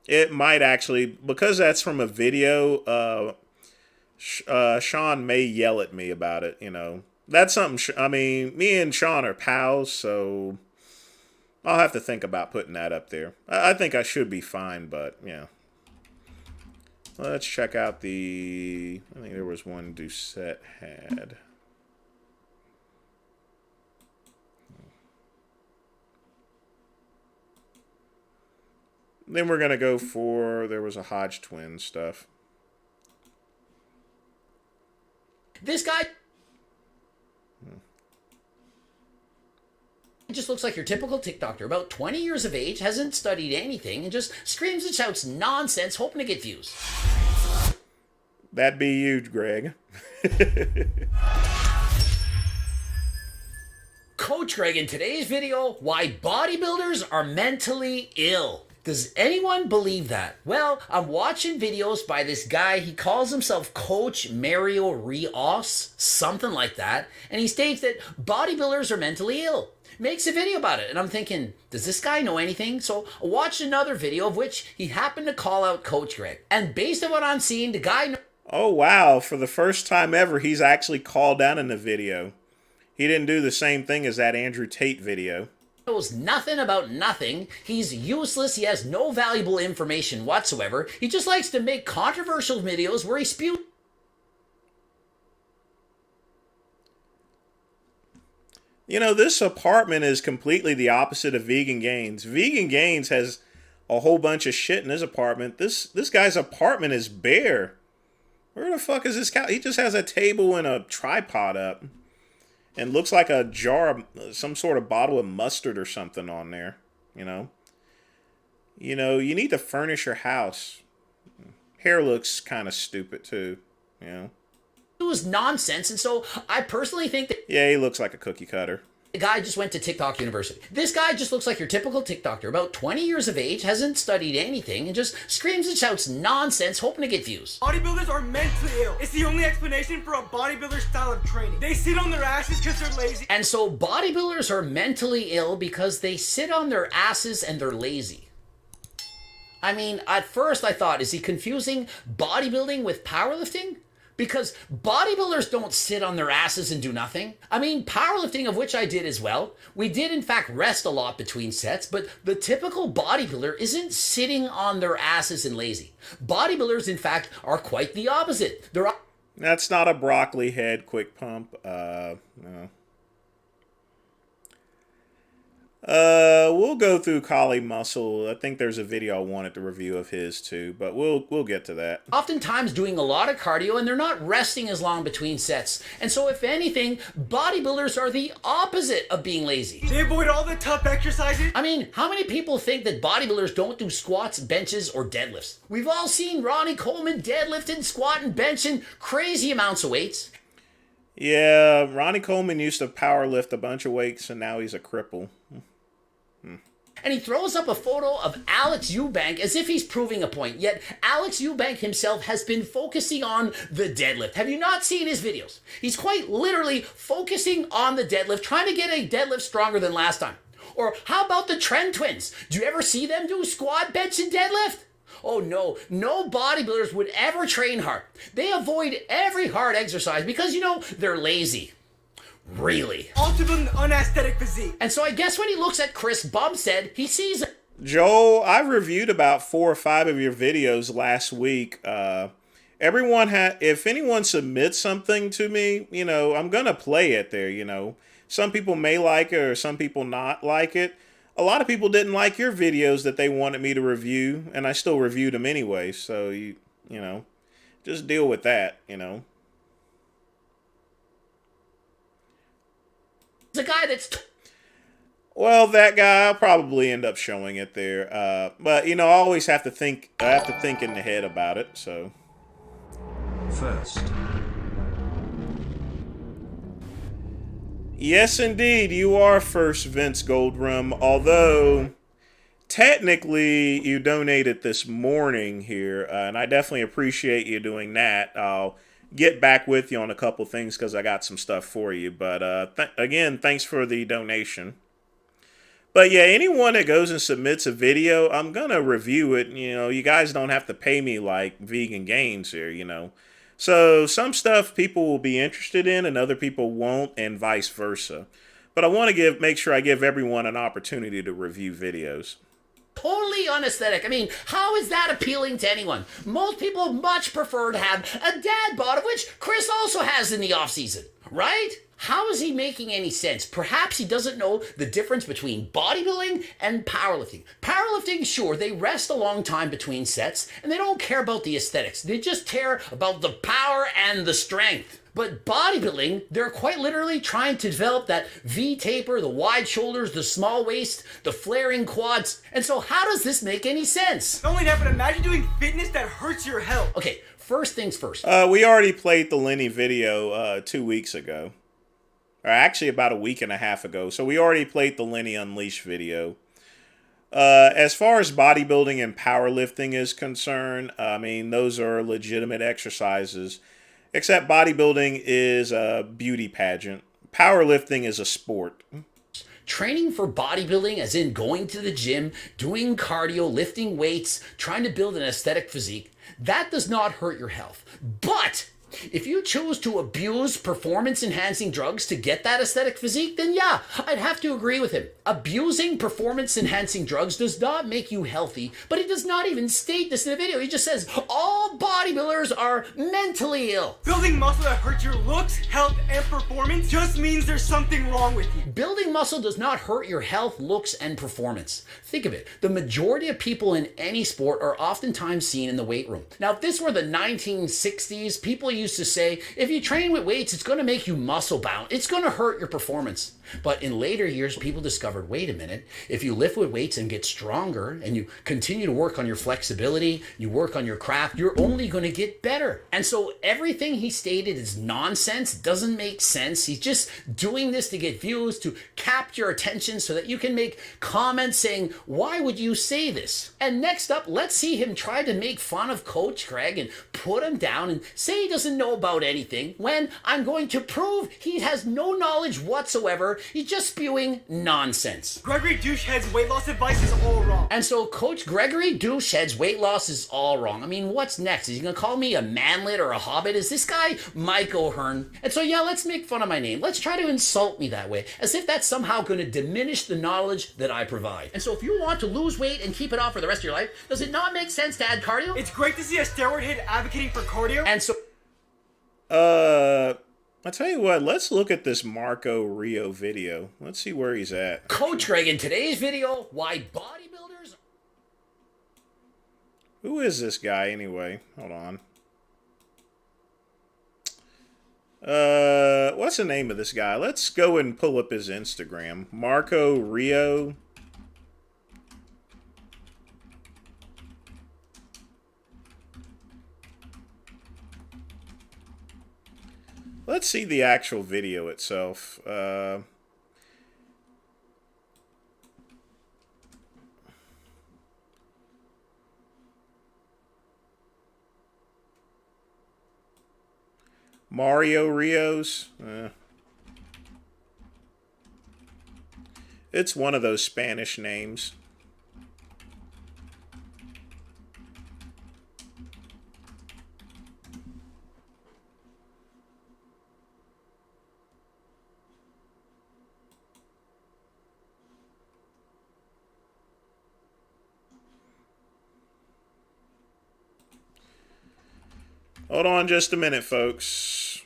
it might actually, because that's from a video, Sean may yell at me about it, That's something, me and Sean are pals, so I'll have to think about putting that up there. I think I should be fine, but, yeah. Let's check out I think there was one Doucette had. Then we're going to go there was a Hodge twin stuff. This guy just looks like your typical TikToker, about 20 years of age, hasn't studied anything, and just screams and shouts nonsense, hoping to get views. That'd be you, Greg. Coach Greg, in today's video, why bodybuilders are mentally ill. Does anyone believe that? Well, I'm watching videos by this guy. He calls himself Coach Mario Rios, something like that. And he states that bodybuilders are mentally ill. Makes a video about it. And I'm thinking, does this guy know anything? So I watched another video of which he happened to call out Coach Greg. And based on what I'm seeing, the guy... Oh, wow. For the first time ever, he's actually called out in the video. He didn't do the same thing as that Andrew Tate video. Knows nothing about nothing. He's useless. He has no valuable information whatsoever. He just likes to make controversial videos where he spews. This apartment is completely the opposite of Vegan Gains. Vegan Gains has a whole bunch of shit in his apartment. This guy's apartment is bare. Where the fuck is this guy? He just has a table and a tripod up. And looks like a jar of some sort of bottle of mustard or something on there, You need to furnish your house. Hair looks kind of stupid too, It was nonsense, and so I personally think that... Yeah, he looks like a cookie cutter. The guy just went to TikTok University. This guy just looks like your typical TikToker, about 20 years of age, hasn't studied anything, and just screams and shouts nonsense, hoping to get views. Bodybuilders are mentally ill. It's the only explanation for a bodybuilder style of training. They sit on their asses because they're lazy. And so bodybuilders are mentally ill because they sit on their asses and they're lazy. At first I thought, is he confusing bodybuilding with powerlifting? Because bodybuilders don't sit on their asses and do nothing. Powerlifting, of which I did as well. We did, in fact, rest a lot between sets, but the typical bodybuilder isn't sitting on their asses and lazy. Bodybuilders, in fact, are quite the opposite. That's not a broccoli head quick pump. No. We'll go through Collie Muscle. I think there's a video I wanted to review of his too, but we'll get to that. Oftentimes doing a lot of cardio and they're not resting as long between sets. And so if anything, bodybuilders are the opposite of being lazy. They avoid all the tough exercises. I mean, how many people think that bodybuilders don't do squats, benches, or deadlifts? We've all seen Ronnie Coleman deadlifting, squatting, benching crazy amounts of weights. Yeah, Ronnie Coleman used to power lift a bunch of weights and now he's a cripple. And he throws up a photo of Alex Eubank as if he's proving a point. Yet Alex Eubank himself has been focusing on the deadlift. Have you not seen his videos? He's quite literally focusing on the deadlift, trying to get a deadlift stronger than last time. Or how about the Trend Twins? Do you ever see them do squat, bench, and deadlift? Oh no, no bodybuilders would ever train hard. They avoid every hard exercise because, you know, they're lazy. Really. Ultimate unaesthetic physique. And so I guess when he looks at Chris Bumstead, he sees... Joel, I reviewed about 4 or 5 of your videos last week. If anyone submits something to me, you know, I'm going to play it there, you know. Some people may like it or some people not like it. A lot of people didn't like your videos that they wanted me to review, and I still reviewed them anyway. So, you know, just deal with that, you know. The guy that's... Well, that guy, I'll probably end up showing it there. But, you know, I always have to think, in the head about it, so. First. Yes, indeed, you are first, Vince Goldrum, although technically you donated this morning here, and I definitely appreciate you doing that. I'll get back with you on a couple things because I got some stuff for you. But again, thanks for the donation. But yeah, anyone that goes and submits a video, I'm going to review it. You know, you guys don't have to pay me like Vegan Gains here, you know. So some stuff people will be interested in and other people won't, and vice versa. But I want to make sure I give everyone an opportunity to review videos. Totally unaesthetic. I mean, how is that appealing to anyone? Most people much prefer to have a dad bod, of which Chris also has in the off-season, right? How is he making any sense? Perhaps he doesn't know the difference between bodybuilding and powerlifting. Powerlifting, sure, they rest a long time between sets, and they don't care about the aesthetics. They just care about the power and the strength. But bodybuilding, they're quite literally trying to develop that V-taper, the wide shoulders, the small waist, the flaring quads. And so how does this make any sense? Not only that, but imagine doing fitness that hurts your health. Okay, first things first. We already played the Lenny video 2 weeks ago. Or actually about a week and a half ago. So we already played the Lenny Unleashed video. As far as bodybuilding and powerlifting is concerned, I mean, those are legitimate exercises. Except bodybuilding is a beauty pageant. Powerlifting is a sport. Training for bodybuilding, as in going to the gym, doing cardio, lifting weights, trying to build an aesthetic physique, that does not hurt your health. But if you choose to abuse performance-enhancing drugs to get that aesthetic physique, then yeah, I'd have to agree with him. Abusing performance-enhancing drugs does not make you healthy, but he does not even state this in the video. He just says, all bodybuilders are mentally ill. Building muscle that hurts your looks, health, and performance just means there's something wrong with you. Building muscle does not hurt your health, looks, and performance. Think of it. The majority of people in any sport are oftentimes seen in the weight room. Now, if this were the 1960s, people used to say, if you train with weights, it's going to make you muscle bound. It's going to hurt your performance. But in later years, people discovered, wait a minute, if you lift with weights and get stronger and you continue to work on your flexibility, you work on your craft, you're only going to get better. And so everything he stated is nonsense, doesn't make sense. He's just doing this to get views, to capture attention so that you can make comments saying, why would you say this? And next up, let's see him try to make fun of Coach Greg and put him down and say he doesn't know about anything when I'm going to prove he has no knowledge whatsoever. He's just spewing nonsense. Gregory Douchehead's weight loss advice is all wrong. And so Coach Gregory Douchehead's weight loss is all wrong. I mean, what's next? Is he going to call me a manlet or a hobbit? Is this guy Mike O'Hearn? And so, yeah, let's make fun of my name. Let's try to insult me that way, as if that's somehow going to diminish the knowledge that I provide. And so if you want to lose weight and keep it off for the rest of your life, does it not make sense to add cardio? It's great to see a steroid head advocating for cardio. And so... I tell you what, let's look at this Marco Rio video. Let's see where he's at. Coach Greg, in today's video, why bodybuilders... Who is this guy anyway? Hold on. What's the name of this guy? Let's go and pull up his Instagram. Marco Rio. Let's see the actual video itself. Mario Rios. It's one of those Spanish names. Hold on just a minute, folks.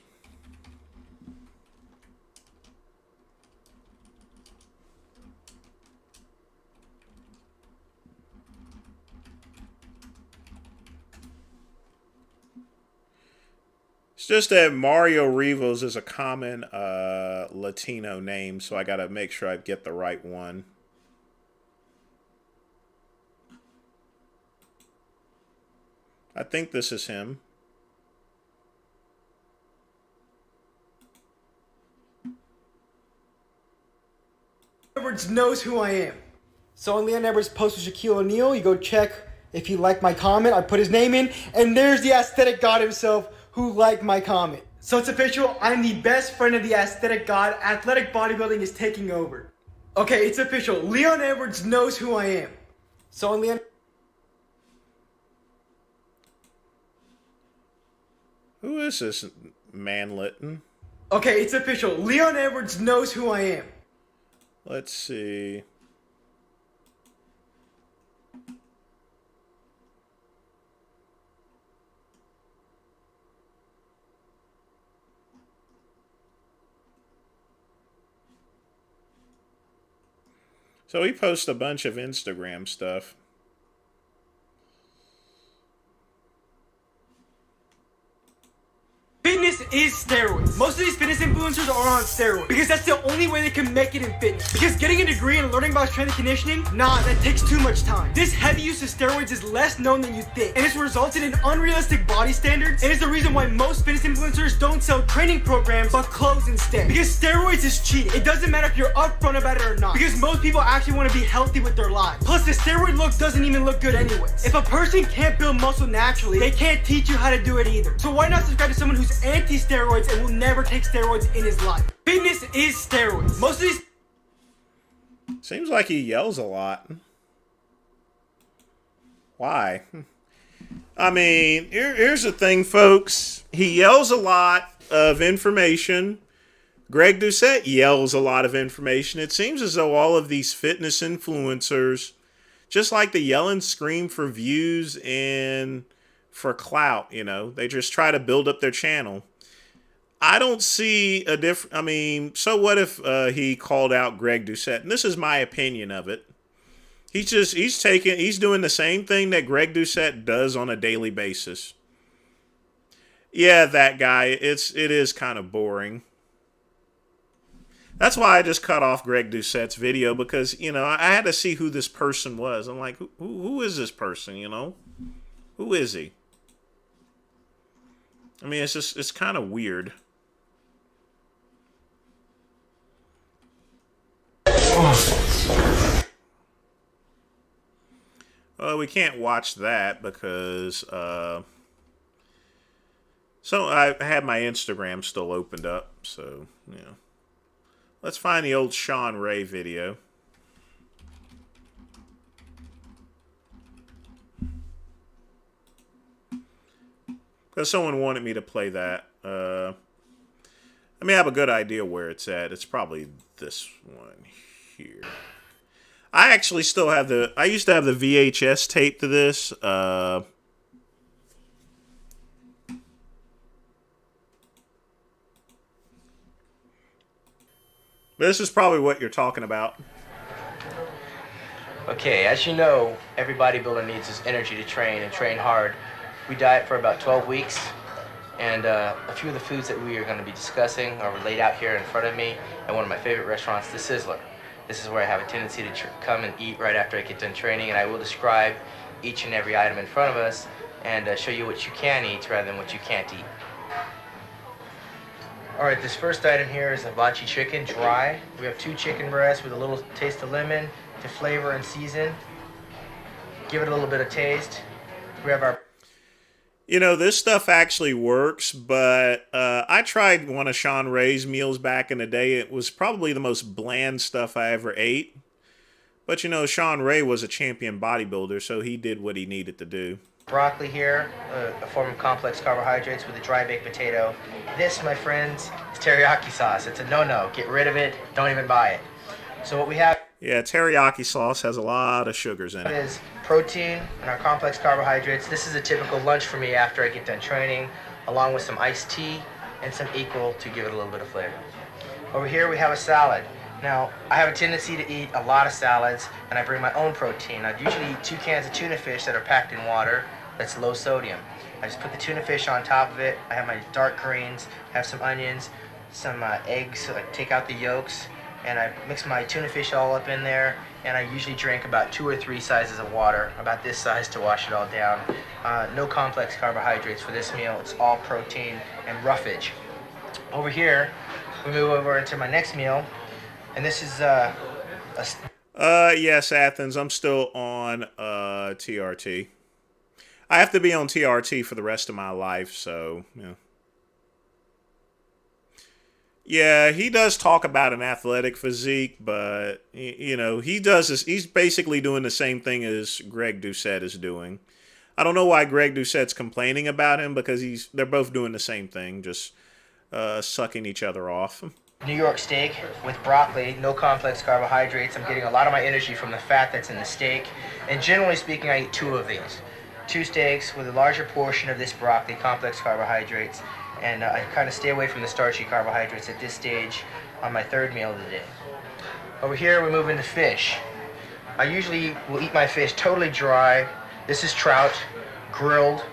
It's just that Mario Rivos is a common Latino name, so I gotta make sure I get the right one. I think this is him. Edwards knows who I am. So on Leon Edwards' post with Shaquille O'Neal, you go check if he liked my comment. I put his name in, and there's the aesthetic god himself who liked my comment. So it's official, I'm the best friend of the aesthetic god. Athletic bodybuilding is taking over. Okay, it's official. Leon Edwards knows who I am. So on Leon... Who is this manletton? Okay, it's official. Leon Edwards knows who I am. Let's see. So he posts a bunch of Instagram stuff. Fitness is steroids. Most of these fitness influencers are on steroids because that's the only way they can make it in fitness. Because getting a degree and learning about strength and conditioning, nah, that takes too much time. This heavy use of steroids is less known than you think, and it's resulted in unrealistic body standards, and it's the reason why most fitness influencers don't sell training programs but clothes instead. Because steroids is cheating. It doesn't matter if you're upfront about it or not, because most people actually want to be healthy with their lives. Plus, the steroid look doesn't even look good anyways. If a person can't build muscle naturally, they can't teach you how to do it either. So why not subscribe to someone who's anti-steroids and will never take steroids in his life? Fitness is steroids. Most of these... Seems like he yells a lot. Why? I mean, here's the thing, folks. He yells a lot of information. Greg Doucette yells a lot of information. It seems as though all of these fitness influencers just like to yell and scream for views and for clout, you know. They just try to build up their channel. I don't see a different... I mean, so what if he called out Greg Doucette? And this is my opinion of it. He's doing the same thing that Greg Doucette does on a daily basis. Yeah, that guy, it is kind of boring. That's why I just cut off Greg Doucette's video, because, you know, I had to see who this person was. I'm like, who is this person, you know? Who is he? I mean, it's kind of weird. Well, we can't watch that because, so I had my Instagram still opened up, so, yeah. Let's find the old Sean Ray video. Because someone wanted me to play that. I mean, I have a good idea where it's at. It's probably this one here. I actually still have I used to have the VHS tape to this. This is probably what you're talking about. Okay, as you know, every bodybuilder needs his energy to train and train hard. We diet for about 12 weeks, and a few of the foods that we are going to be discussing are laid out here in front of me at one of my favorite restaurants, The Sizzler. This is where I have a tendency to come and eat right after I get done training, and I will describe each and every item in front of us and show you what you can eat rather than what you can't eat. Alright, this first item here is hibachi chicken, dry. We have 2 chicken breasts with a little taste of lemon to flavor and season. Give it a little bit of taste. We have our... You know, this stuff actually works, but I tried one of Sean Ray's meals back in the day. It was probably the most bland stuff I ever ate. But, you know, Sean Ray was a champion bodybuilder, so he did what he needed to do. Broccoli here, a form of complex carbohydrates with a dry baked potato. This, my friends, is teriyaki sauce. It's a no-no. Get rid of it. Don't even buy it. So what we have... Yeah, teriyaki sauce has a lot of sugars in it. Is protein and our complex carbohydrates. This is a typical lunch for me after I get done training, along with some iced tea and some Equal to give it a little bit of flavor. Over here we have a salad. Now, I have a tendency to eat a lot of salads, and I bring my own protein. I usually eat 2 cans of tuna fish that are packed in water that's low sodium. I just put the tuna fish on top of it. I have my dark greens, have some onions, some eggs, so I take out the yolks, and I mix my tuna fish all up in there, and I usually drink about 2 or 3 sizes of water, about this size, to wash it all down. No complex carbohydrates for this meal. It's all protein and roughage. Over here, we move over into my next meal, and this is yes, Athens, I'm still on TRT. I have to be on TRT for the rest of my life, so, yeah. Yeah, he does talk about an athletic physique, but, you know, he does this. He's basically doing the same thing as Greg Doucette is doing. I don't know why Greg Doucette's complaining about him, because they're both doing the same thing, just sucking each other off. New York steak with broccoli, no complex carbohydrates. I'm getting a lot of my energy from the fat that's in the steak. And generally speaking, I eat 2 of these. 2 steaks with a larger portion of this broccoli, complex carbohydrates. And I kind of stay away from the starchy carbohydrates at this stage on my 3rd meal of the day. Over here, we move into fish. I usually will eat my fish totally dry. This is trout, grilled.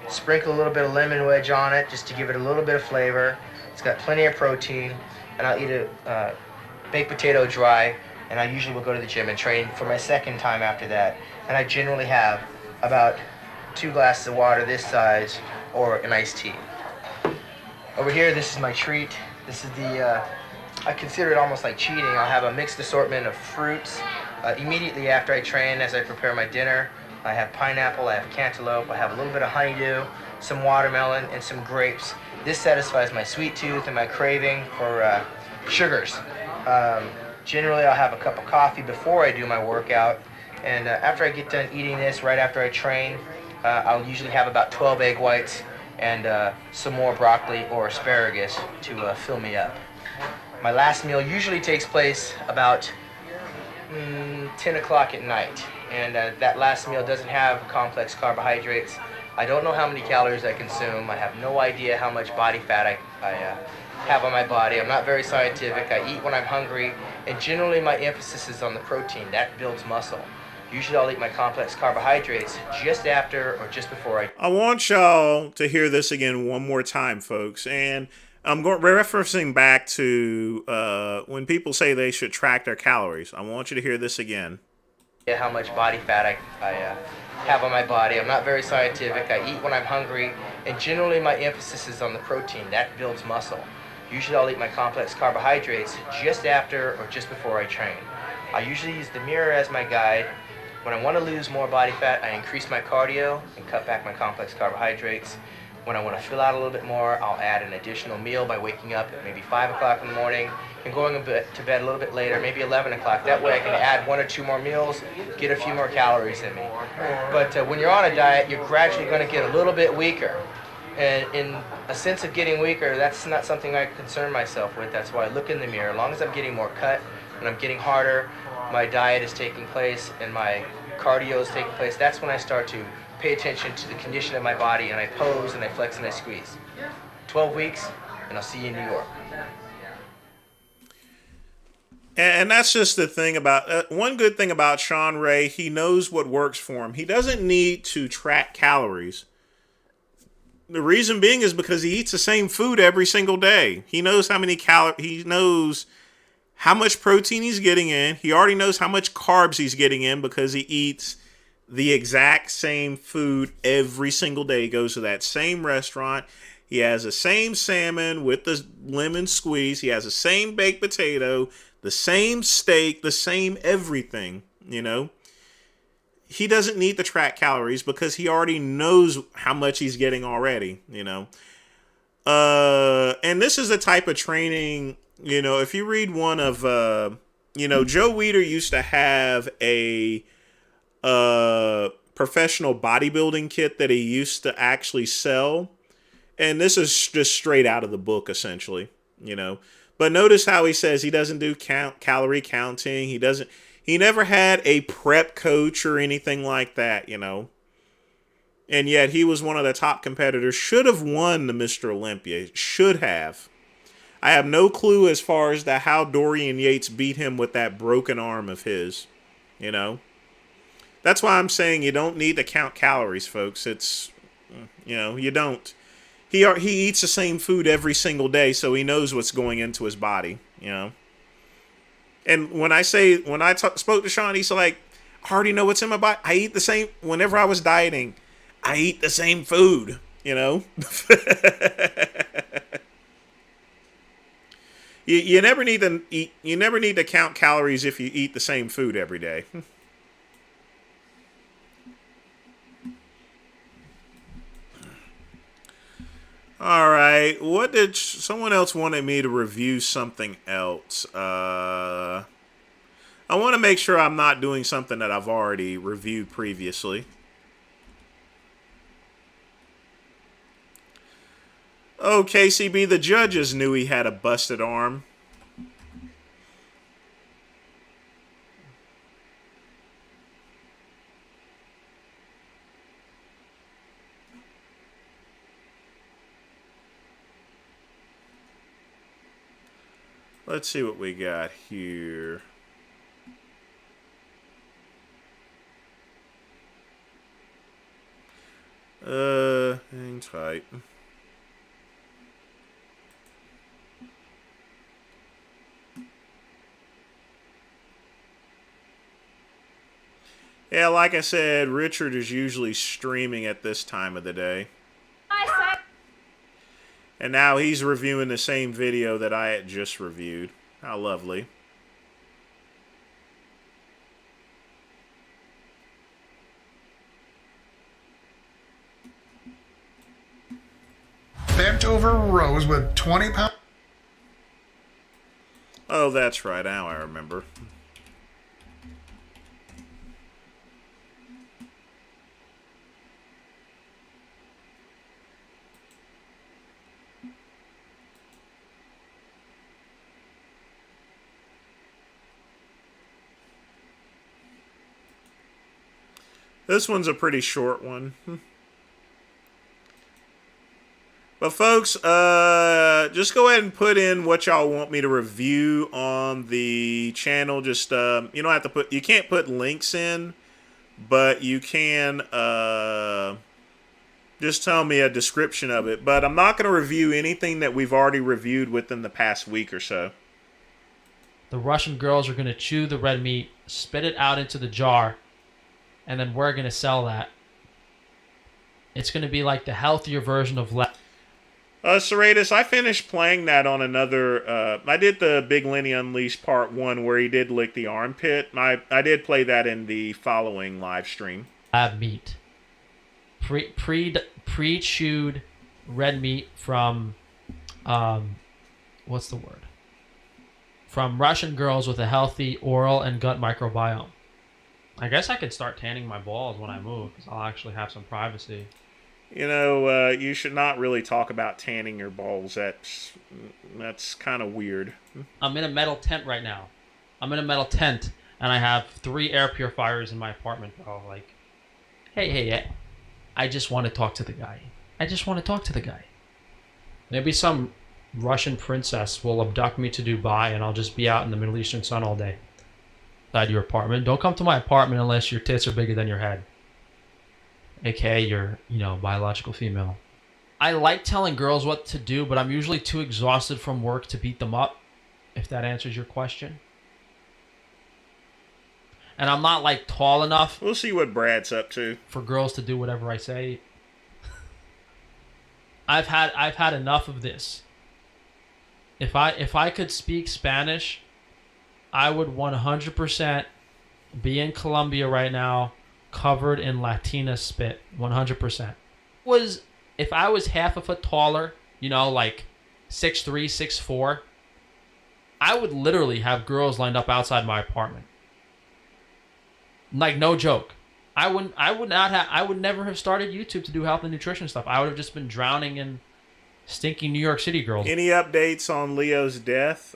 Sprinkle a little bit of lemon wedge on it just to give it a little bit of flavor. It's got plenty of protein. And I'll eat a baked potato dry, and I usually will go to the gym and train for my 2nd time after that. And I generally have about 2 glasses of water this size or an iced tea. Over here, this is my treat. This is I consider it almost like cheating. I'll have a mixed assortment of fruits immediately after I train as I prepare my dinner. I have pineapple, I have cantaloupe, I have a little bit of honeydew, some watermelon, and some grapes. This satisfies my sweet tooth and my craving for sugars. Generally, I'll have a cup of coffee before I do my workout, and after I get done eating this, right after I train, I'll usually have about 12 egg whites and some more broccoli or asparagus to fill me up. My last meal usually takes place about 10 o'clock at night, and that last meal doesn't have complex carbohydrates. I don't know how many calories I consume. I have no idea how much body fat I have on my body. I'm not very scientific. I eat when I'm hungry, and generally my emphasis is on the protein. That builds muscle. Usually I'll eat my complex carbohydrates just after or just before I want y'all to hear this again one more time, folks. And I'm referencing back to when people say they should track their calories. I want you to hear this again. How much body fat I have on my body. I'm not very scientific. I eat when I'm hungry, and generally my emphasis is on the protein. That builds muscle. Usually I'll eat my complex carbohydrates just after or just before I train. I usually use the mirror as my guide. When I want to lose more body fat, I increase my cardio and cut back my complex carbohydrates. When I want to fill out a little bit more, I'll add an additional meal by waking up at maybe 5 o'clock in the morning and going to bed a little bit later, maybe 11 o'clock. That way I can add 1 or 2 more meals, get a few more calories in me. But when you're on a diet, you're gradually going to get a little bit weaker. And in a sense of getting weaker, that's not something I concern myself with. That's why I look in the mirror. As long as I'm getting more cut and I'm getting harder, my diet is taking place and my cardio is taking place, that's when I start to pay attention to the condition of my body, and I pose and I flex and I squeeze. 12 weeks, and I'll see you in New York. And that's just the thing about one good thing about Sean Ray. He knows what works for him. He doesn't need to track calories. The reason being is because he eats the same food every single day. He knows how many he knows how much protein he's getting in. He already knows how much carbs he's getting in because he eats the exact same food every single day. He goes to that same restaurant. He has the same salmon with the lemon squeeze. He has the same baked potato, the same steak, the same everything, you know. He doesn't need to track calories because he already knows how much he's getting already, you know. And this is the type of training, you know, if you read one of, you know, Joe Weider used to have a professional bodybuilding kit that he used to actually sell. And this is just straight out of the book, essentially, you know. But notice how he says he doesn't do calorie counting. He never had a prep coach or anything like that, you know. And yet he was one of the top competitors. Should have won the Mr. Olympia. Should have. I have no clue as far as to how Dorian Yates beat him with that broken arm of his, you know. That's why I'm saying you don't need to count calories, folks. It's, you know, you don't. He eats the same food every single day, so he knows what's going into his body, you know. And when I spoke to Sean, he's like, I already know what's in my body. I eat the same, whenever I was dieting, I eat the same food, you know. you never need to eat, you never need to count calories if you eat the same food every day. All right, what did someone else wanted me to review something else? I want to make sure I'm not doing something that I've already reviewed previously. Oh, KCB, the judges knew he had a busted arm. Let's see what we got here. Hang tight. Yeah, like I said, Richard is usually streaming at this time of the day. And now he's reviewing the same video that I had just reviewed. How lovely. Bent over rows with 20 pounds. Oh, that's right. Now I remember. This one's a pretty short one. But folks, just go ahead and put in what y'all want me to review on the channel. Just you don't have to put, you can't put links in, but you can just tell me a description of it. But I'm not going to review anything that we've already reviewed within the past week or so. The Russian girls are going to chew the red meat, spit it out into the jar, and then we're going to sell that. It's going to be like the healthier version of Serratus, I finished playing that on another, I did the Big Lenny Unleashed Part 1 where he did lick the armpit. I did play that in the following live stream. Lab meat. Pre-chewed red meat from, what's the word? From Russian girls with a healthy oral and gut microbiome. I guess I could start tanning my balls when I move, because I'll actually have some privacy. You know, you should not really talk about tanning your balls. That's kind of weird. I'm in a metal tent right now. I'm in a metal tent, and I have 3 air purifiers in my apartment, bro. Like, hey, I just want to talk to the guy. I just want to talk to the guy. Maybe some Russian princess will abduct me to Dubai and I'll just be out in the Middle Eastern sun all day. Inside your apartment. Don't come to my apartment unless your tits are bigger than your head. AKA you're, biological female. I like telling girls what to do, but I'm usually too exhausted from work to beat them up, if that answers your question. And I'm not like tall enough. We'll see what Brad's up to. For girls to do whatever I say. I've had enough of this. If I could speak Spanish, I would 100% be in Colombia right now, covered in Latina spit. 100%. If I was half a foot taller, like 6'3", 6'4", I would literally have girls lined up outside my apartment. Like, no joke. I would never have started YouTube to do health and nutrition stuff. I would have just been drowning in stinky New York City girls. Any updates on Leo's death?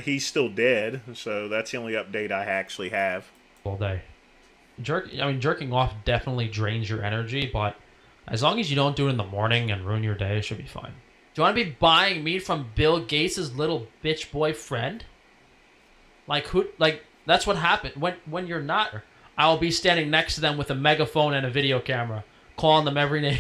He's still dead, so that's the only update I actually have. All day. Jerking off definitely drains your energy, but as long as you don't do it in the morning and ruin your day, it should be fine. Do you want to be buying meat from Bill Gates' little bitch boyfriend? That's what happened. When you're not, I'll be standing next to them with a megaphone and a video camera, calling them every name.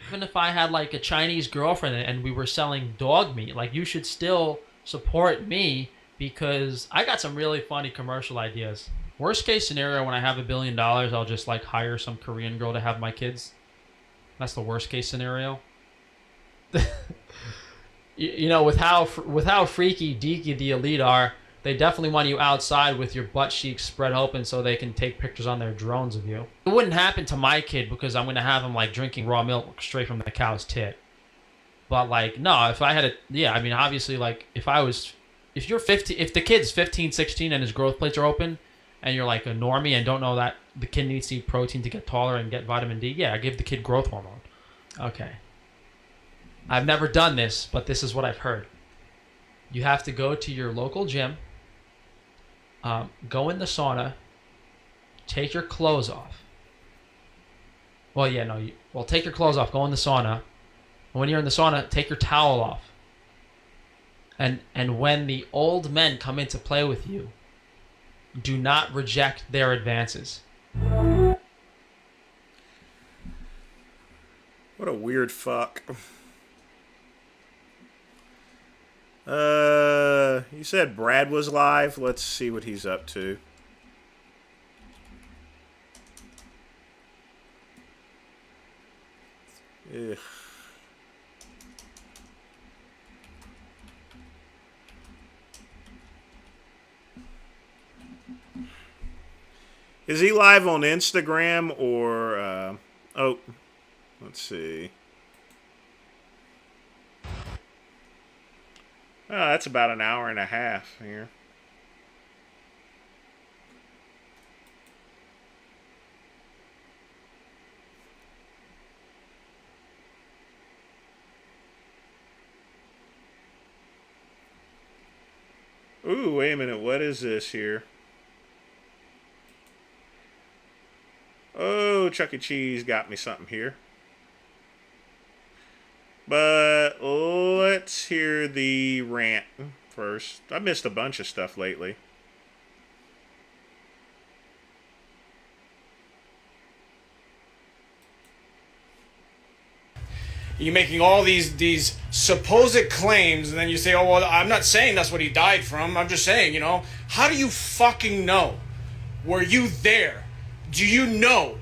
Even if I had like a Chinese girlfriend and we were selling dog meat, like, you should still support me because I got some really funny commercial ideas. Worst case scenario, when I have $1 billion, I'll just like hire some Korean girl to have my kids. That's the worst case scenario. With how freaky deaky the elite are, they definitely want you outside with your butt cheeks spread open so they can take pictures on their drones of you. It wouldn't happen to my kid because I'm gonna have him like drinking raw milk straight from the cow's tit. But like, no, if I had obviously, like, if the kid's 15, 16 and his growth plates are open, and you're like a normie and don't know that the kid needs to eat protein to get taller and get vitamin D, yeah, give the kid growth hormone. Okay. I've never done this, but this is what I've heard. You have to go to your local gym, go in the sauna, take your clothes off. Take your clothes off, go in the sauna. And when you're in the sauna, take your towel off. And when the old men come in to play with you, do not reject their advances. What a weird fuck. You said Brad was live. Let's see what he's up to. Ugh. Is he live on Instagram or, let's see. Oh, that's about an hour and a half here. Ooh, wait a minute. What is this here? Oh, Chuck E. Cheese got me something here. But let's hear the rant first. I missed a bunch of stuff lately. You're making all these supposed claims, and then you say, oh, well, I'm not saying that's what he died from. I'm just saying, how do you fucking know? Were you there? Do you know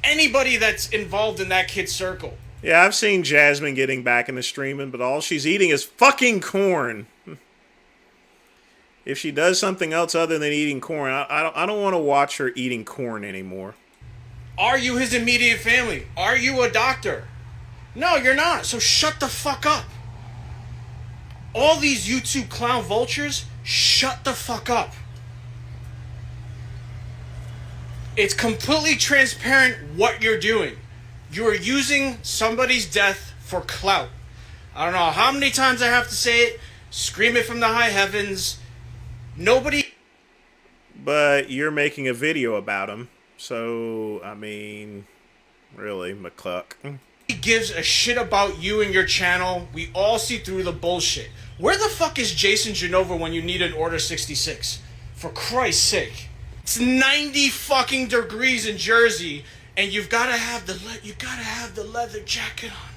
anybody that's involved in that kid's circle? Yeah, I've seen Jasmine getting back into streaming, but all she's eating is fucking corn. If she does something else other than eating corn, I don't want to watch her eating corn anymore. Are you his immediate family? Are you a doctor? No, you're not. So shut the fuck up. All these YouTube clown vultures, shut the fuck up. It's completely transparent what you're doing. You are using somebody's death for clout. I don't know how many times I have to say it, scream it from the high heavens. Nobody... But you're making a video about him. So, I mean, really, McCluck. gives a shit about you and your channel. We all see through the bullshit. Where the fuck is Jason Genova when you need an Order 66? For Christ's sake. It's 90 fucking degrees in Jersey, and you've got to have the leather jacket on.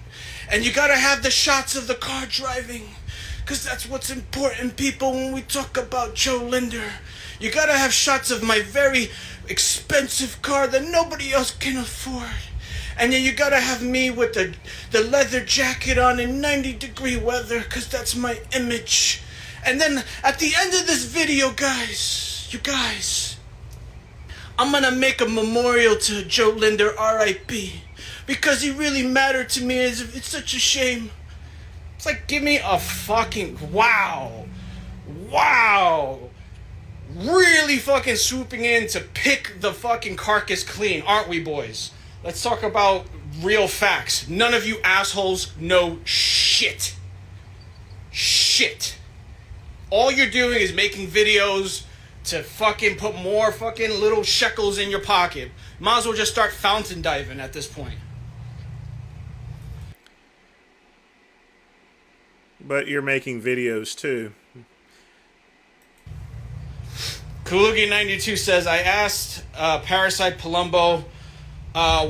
And you got to have the shots of the car driving. Because that's what's important, people, when we talk about Joe Linder. You got to have shots of my very expensive car that nobody else can afford. And then you got to have me with the leather jacket on in 90-degree weather, because that's my image. And then at the end of this video, you guys, I'm going to make a memorial to Joe Linder, R.I.P. Because he really mattered to me. It's such a shame. It's like, give me a fucking wow. Really fucking swooping in to pick the fucking carcass clean, aren't we, boys? Let's talk about real facts. None of you assholes know shit. All you're doing is making videos to fucking put more fucking little shekels in your pocket. Might as well just start fountain diving at this point. But you're making videos too. Kalugi92 says, I asked Parasite Palumbo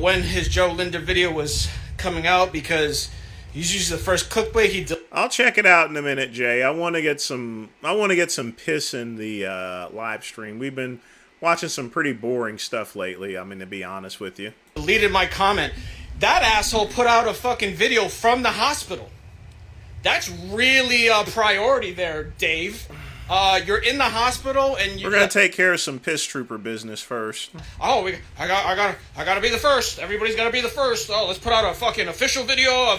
when his Joe Linder video was coming out, because he's usually the first clickbait he did. I'll check it out in a minute, Jay. I want to get some piss in the live stream. We've been watching some pretty boring stuff lately, I mean, to be honest with you. Deleted my comment. That asshole put out a fucking video from the hospital. That's really a priority there, Dave. You're in the hospital and we're gonna take care of some piss trooper business first. Oh, I gotta be the first. Everybody's gotta be the first. Oh, let's put out a fucking official video,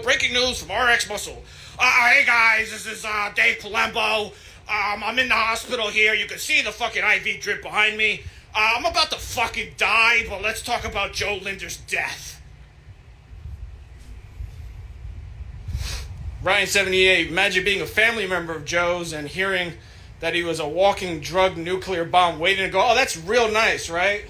breaking news from RX Muscle. Hey guys, this is Dave Palumbo. I'm in the hospital here. You can see the fucking IV drip behind me. I'm about to fucking die, but let's talk about Joe Linder's death. Ryan78, imagine being a family member of Joe's and hearing that he was a walking drug nuclear bomb waiting to go. Oh, that's real nice, right?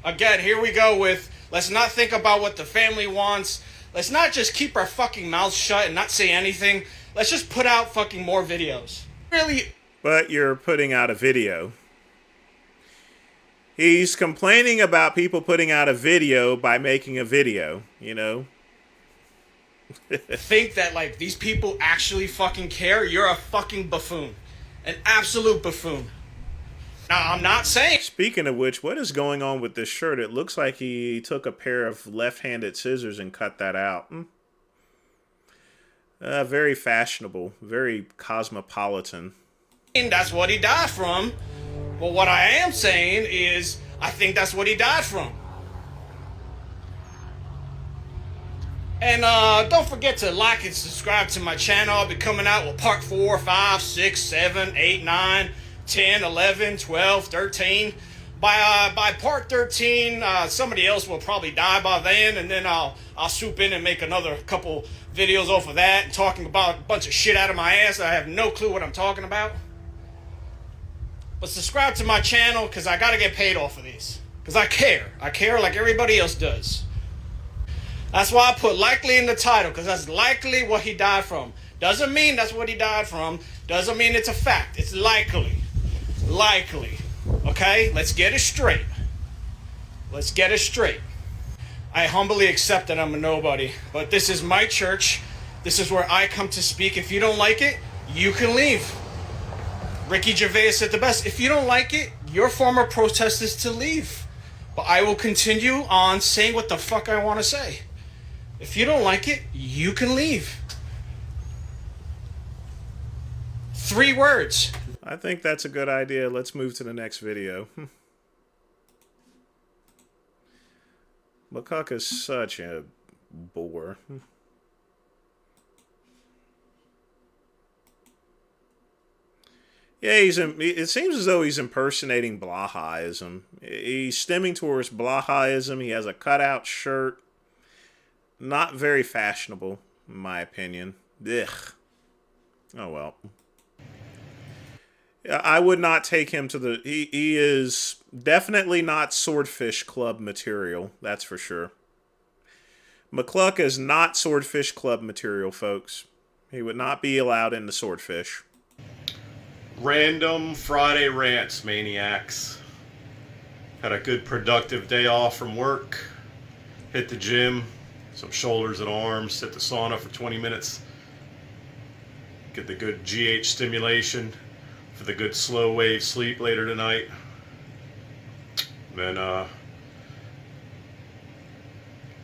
Again, here we go with, let's not think about what the family wants. Let's not just keep our fucking mouths shut and not say anything. Let's just put out fucking more videos. Really? But you're putting out a video. He's complaining about people putting out a video by making a video, you know? Think that, like, these people actually fucking care. You're a fucking buffoon. An absolute buffoon. Now, I'm not saying... Speaking of which, what is going on with this shirt? It looks like he took a pair of left-handed scissors and cut that out. Very fashionable. Very cosmopolitan. That's what he died from. But what I am saying is, I think that's what he died from. And don't forget to like and subscribe to my channel. I'll be coming out with part 4, 5, 6, 7, 8, 9, 10, 11, 12, 13. By part 13, somebody else will probably die by then, and then I'll swoop in and make another couple videos off of that, talking about a bunch of shit out of my ass. I have no clue what I'm talking about. But subscribe to my channel, because I gotta get paid off of these. Because I care. I care like everybody else does. That's why I put likely in the title, because that's likely what he died from. Doesn't mean that's what he died from. Doesn't mean it's a fact. It's likely. Likely. Okay? Let's get it straight. Let's get it straight. I humbly accept that I'm a nobody, but this is my church. This is where I come to speak. If you don't like it, you can leave. Ricky Gervais said the best. If you don't like it, your former protest is to leave. But I will continue on saying what the fuck I want to say. If you don't like it, you can leave. 3 words. I think that's a good idea. Let's move to the next video. McCuck is such a bore. Yeah, it seems as though he's impersonating Blahaism. He's stemming towards Blahaism. He has a cutout shirt. Not very fashionable, in my opinion. Ugh. Oh, well. I would not take him to the... He is definitely not Swordfish Club material, that's for sure. McCluck is not Swordfish Club material, folks. He would not be allowed in the Swordfish. Random Friday rants, maniacs. Had a good productive day off from work. Hit the gym, some shoulders and arms, hit the sauna for 20 minutes. Get the good GH stimulation for the good slow wave sleep later tonight. Then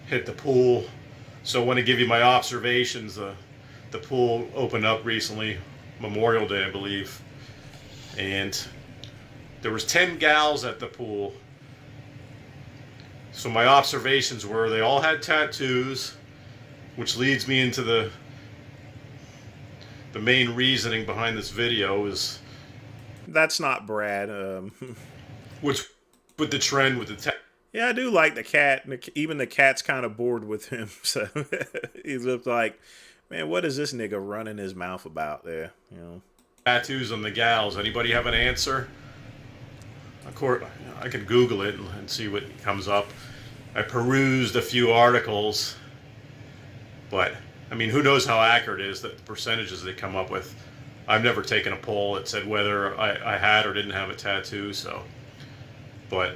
hit the pool. So I want to give you my observations. The pool opened up recently, Memorial Day, I believe. And there was 10 gals at the pool. So my observations were they all had tattoos, which leads me into the main reasoning behind this video is... That's not Brad. Which with the trend with the yeah, I do like the cat. Even the cat's kind of bored with him. So he's just like, man, what is this nigga running his mouth about there? You know, tattoos on the gals. Anybody have an answer? Of course, I could Google it and see what comes up. I perused a few articles, but I mean, who knows how accurate it is, the percentages they come up with. I've never taken a poll that said whether I had or didn't have a tattoo, so. But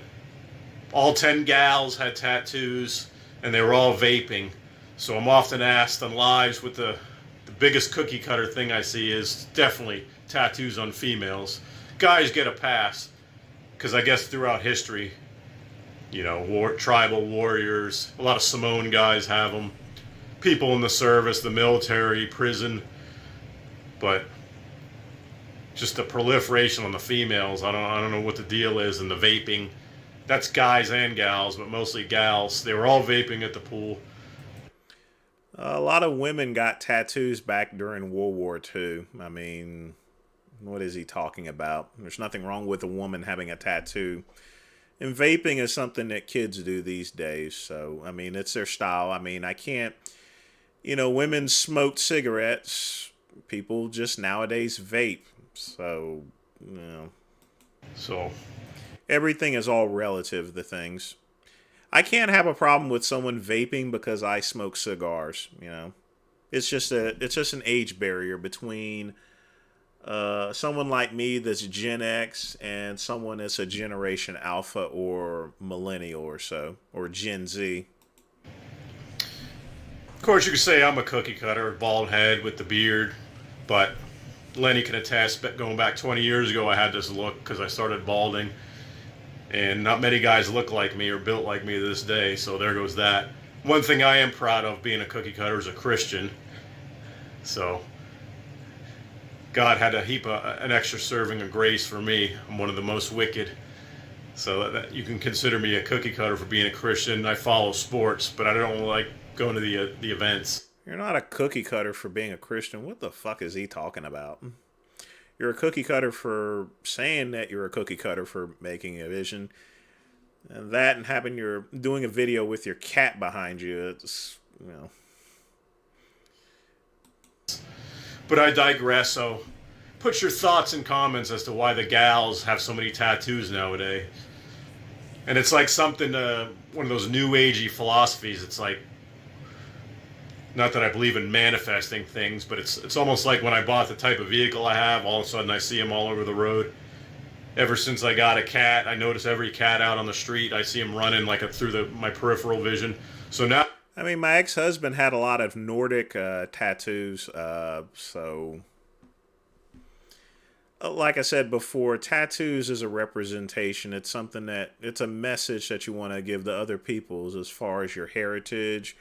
all 10 gals had tattoos, and they were all vaping. So I'm often asked on lives with the biggest cookie cutter thing I see is definitely tattoos on females. Guys get a pass, because I guess throughout history, you know, tribal warriors, a lot of Samoan guys have them. People in the service, the military, prison, but just the proliferation on the females. I don't know what the deal is, and the vaping. That's guys and gals, but mostly gals. They were all vaping at the pool. A lot of women got tattoos back during World War II. I mean, what is he talking about? There's nothing wrong with a woman having a tattoo. And vaping is something that kids do these days. So, I mean, it's their style. I mean, I can't... You know, women smoke cigarettes. People just nowadays vape. So, you know. So, everything is all relative to things. I can't have a problem with someone vaping because I smoke cigars, you know. It's just an age barrier between someone like me that's Gen X and someone that's a Generation Alpha or Millennial or so, or Gen Z. Of course, you could say I'm a cookie cutter, bald head with the beard, but Lenny can attest, going back 20 years ago, I had this look because I started balding, and not many guys look like me or built like me to this day, so there goes that. One thing I am proud of being a cookie cutter is a Christian, so God had a heap of an extra serving of grace for me. I'm one of the most wicked, so that you can consider me a cookie cutter for being a Christian. I follow sports, but I don't like going to the events. You're not a cookie cutter for being a Christian. What the fuck is he talking about? You're a cookie cutter for saying that you're a cookie cutter for making a vision. And that and having you're doing a video with your cat behind you. It's, you know. But I digress, so put your thoughts and comments as to why the gals have so many tattoos nowadays. And it's like something, one of those new agey philosophies. It's like, not that I believe in manifesting things, but it's almost like when I bought the type of vehicle I have, all of a sudden I see them all over the road. Ever since I got a cat, I notice every cat out on the street, I see them running like through my peripheral vision. So now... I mean, my ex-husband had a lot of Nordic tattoos, so... Like I said before, tattoos is a representation. It's something it's a message that you want to give to other people as far as your heritage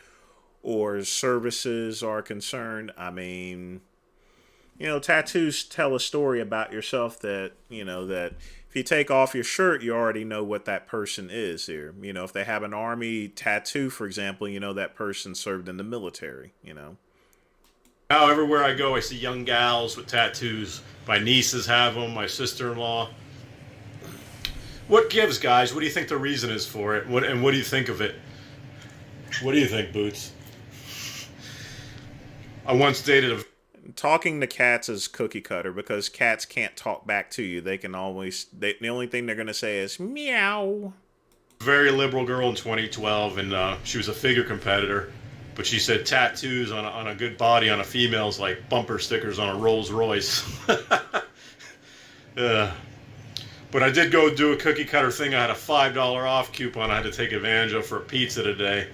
or services are concerned. I mean, you know, tattoos tell a story about yourself that, you know, that if you take off your shirt, you already know what that person is here. You know, if they have an army tattoo, for example, you know that person served in the military, you know. Now everywhere I go, I see young gals with tattoos. My nieces have them, my sister-in-law. What gives, guys? What do you think the reason is for it? What do you think of it? What do you think, Boots? I once dated a... Talking to cats is cookie cutter because cats can't talk back to you. They can always... the only thing they're going to say is, meow. Very liberal girl in 2012, and she was a figure competitor. But she said tattoos on a good body on a female is like bumper stickers on a Rolls Royce. But I did go do a cookie cutter thing. I had a $5 off coupon I had to take advantage of for a pizza today,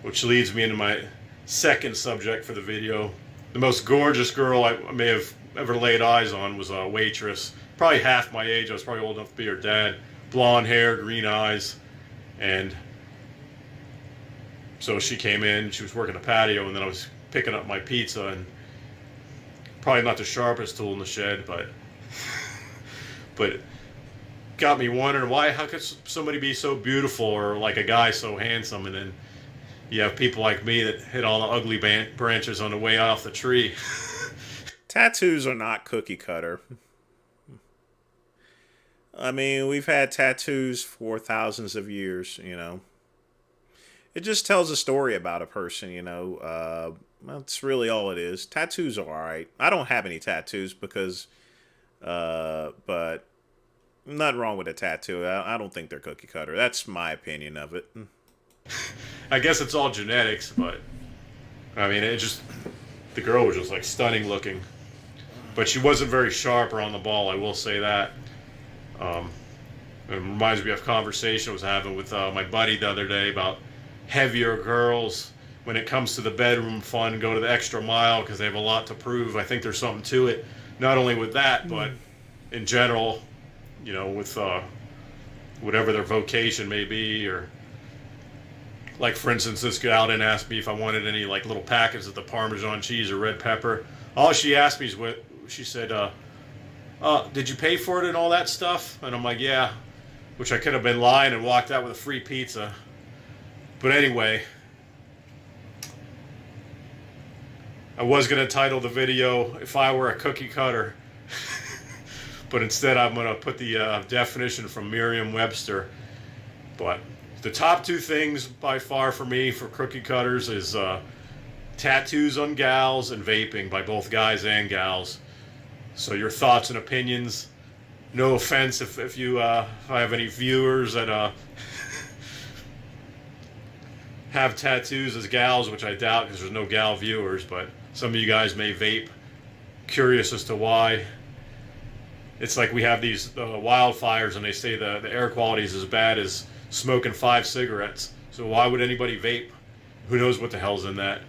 which leads me into my second subject for the video. The most gorgeous girl I may have ever laid eyes on was a waitress, probably half my age. I was probably old enough to be her dad. Blonde hair, green eyes, and so she came in. She was working the patio, and then I was picking up my pizza, and probably not the sharpest tool in the shed, but got me wondering how could somebody be so beautiful, or like a guy so handsome, and then you have people like me that hit all the ugly branches on the way off the tree. Tattoos are not cookie cutter. I mean, we've had tattoos for thousands of years, you know. It just tells a story about a person, you know. That's really all it is. Tattoos are alright. I don't have any tattoos because, but nothing wrong with a tattoo. I don't think they're cookie cutter. That's my opinion of it. I guess it's all genetics, but I mean, the girl was just like stunning looking, but she wasn't very sharp around the ball, I will say that. It reminds me of a conversation I was having with my buddy the other day about heavier girls when it comes to the bedroom fun, go to the extra mile because they have a lot to prove. I think there's something to it, not only with that, but in general, you know, with whatever their vocation may be. Or like, for instance, this gal didn't ask me if I wanted any like little packets of the Parmesan cheese or red pepper. All she asked me is what she said, did you pay for it and all that stuff? And I'm like, yeah, which I could have been lying and walked out with a free pizza. But anyway, I was going to title the video, If I Were a Cookie Cutter. But instead I'm going to put the definition from Merriam-Webster. But the top two things by far for me for cookie cutters is tattoos on gals and vaping by both guys and gals. So your thoughts and opinions. No offense if I have any viewers that have tattoos as gals, which I doubt because there's no gal viewers, but some of you guys may vape. Curious as to why. It's like we have these wildfires and they say the air quality is as bad as smoking 5 cigarettes. So why would anybody vape? Who knows what the hell's in that?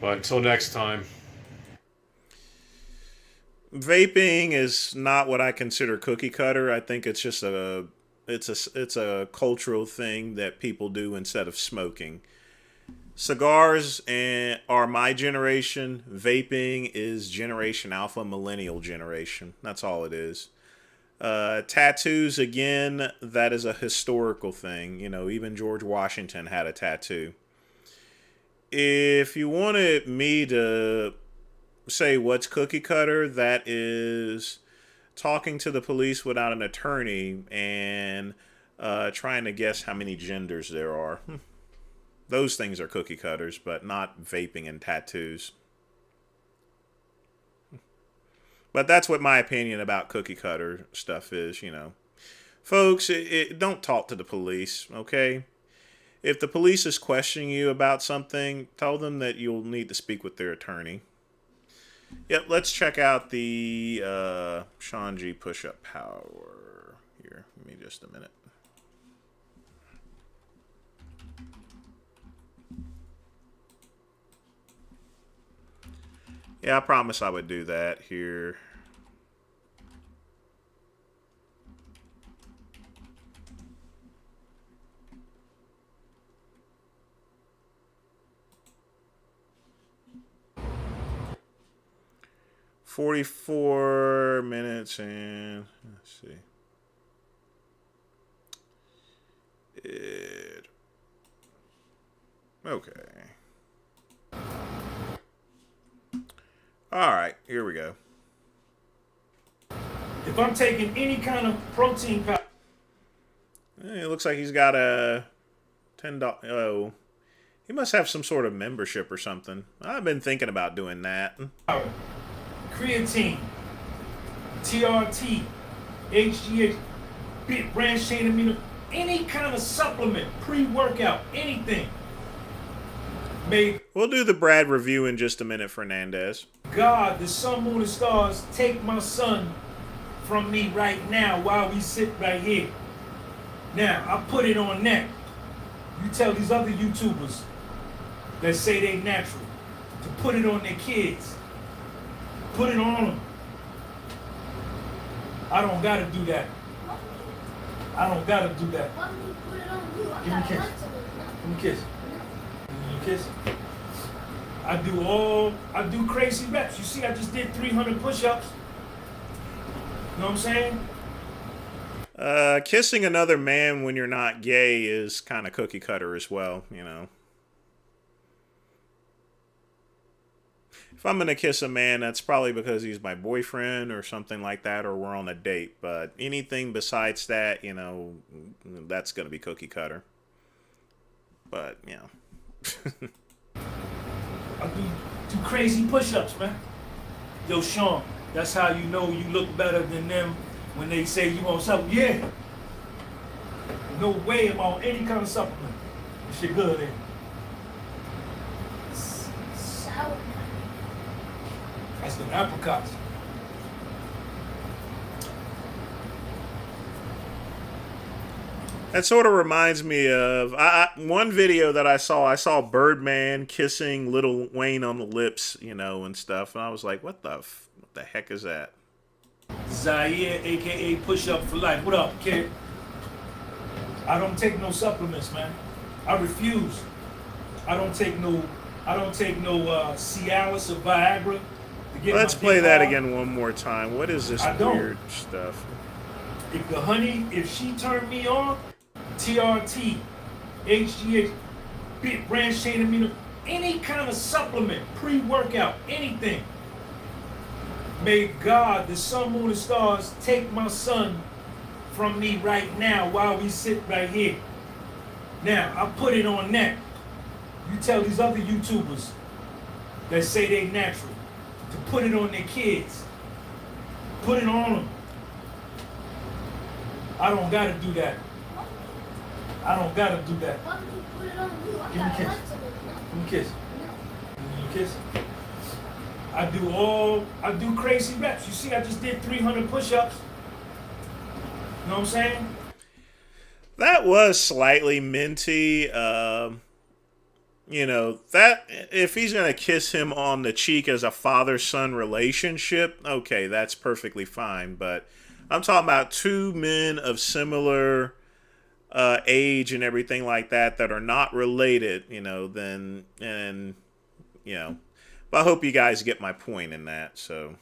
But until next time. Vaping is not what I consider cookie cutter. I think it's just it's a cultural thing that people do instead of smoking. Cigars are my generation. Vaping is Generation Alpha, millennial generation. That's all it is. Tattoos, again, that is a historical thing. You know, even George Washington had a tattoo. If you wanted me to say what's cookie cutter, that is talking to the police without an attorney and trying to guess how many genders there are. Those things are cookie cutters, but not vaping and tattoos. But that's what my opinion about cookie cutter stuff is, you know. Folks, don't talk to the police, okay? If the police is questioning you about something, tell them that you'll need to speak with their attorney. Yep, let's check out the Sean G push-up power here. Give me just a minute. Yeah, I promise I would do that here. $44 minutes and let's see. Okay. All right, here we go. If I'm taking any kind of protein powder, It looks like he's got a $10. Oh, he must have some sort of membership or something. I've been thinking about doing that. creatine, TRT, HGH, branched chain amino any kind of supplement, pre-workout, anything. We'll do the Brad review in just a minute, Fernandez. God, the sun, moon, and stars, take my son from me right now while we sit right here. Now, I put it on neck. You tell these other YouTubers that say they natural to put it on their kids. Put it on them. I don't gotta do that. I don't gotta do that. Give me a kiss. Give me a kiss. Give me a kiss. I do crazy reps. You see, I just did 300 push-ups. You know what I'm saying? Kissing another man when you're not gay is kind of cookie cutter as well, you know. If I'm going to kiss a man, that's probably because he's my boyfriend or something like that, or we're on a date. But anything besides that, you know, that's going to be cookie cutter. But, you know. I do crazy push-ups, man. Yo, Sean, that's how you know you look better than them when they say you want something. Yeah. No way am I on any kind of supplement. This shit good, eh? Sour. That's the apricots. That sort of reminds me of one video that I saw Birdman kissing Lil Wayne on the lips, you know, and stuff. And I was like, what the heck is that? Zaire, a.k.a. Push Up for Life. What up, kid? I don't take no supplements, man. I refuse. I don't take no Cialis or Viagra. Let's play that again one more time. What is this weird stuff? If the honey, if she turned me on, TRT, HGH, branched chain amino, any kind of supplement, pre-workout, anything. May God, the sun, moon, and stars, take my son from me right now while we sit right here. Now, I put it on neck. You tell these other YouTubers that say they natural to put it on their kids. Put it on them. I don't gotta do that. I don't gotta do that. Give me a kiss. Give me a kiss. Give me a kiss. I do crazy reps. You see, I just did 300 push-ups. You know what I'm saying? That was slightly minty. You know, that if he's going to kiss him on the cheek as a father-son relationship, okay, that's perfectly fine. But I'm talking about two men of similar age and everything like that are not related, you know, then, and, you know, but I hope you guys get my point in that, so.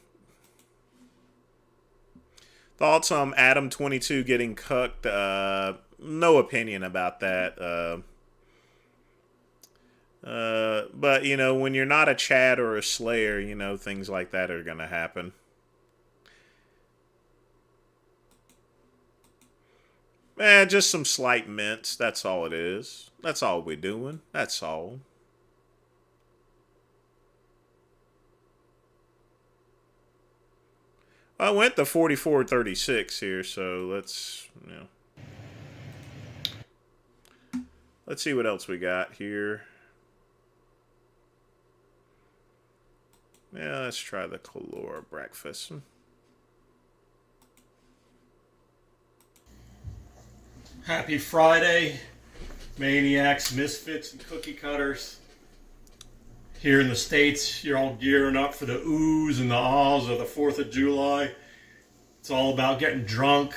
Thoughts on Adam22 getting cucked? No opinion about that. But, you know, when you're not a Chad or a Slayer, you know, things like that are going to happen. Just some slight mints. That's all it is. That's all we're doing. That's all. I went to 44.36 here, so let's, you know. Let's see what else we got here. Yeah, let's try the Calora breakfast. Happy Friday, maniacs, misfits, and cookie cutters. Here in the States, you're all gearing up for the oohs and the ahs of the 4th of July. It's all about getting drunk,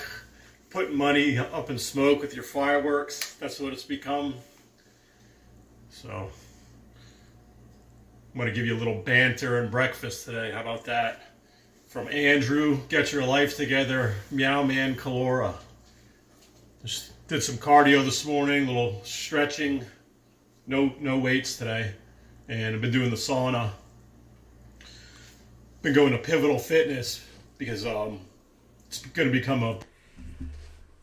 putting money up in smoke with your fireworks. That's what it's become. So, I'm going to give you a little banter and breakfast today. How about that? From Andrew, get your life together, Meow Man Calora. Just did some cardio this morning, a little stretching. No weights today. And I've been doing the sauna. Been going to Pivotal Fitness because it's going to become a...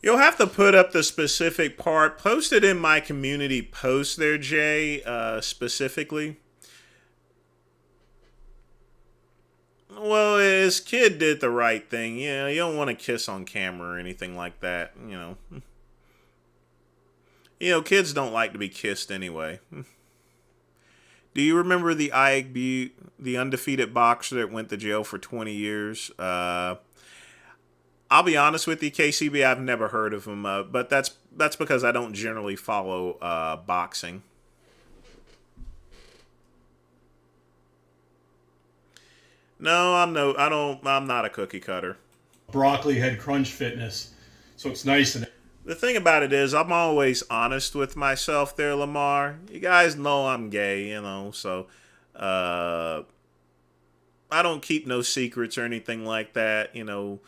You'll have to put up the specific part. Post it in my community post there, Jay, specifically. Well, his kid did the right thing. You know, you don't want to kiss on camera or anything like that, you know. You know, kids don't like to be kissed anyway. Do you remember the Ike Butte, the undefeated boxer that went to jail for 20 years? I'll be honest with you, KCB, I've never heard of him, but that's because I don't generally follow boxing. No, I'm not a cookie cutter. Broccoli had crunch fitness, so it's nice. And the thing about it is, I'm always honest with myself there, Lamar. You guys know I'm gay, you know, so I don't keep no secrets or anything like that, you know.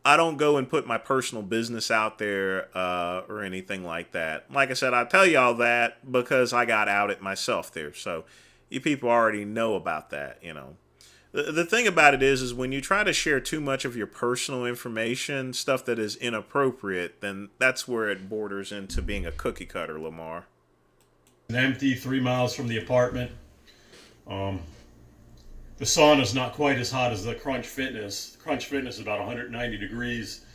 I don't go and put my personal business out there or anything like that. Like I said, I tell y'all that because I got outed myself there, so you people already know about that, you know. The thing about it is when you try to share too much of your personal information, stuff that is inappropriate, then that's where it borders into being a cookie cutter, Lamar. Empty, 3 miles from the apartment. The sauna's not quite as hot as the Crunch Fitness. Crunch Fitness is about 190 degrees.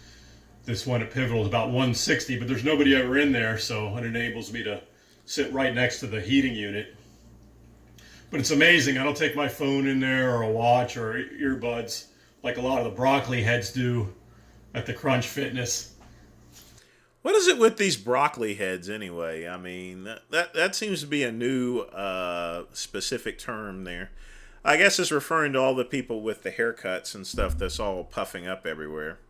This one at Pivotal is about 160, but there's nobody ever in there, so it enables me to sit right next to the heating unit. But it's amazing. I don't take my phone in there or a watch or earbuds like a lot of the broccoli heads do at the Crunch Fitness. What is it with these broccoli heads anyway? I mean, that seems to be a new specific term there. I guess it's referring to all the people with the haircuts and stuff that's all puffing up everywhere.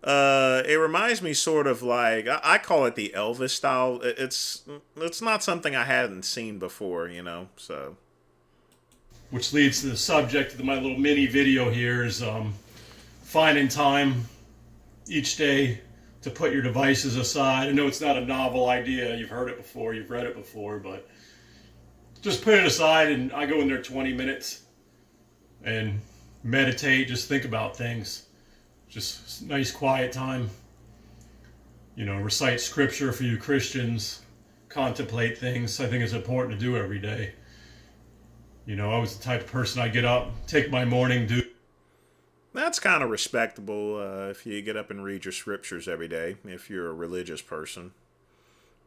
It reminds me sort of like, I call it the Elvis style. It's not something I hadn't seen before, you know, so. Which leads to the subject of my little mini video here is finding time each day to put your devices aside. I know it's not a novel idea. You've heard it before, you've read it before, but just put it aside and I go in there 20 minutes and meditate, just think about things. Just nice quiet time. You know, recite scripture for you Christians, contemplate things. I think it's important to do every day. You know, I was the type of person, I get up, take my morning dew. That's kind of respectable if you get up and read your scriptures every day, if you're a religious person.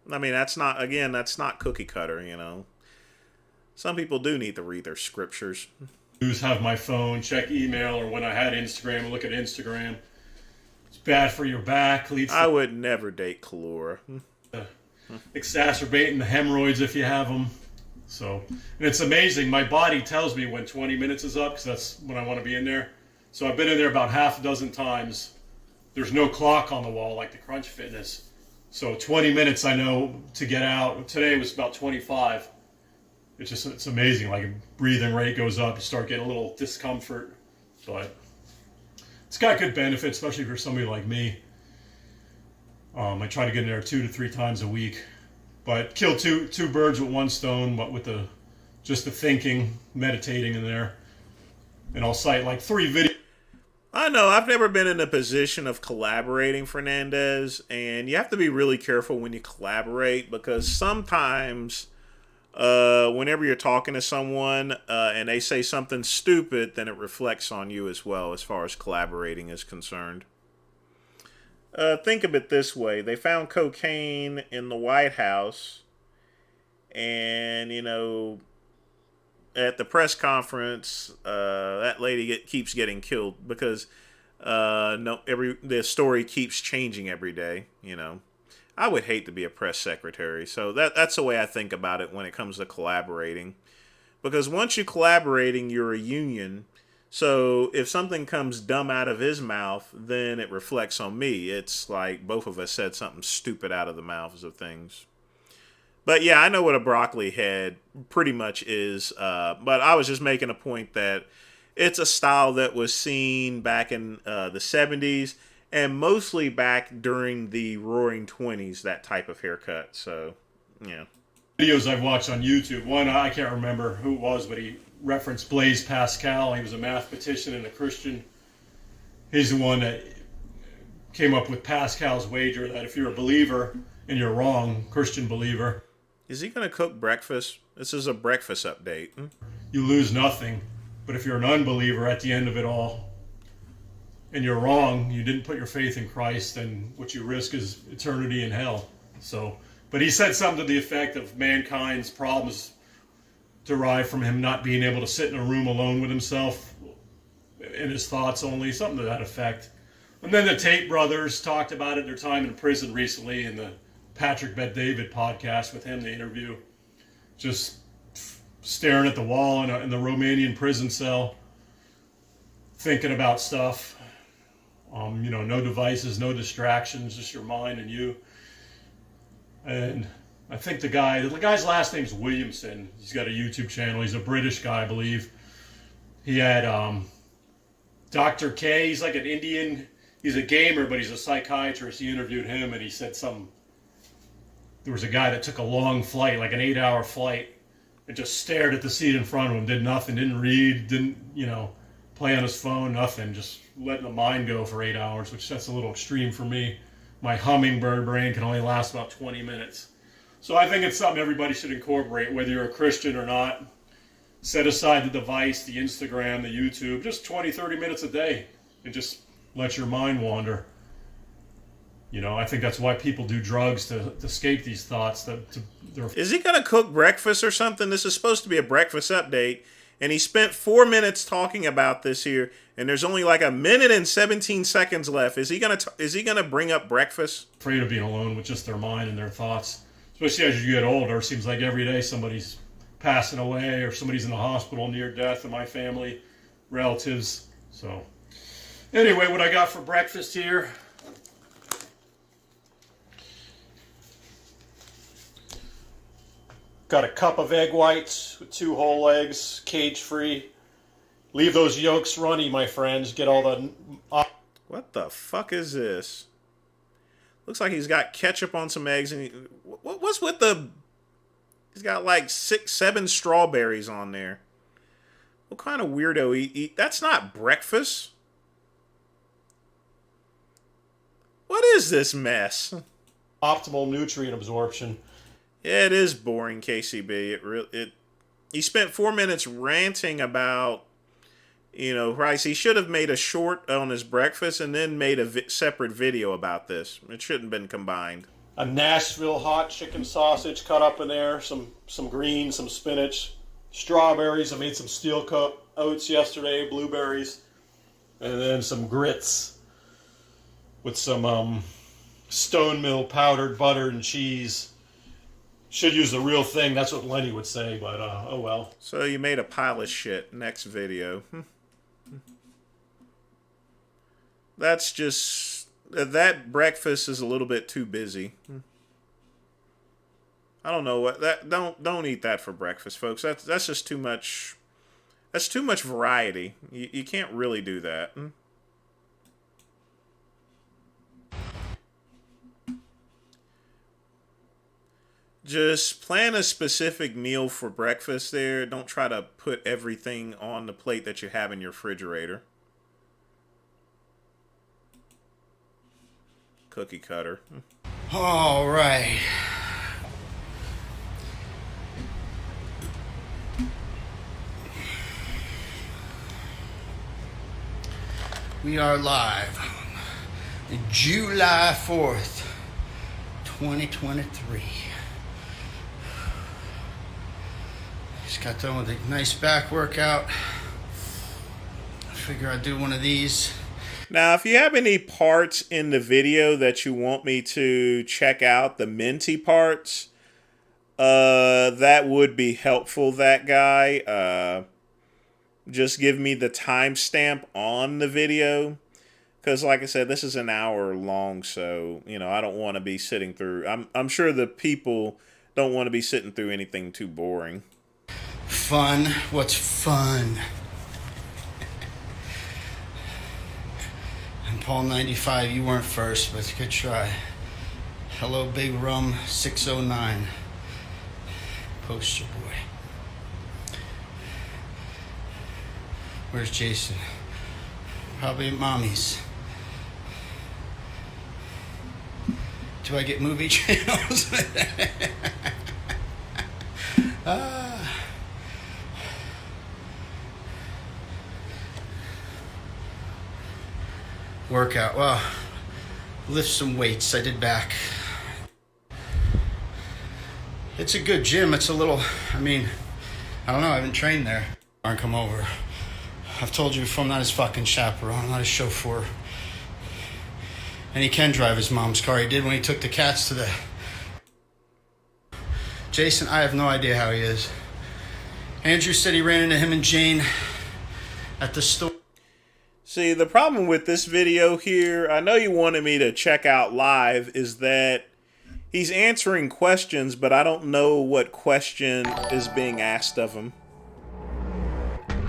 I mean, that's not cookie cutter, you know. Some people do need to read their scriptures. Have my phone, check email, or when I had Instagram, look at Instagram. It's bad for your back. I would never date Kalora. Exacerbating the hemorrhoids if you have them. So, and it's amazing. My body tells me when 20 minutes is up because that's when I want to be in there. So I've been in there about half a dozen times. There's no clock on the wall like the Crunch Fitness. So 20 minutes I know to get out. Today was about 25. It's amazing. Like breathing rate goes up, you start getting a little discomfort. But it's got good benefits, especially for somebody like me. I try to get in there 2 to 3 times a week. But kill two birds with one stone, but with just the thinking, meditating in there. And I'll cite like 3 videos. I know, I've never been in a position of collaborating, Fernandez, and you have to be really careful when you collaborate because sometimes whenever you're talking to someone and they say something stupid, then it reflects on you as well as far as collaborating is concerned. Think of it this way. They found cocaine in the White House and, you know, at the press conference, that lady keeps getting killed because the story keeps changing every day, you know. I would hate to be a press secretary. So that's the way I think about it when it comes to collaborating. Because once you're collaborating, you're a union. So if something comes dumb out of his mouth, then it reflects on me. It's like both of us said something stupid out of the mouths of things. But yeah, I know what a broccoli head pretty much is. But I was just making a point that it's a style that was seen back in the 70s. And mostly back during the Roaring 20s, that type of haircut. So, yeah. Videos I've watched on YouTube. One, I can't remember who it was, but he referenced Blaise Pascal. He was a mathematician and a Christian. He's the one that came up with Pascal's wager that if you're a believer and you're wrong, Christian believer. Is he going to cook breakfast? This is a breakfast update. You lose nothing. But if you're an unbeliever at the end of it all, and you're wrong, you didn't put your faith in Christ, and what you risk is eternity in hell. So But he said something to the effect of mankind's problems derive from him not being able to sit in a room alone with himself and his thoughts only, something to that effect. And then the Tate brothers talked about it, their time in prison recently in the Patrick Bet-David podcast with him, the interview. Just staring at the wall in the Romanian prison cell, thinking about stuff. You know, no devices, no distractions, just your mind and you. And I think the guy's last name's Williamson. He's got a YouTube channel. He's a British guy, I believe. He had Dr. K. He's like an Indian. He's a gamer, but he's a psychiatrist. He interviewed him, and he said there was a guy that took a long flight, like an 8-hour flight, and just stared at the seat in front of him, did nothing, didn't read, didn't, you know, play on his phone, nothing, just letting the mind go for 8 hours, which that's a little extreme for me. My hummingbird brain can only last about 20 minutes. So I think it's something everybody should incorporate, whether you're a Christian or not. Set aside the device, the Instagram, the YouTube, just 20, 30 minutes a day, and just let your mind wander. You know, I think that's why people do drugs, to escape these thoughts. Is he going to cook breakfast or something? This is supposed to be a breakfast update, and he spent 4 minutes talking about this here, and there's only like 1 minute and 17 seconds left. Is he gonna bring up breakfast? Afraid of being alone with just their mind and their thoughts. Especially as you get older, it seems like every day somebody's passing away or somebody's in the hospital near death in my family, relatives. So anyway, what I got for breakfast here. Got a cup of egg whites with 2 whole eggs, cage-free. Leave those yolks runny, my friends. Get all the... What the fuck is this? Looks like he's got ketchup on some eggs. And what's with the... He's got like 6, 7 strawberries on there. What kind of weirdo eat? That's not breakfast. What is this mess? Optimal nutrient absorption. Yeah, it is boring, KCB. He spent 4 minutes ranting about, you know, rice. He should have made a short on his breakfast and then made a separate video about this. It shouldn't have been combined. A Nashville hot chicken sausage cut up in there, some greens, some spinach, strawberries. I made some steel cut oats yesterday, blueberries, and then some grits with some stone mill powdered butter and cheese. Should use the real thing. That's what Lenny would say, but oh well. So you made a pile of shit. Next video. That's just... That breakfast is a little bit too busy. I don't know what that. Don't eat that for breakfast, folks. That's just too much. That's too much variety. You can't really do that. Just plan a specific meal for breakfast there. Don't try to put everything on the plate that you have in your refrigerator. Cookie cutter. All right. We are live on July 4th, 2023. Just got done with a nice back workout. I figure I'd do one of these. Now, if you have any parts in the video that you want me to check out, the minty parts, that would be helpful, that guy. Just give me the timestamp on the video. Because, like I said, this is an hour long, so, you know, I don't want to be sitting through... I'm sure the people don't want to be sitting through anything too boring. Fun? What's fun? And Paul 95, you weren't first, but good try. Hello, Big Rum 609. Poster boy. Where's Jason? Probably at Mommy's. Do I get movie channels? Workout. Well, lift some weights. I did back. It's a good gym. It's a little, I mean, I don't know. I haven't trained there. Aren't come over. I've told you before, I'm not his fucking chaperone. I'm not his chauffeur. And he can drive his mom's car. He did when he took the cats to the... Jason, I have no idea how he is. Andrew said he ran into him and Jane at the store. See, the problem with this video here, I know you wanted me to check out live, is that he's answering questions, but I don't know what question is being asked of him.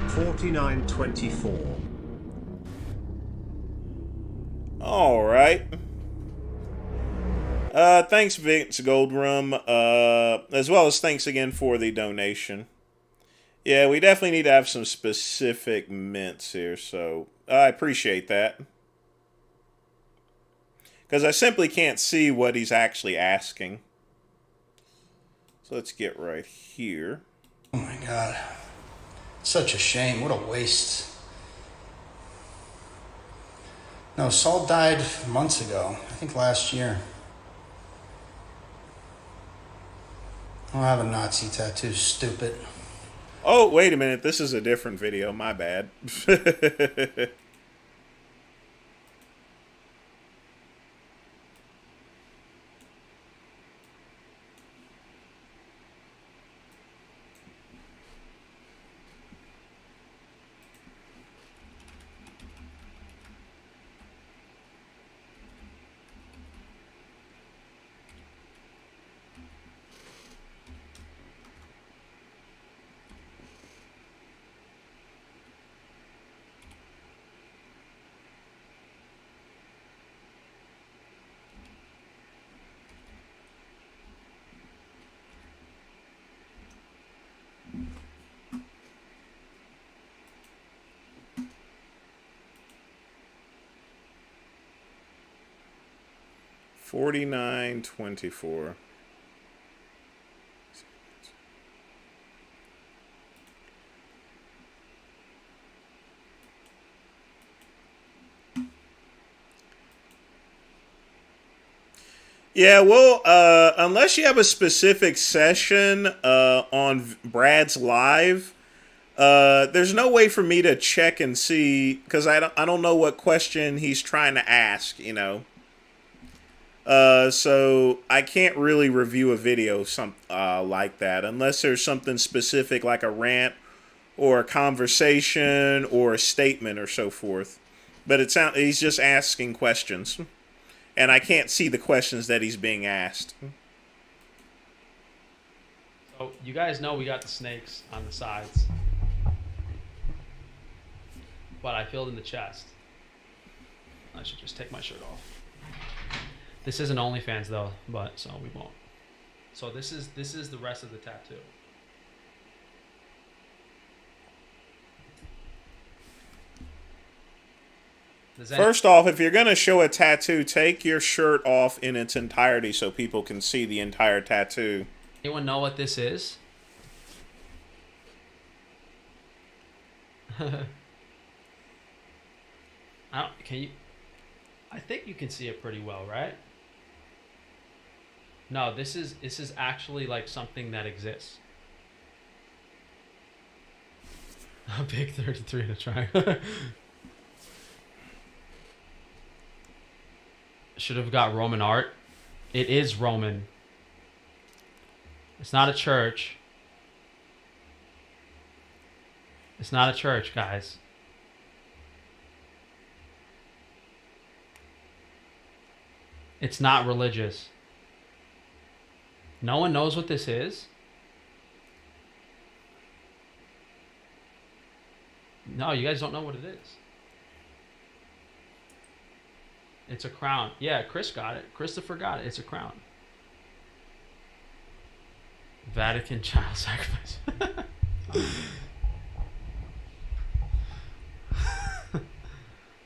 4924. All right. Thanks, Vince Goldrum, as well as thanks again for the donation. Yeah, we definitely need to have some specific mints here, so I appreciate that. Because I simply can't see what he's actually asking. So let's get right here. Oh my God. Such a shame. What a waste. No, Saul died months ago. I think last year. I don't have a Nazi tattoo, stupid. Oh, wait a minute. This is a different video. My bad. 4924. Yeah, well, unless you have a specific session on Brad's live, there's no way for me to check and see, because I don't know what question he's trying to ask, you know. So I can't really review a video like that unless there's something specific like a rant or a conversation or a statement or so forth. But he's just asking questions, and I can't see the questions that he's being asked. So you guys know we got the snakes on the sides, but I filled in the chest. I should just take my shirt off. This isn't OnlyFans though, but so we won't. So this is the rest of the tattoo. First off, if you're going to show a tattoo, take your shirt off in its entirety so people can see the entire tattoo. Anyone know what this is? Can you? I think you can see it pretty well, right? No, this is actually like something that exists. A big 33 in a triangle. Should have got Roman art. It is Roman. It's not a church. It's not a church, guys. It's not religious. No one knows what this is? No, you guys don't know what it is. It's a crown. Yeah, Chris got it. Christopher got it. It's a crown. Vatican child sacrifice.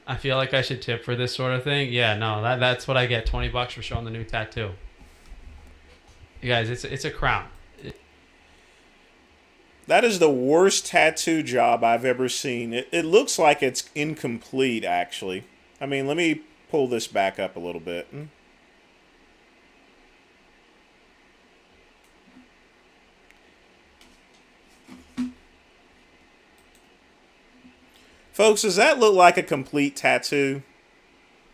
I feel like I should tip for this sort of thing. Yeah, no, that's what I get. $20 for showing the new tattoo. You guys, it's a crown. That is the worst tattoo job I've ever seen. It looks like it's incomplete, actually. I mean, let me pull this back up a little bit. Folks, does that look like a complete tattoo?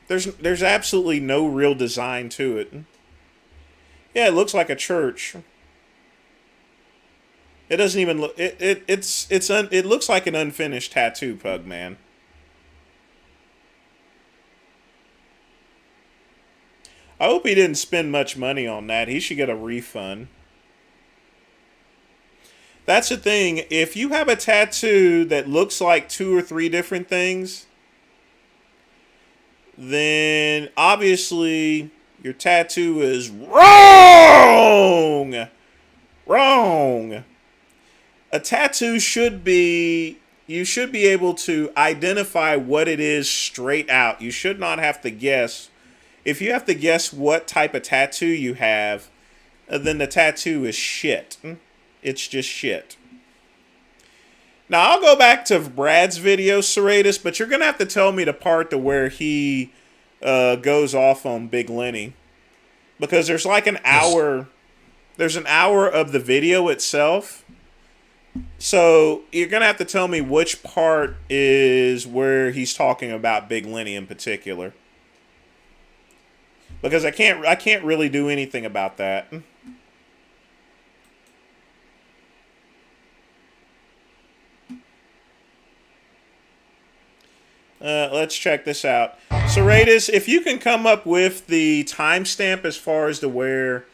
There's absolutely no real design to it. Yeah, it looks like a church. It doesn't even look. It looks like an unfinished tattoo, Pug Man. I hope he didn't spend much money on that. He should get a refund. That's the thing. If you have a tattoo that looks like 2 or 3 different things, then obviously your tattoo is wrong. Wrong. A tattoo should be, you should be able to identify what it is straight out. You should not have to guess. If you have to guess what type of tattoo you have, then the tattoo is shit. It's just shit. Now, I'll go back to Brad's video, Serratus, but you're going to have to tell me the part to where he goes off on Big Lenny. Because there's like an hour, there's an hour of the video itself. So you're going to have to tell me which part is where he's talking about Big Lenny in particular. Because I can't really do anything about that. Let's check this out. Serratus, if you can come up with the timestamp as far as to where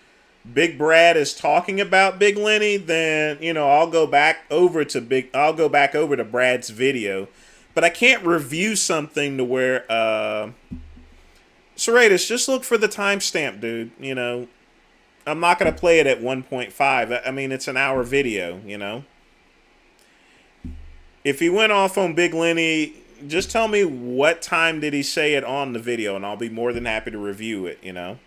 Big Brad is talking about Big Lenny, then, you know, I'll go back over to Brad's video. But I can't review something to where Serratus, just look for the timestamp, dude. You know, I'm not going to play it at 1.5. I mean, it's an hour video, you know. If he went off on Big Lenny, just tell me what time did he say it on the video, and I'll be more than happy to review it, you know.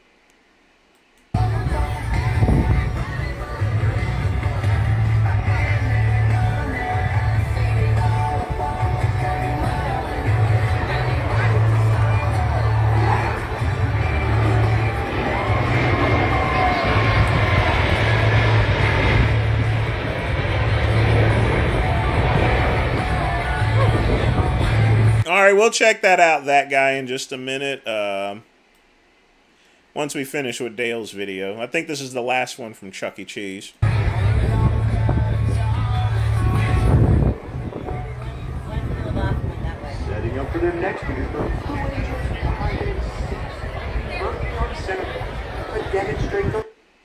All right, we'll check that out, that guy, in just a minute. Once we finish with Dale's video. I think this is the last one from Chuck E. Cheese. Setting up for their next maneuver.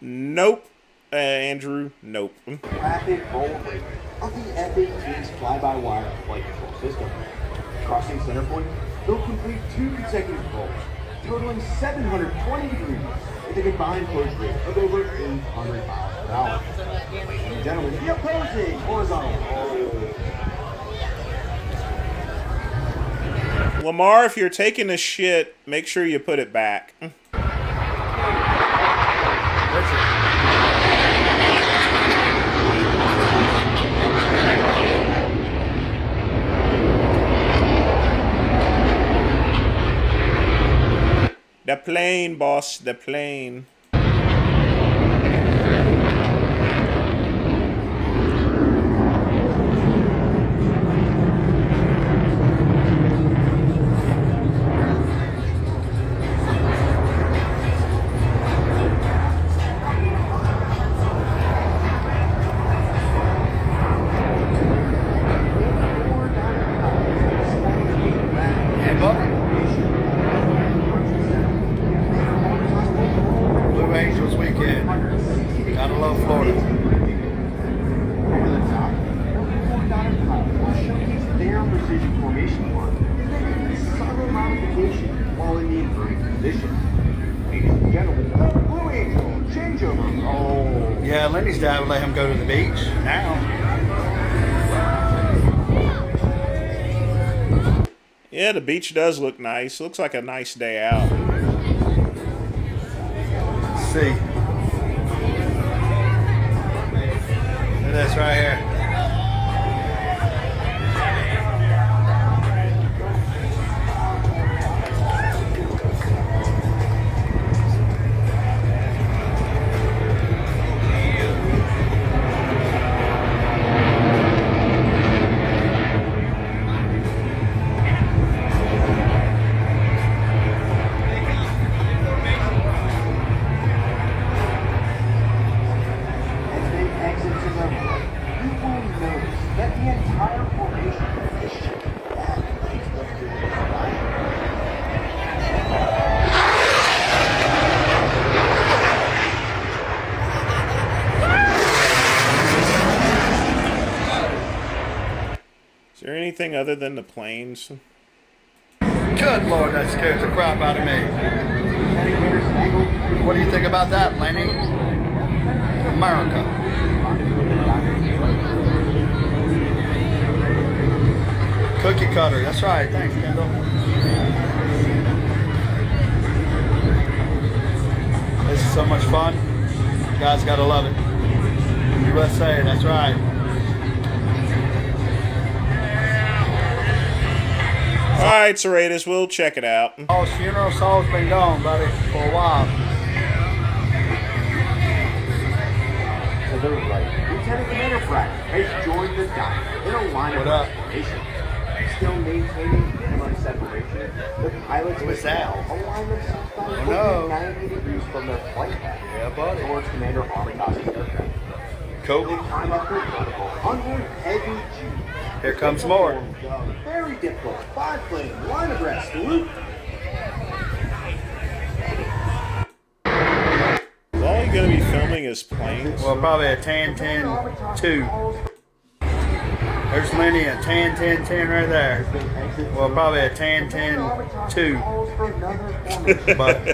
Nope. Andrew, nope. Rapid roll rate of the F-18's fly-by-wire flight control system. Crossing center point, they'll complete 2 consecutive rolls, totaling 720 degrees, with a combined push rate of over 800 miles per hour. Ladies and gentlemen, the opposing horizontal roll. Lamar, if you're taking a shit, make sure you put it back. The plane, boss, the plane. Yeah, Lenny's dad would let him go to the beach now. Yeah, the beach does look nice. Looks like a nice day out. Let's see. Look at this right here. anything other than the planes? Good Lord, that scares the crap out of me. What do you think about that, Lenny? America. Cookie cutter, that's right. Thanks, Kendall. This is so much fun. You guys gotta love it. USA, that's right. All right, Serratus, we'll check it out. Oh, funeral soul's been gone, buddy, for a while. To the right, Lieutenant Commander Pratt has joined the dive in a line of formation. Still maintaining minimum separation, the pilots What's that? align themselves by no. 90 degrees from their flight path. Yeah, buddy. Towards Commander Armitage aircraft. Cool. They climb up their vertical under heavy G. Here comes more. Very difficult. 5-plane line abreast loop. Is all you're going to be filming is planes? Well, probably a tan 10-2. There's Lenny, a tan 10-10 right there. Well, probably a tan 10-2. But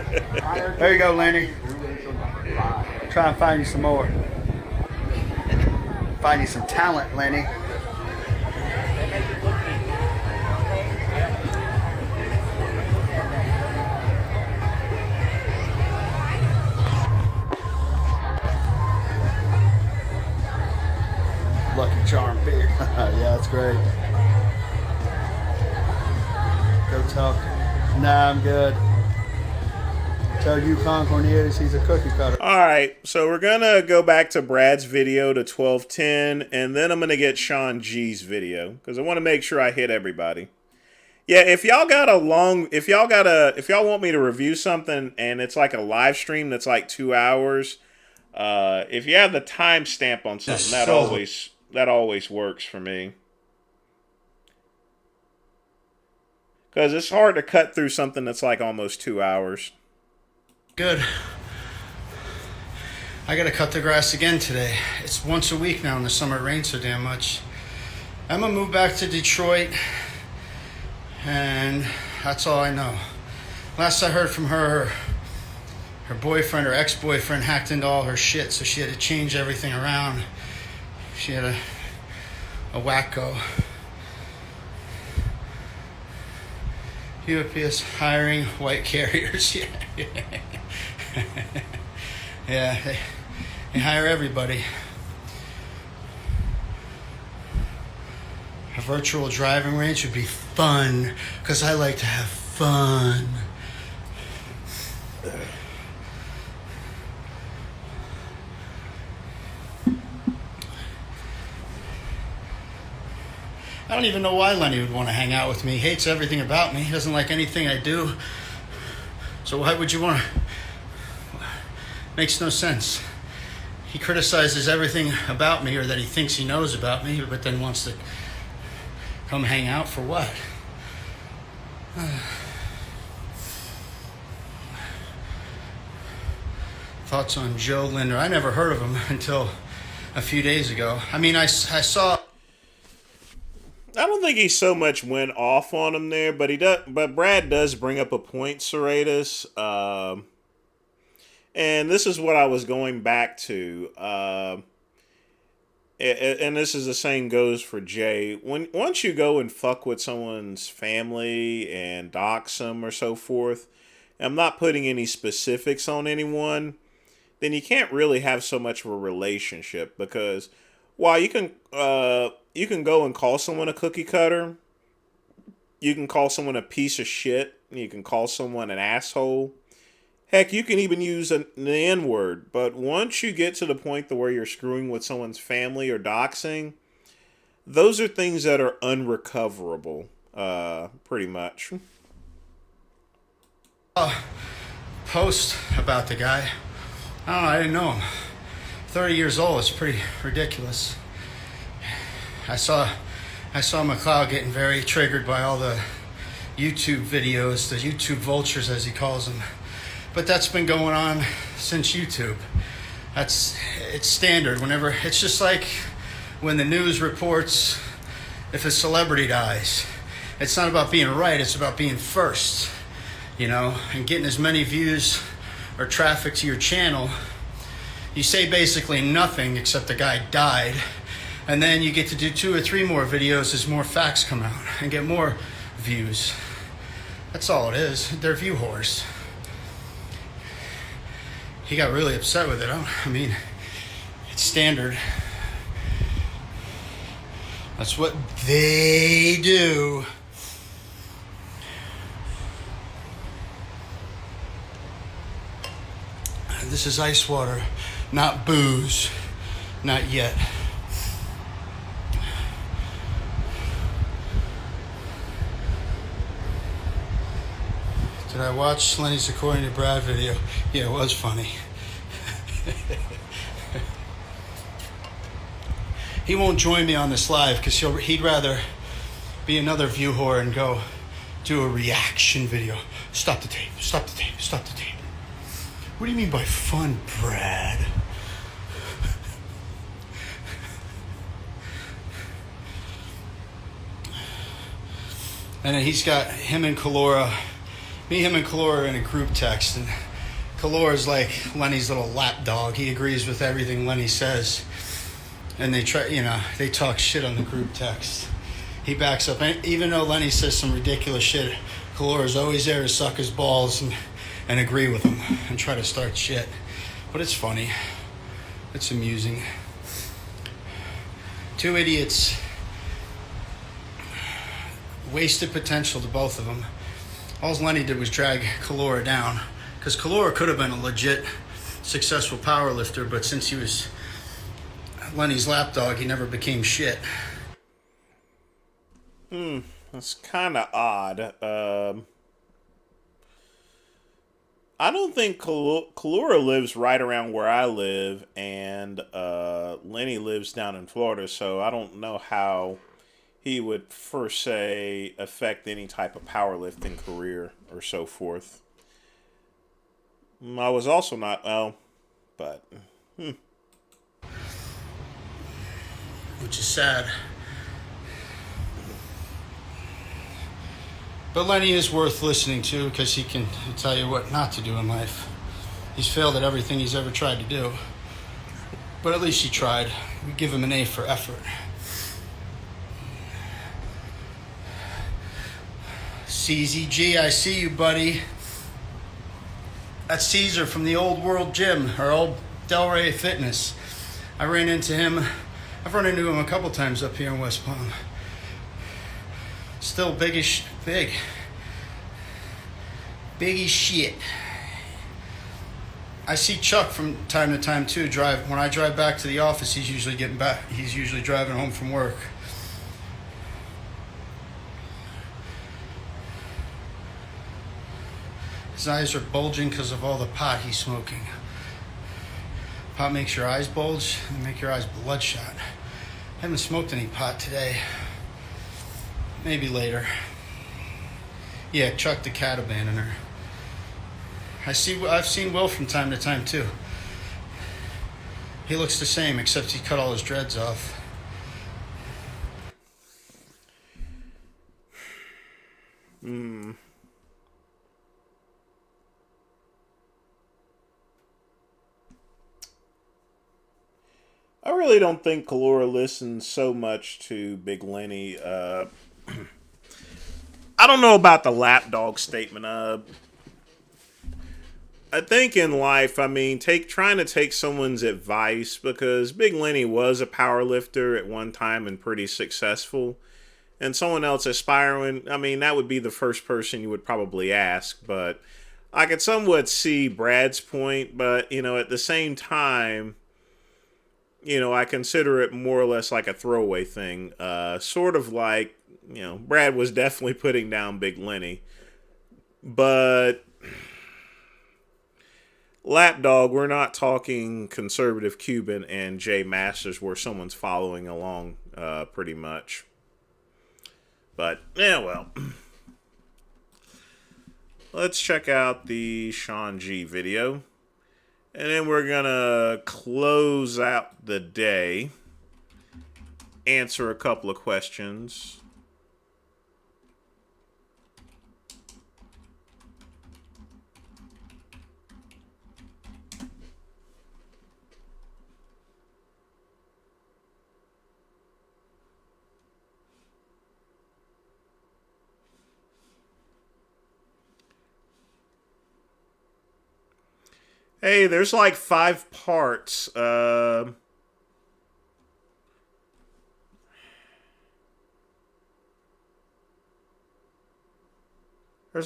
there you go, Lenny. Try and find you some more. Find you some talent, Lenny. Lucky Charm beer. Yeah, that's great. Go talk. Nah, I'm good. Tell Yukon Cornelius he's a cookie cutter. All right, so we're going to go back to Brad's video to 12:10, and then I'm going to get Sean G's video, because I want to make sure I hit everybody. Yeah, if y'all want me to review something, and it's like a live stream that's like 2 hours, if you have the timestamp on something, that always works for me. Because it's hard to cut through something that's like almost 2 hours. Good. I gotta cut the grass again today. It's once a week now in the summer. It rains so damn much. Emma moved back to Detroit, and that's all I know. Last I heard from her, her boyfriend or ex-boyfriend hacked into all her shit, so she had to change everything around. She had a wacko. UPS hiring white carriers. Yeah, they hire everybody. A virtual driving range would be fun, because I like to have fun. I don't even know why Lenny would want to hang out with me. He hates everything about me. He doesn't like anything I do. So why would you want to? Makes no sense. He criticizes everything about me, or that he thinks he knows about me, but then wants to come hang out for what? Thoughts on Joe Linder? I never heard of him until a few days ago. I mean, I saw... I don't think he so much went off on him there, but Brad does bring up a point, Serratus. And this is what I was going back to. And this is the same goes for Jay. Once you go and fuck with someone's family and dox them or so forth, and I'm not putting any specifics on anyone, then you can't really have so much of a relationship, because while you can go and call someone a cookie cutter, you can call someone a piece of shit, you can call someone an asshole. Heck, you can even use the N-word. But once you get to the point where you're screwing with someone's family or doxing, those are things that are unrecoverable, pretty much. Post about the guy. I don't know, I didn't know him. 30 years old, it's pretty ridiculous. I saw McLeod getting very triggered by all the YouTube videos, the YouTube vultures as he calls them. But that's been going on since YouTube. It's standard whenever, it's just like when the news reports if a celebrity dies. It's not about being right, it's about being first, you know, and getting as many views or traffic to your channel. You say basically nothing except the guy died, and then you get to do 2 or 3 more videos as more facts come out and get more views. That's all it is. They're view whores. He got really upset with it. I mean, it's standard. That's what they do. This is ice water, not booze. Not yet. Did I watch Lenny's According to Brad video? Yeah, it was funny. He won't join me on this live because he'd rather be another view whore and go do a reaction video. Stop the tape, stop the tape, stop the tape. What do you mean by fun, Brad? And then he's got him and Kalora. Him and Kalora are in a group text, and Kalora's like Lenny's little lapdog. He agrees with everything Lenny says, and they talk shit on the group text. He backs up, and even though Lenny says some ridiculous shit, Kalora's always there to suck his balls and agree with him and try to start shit. But it's funny. It's amusing. 2 idiots. Wasted potential to both of them. All Lenny did was drag Kalora down, because Kalora could have been a legit successful power lifter, but since he was Lenny's lapdog, he never became shit. That's kind of odd. I don't think Kalora lives right around where I live, and Lenny lives down in Florida, so I don't know how he would, per se, affect any type of powerlifting career or so forth. I was also not, but... Which is sad. But Lenny is worth listening to because he can tell you what not to do in life. He's failed at everything he's ever tried to do. But at least he tried. We give him an A for effort. CZG, I see you, buddy. That's Caesar from the Old World Gym, or Old Delray Fitness. I ran into him. I've run into him a couple times up here in West Palm. Still big as shit. I see Chuck from time to time too. When I drive back to the office, he's usually getting back. He's usually driving home from work. His eyes are bulging because of all the pot he's smoking. Pot makes your eyes bulge and make your eyes bloodshot. I haven't smoked any pot today. Maybe later. Yeah, Chuck the cat abandoner. I've seen Will from time to time too. He looks the same except he cut all his dreads off. I really don't think Kalora listens so much to Big Lenny. I don't know about the lapdog statement. I think in life, trying to take someone's advice, because Big Lenny was a power lifter at one time and pretty successful, and someone else aspiring, that would be the first person you would probably ask. But I could somewhat see Brad's point, but at the same time, I consider it more or less like a throwaway thing. Sort of like, Brad was definitely putting down Big Lenny. But Lapdog, we're not talking conservative Cuban and Jay Masters where someone's following along pretty much. But, yeah, well. Let's check out the Sean G video. And then we're going to close out the day. answer a couple of questions. Hey, there's like 5 parts. There's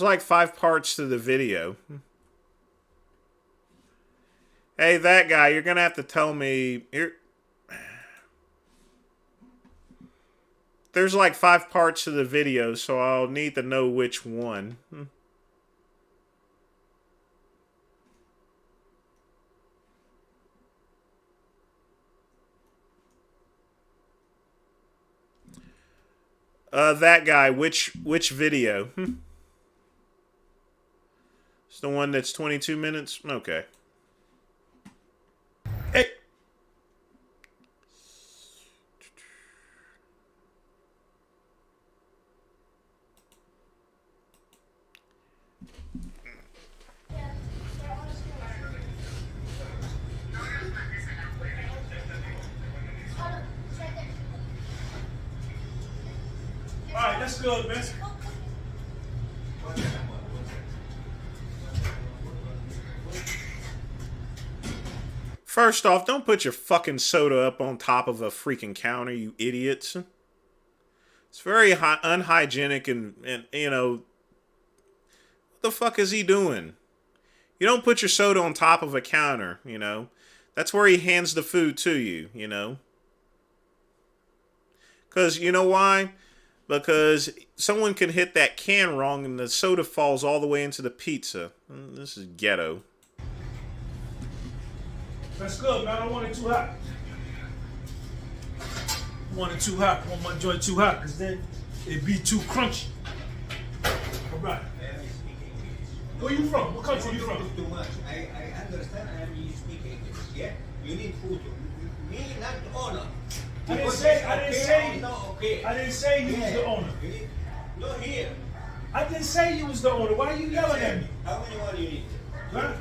like 5 parts to the video. Hey, that guy, you're gonna have to tell me. There's like 5 parts to the video, so I'll need to know which one. That guy, which video? It's the one that's 22 minutes? Okay. Hey. Alright, that's good, man. First off, don't put your fucking soda up on top of a freaking counter, you idiots. It's very unhygienic and, you know, what the fuck is he doing? You don't put your soda on top of a counter, you know. That's where he hands the food to you, you know. Because, you know why? Because someone can hit that can wrong and the soda falls all the way into the pizza. This is ghetto. That's good, man. I don't want it too hot. I want it too hot. I want my joint too hot, because then it'd be too crunchy. All right. Where you from? What country you from? Too much. I understand and you speak English. Yeah? You need food. Me, not the owner. I didn't say you was the owner. No, here. I didn't say you was the owner. Why are you yelling at me? How many one you need? Huh?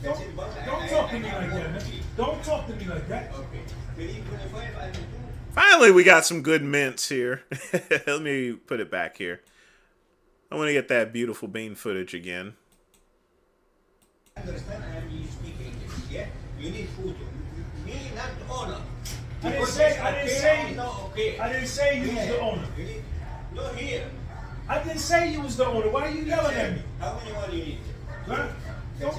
Don't talk to me like that, man. Don't talk to me like that. Okay. Finally, we got some good mints here. Let me put it back here. I want to get that beautiful bean footage again. I understand and you speak English. Yeah? You need food. Me, not the owner. I didn't say you was the owner. No, here. I didn't say you was the owner. Why are you yelling at me? How many one you need? Huh? Don't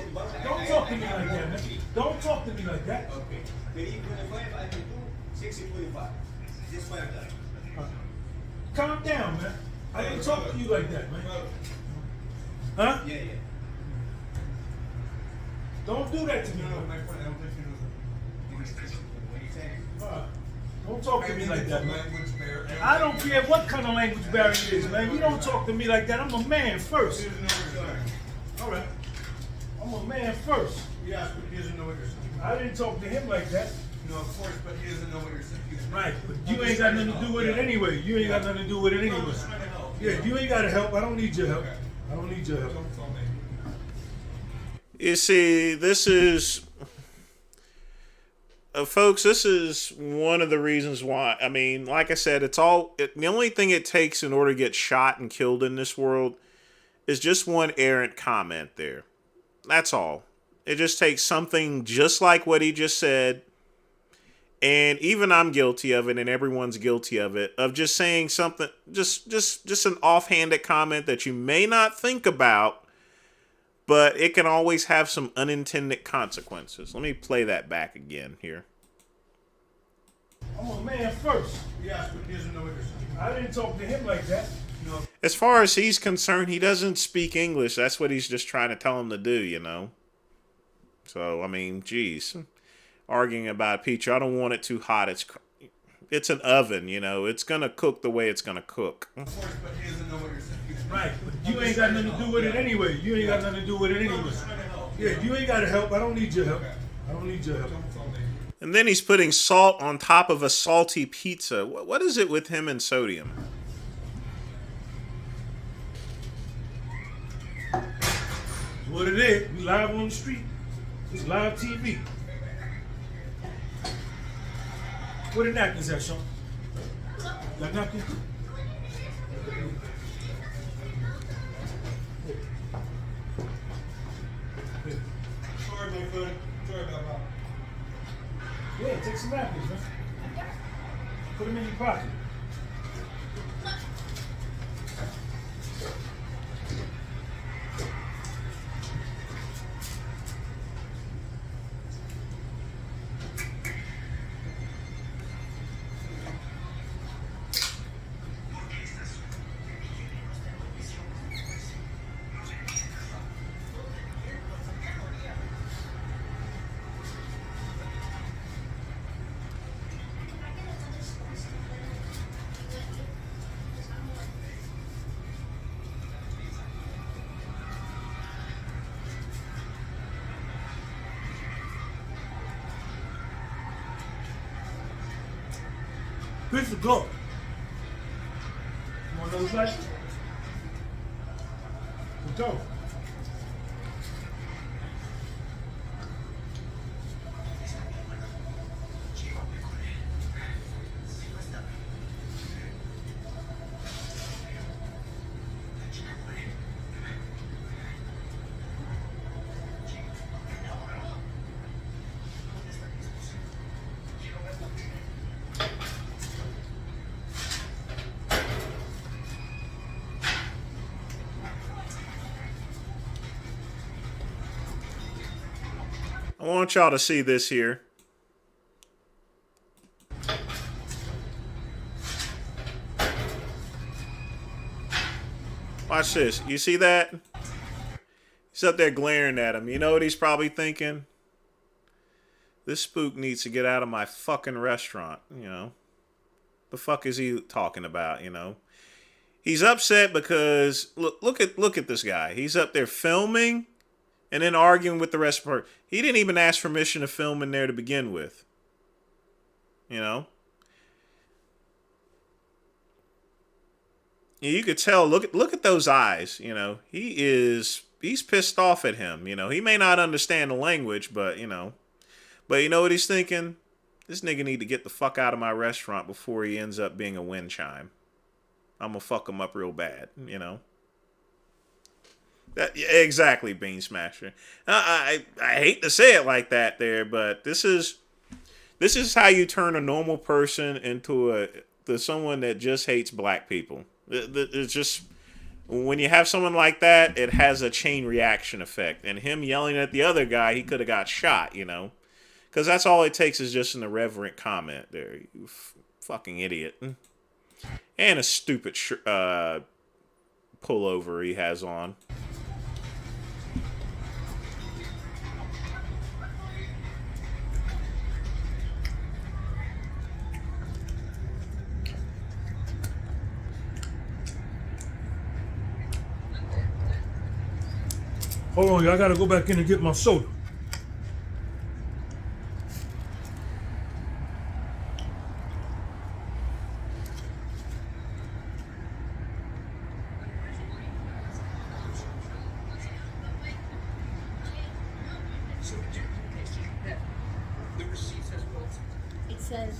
talk to me like that, man. Don't talk to me like that. Okay. 325, I can do 6025. This 5 times. Calm down, man. I didn't talk to you like that, man. Huh? Yeah. Don't do that to me. No, my friend, I don't think you know what he's saying. Don't talk to me like that, man. I don't care what kind of language barrier it is, man. You don't talk to me like that. I'm a man first. All right. I'm a man first. Yes, but he doesn't know what you're saying. I didn't talk to him like that. No, of course, but he doesn't know what you're saying. Right, but you ain't got nothing to do with it anyway. You ain't got nothing to do with it anyway. Yeah, you ain't got to help. I don't need your help. I don't need your help. You see, this is... folks, this is one of the reasons why. I mean, like I said, the only thing it takes in order to get shot and killed in this world is just one errant comment there. That's all. It just takes something just like what he just said. And even I'm guilty of it, and everyone's guilty of it, of just saying something, just an offhanded comment that you may not think about, but it can always have some unintended consequences. Let me play that back again here. I'm a man first. Yeah, but he doesn't know what you're saying. I didn't talk to him like that. No. As far as he's concerned, he doesn't speak English. That's what he's just trying to tell him to do, you know. So, I mean, geez. Arguing about pizza. I don't want it too hot. It's an oven, you know. It's going to cook the way it's going to cook. Of course, but he doesn't know what you're saying. Right, but you ain't got nothing to do with it anyway. You ain't got nothing to do with it anyway. Yeah, you ain't got to help. I don't need your help. I don't need your help. And then he's putting salt on top of a salty pizza. What is it with him and sodium? What it is, we live on the street. It's live TV. Where the napkins at, Sean? Got napkins? Sorry, my friend. Sorry about that. Yeah, take some napkins, man. Put them in your pocket. Pizza go. You want another slice? Let's go. I want y'all to see this here. Watch this. You see that? He's up there glaring at him. You know what he's probably thinking? This spook needs to get out of my fucking restaurant, you know? The fuck is he talking about, you know? He's upset because look at this guy. He's up there filming and then arguing with the rest of the party. He didn't even ask permission to film in there to begin with. You know? You could tell, look at those eyes, you know. He's pissed off at him, you know. He may not understand the language, but you know what he's thinking? This nigga need to get the fuck out of my restaurant before he ends up being a wind chime. I'm gonna fuck him up real bad, you know. Exactly, Bean Smasher. I hate to say it like that there, but this is how you turn a normal person into someone that just hates black people. It's just, when you have someone like that, it has a chain reaction effect. And him yelling at the other guy, he could have got shot, you know. Because that's all it takes is just an irreverent comment there. You fucking idiot. And a stupid pullover he has on. Hold on, y'all. I gotta go back in and get my soda. It says.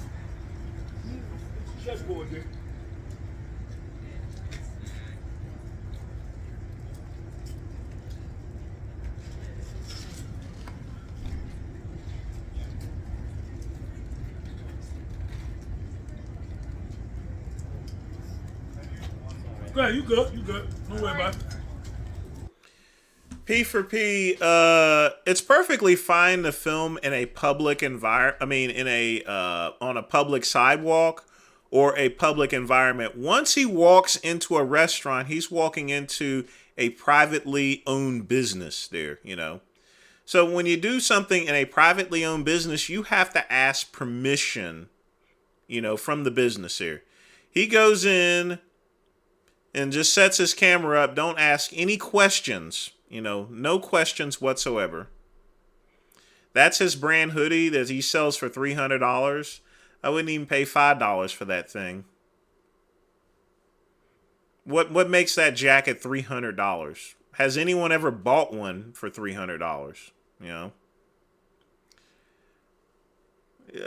Chessboard, dude. Go you good. You good. Don't worry about it. P for P, it's perfectly fine to film in a public environment. I mean, on a public sidewalk or a public environment. Once he walks into a restaurant, he's walking into a privately owned business there, you know. So when you do something in a privately owned business, you have to ask permission, you know, from the business here. He goes in and just sets his camera up. Don't ask any questions, you know, no questions whatsoever. That's his brand hoodie that he sells for $300. I wouldn't even pay $5 for that thing. What makes that jacket $300? Has anyone ever bought one for $300? You know?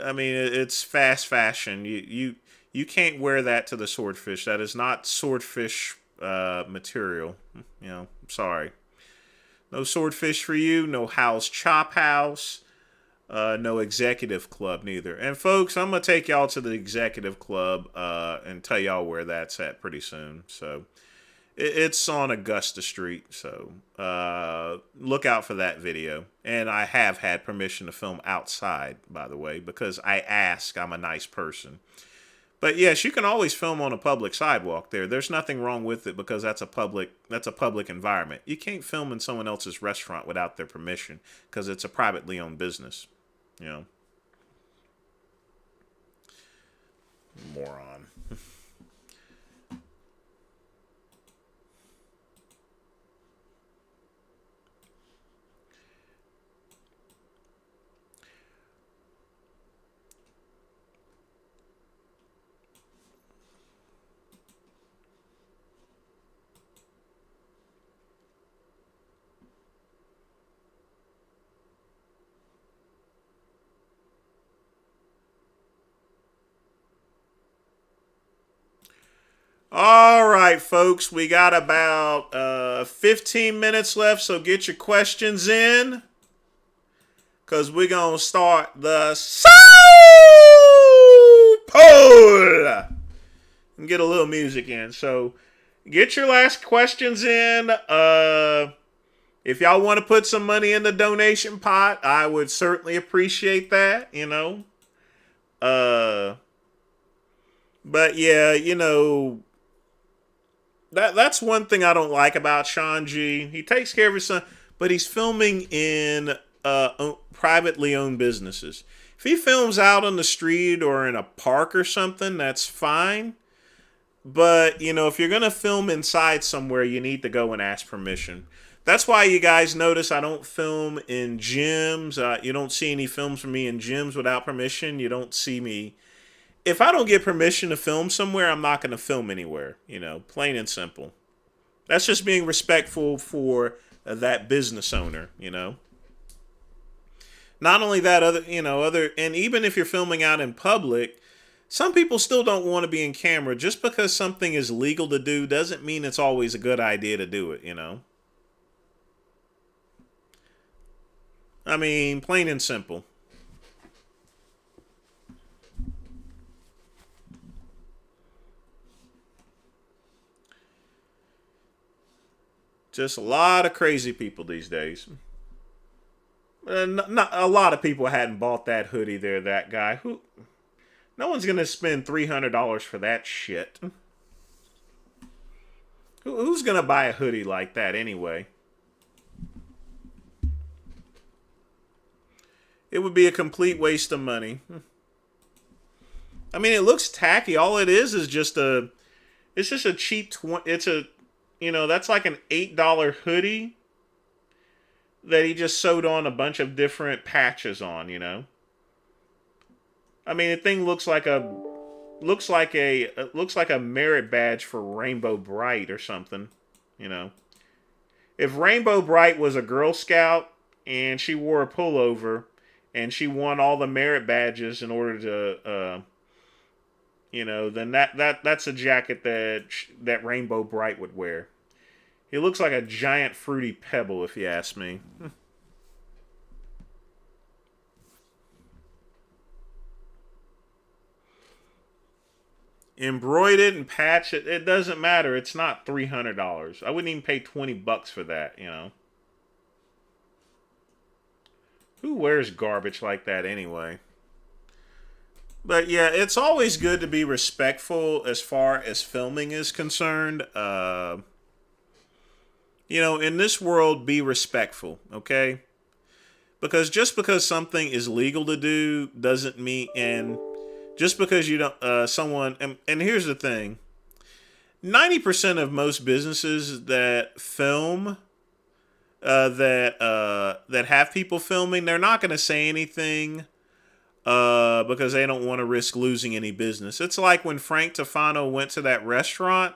I mean, it's fast fashion. You can't wear that to the swordfish. That is not swordfish material. You know, sorry. No swordfish for you. No House Chop House. No Executive Club neither. And folks, I'm going to take y'all to the Executive Club and tell y'all where that's at pretty soon. So it's on Augusta Street. So look out for that video. And I have had permission to film outside, by the way, because I ask. I'm a nice person. But yes, you can always film on a public sidewalk there. There's nothing wrong with it because that's a public environment. You can't film in someone else's restaurant without their permission because it's a privately owned business. You know. Moron. All right, folks, we got about 15 minutes left, so get your questions in, because we're going to start the soul poll and get a little music in. So get your last questions in. If y'all want to put some money in the donation pot, I would certainly appreciate that, you know. But yeah, you know, that's one thing I don't like about Sean G. He takes care of his son, but he's filming in privately owned businesses. If he films out on the street or in a park or something, that's fine. But, you know, if you're going to film inside somewhere, you need to go and ask permission. That's why you guys notice I don't film in gyms. You don't see any films from me in gyms without permission. You don't see me. If I don't get permission to film somewhere, I'm not going to film anywhere, you know, plain and simple. That's just being respectful for that business owner, you know. Not only that, and even if you're filming out in public, some people still don't want to be in camera. Just because something is legal to do doesn't mean it's always a good idea to do it, you know. I mean, plain and simple. Just a lot of crazy people these days. Not a lot of people hadn't bought that hoodie there, that guy. No one's going to spend $300 for that shit. Who's going to buy a hoodie like that anyway? It would be a complete waste of money. I mean, it looks tacky. All it is just it's just a cheap, you know, that's like an $8 hoodie that he just sewed on a bunch of different patches on, you know. I mean, the thing looks like a merit badge for Rainbow Bright or something, you know. If Rainbow Bright was a Girl Scout and she wore a pullover and she won all the merit badges in order to you know, then that's a jacket that Rainbow Bright would wear. He looks like a giant fruity pebble, if you ask me. Embroidered and patched, it doesn't matter. It's not $300. I wouldn't even pay $20 for that, you know. Who wears garbage like that anyway? But yeah, it's always good to be respectful as far as filming is concerned. You know, in this world, be respectful, okay? Because just because something is legal to do doesn't mean, and just because you don't, and here's the thing. 90% of most businesses that film that have people filming, they're not going to say anything because they don't want to risk losing any business. It's like when Frank Tufano went to that restaurant.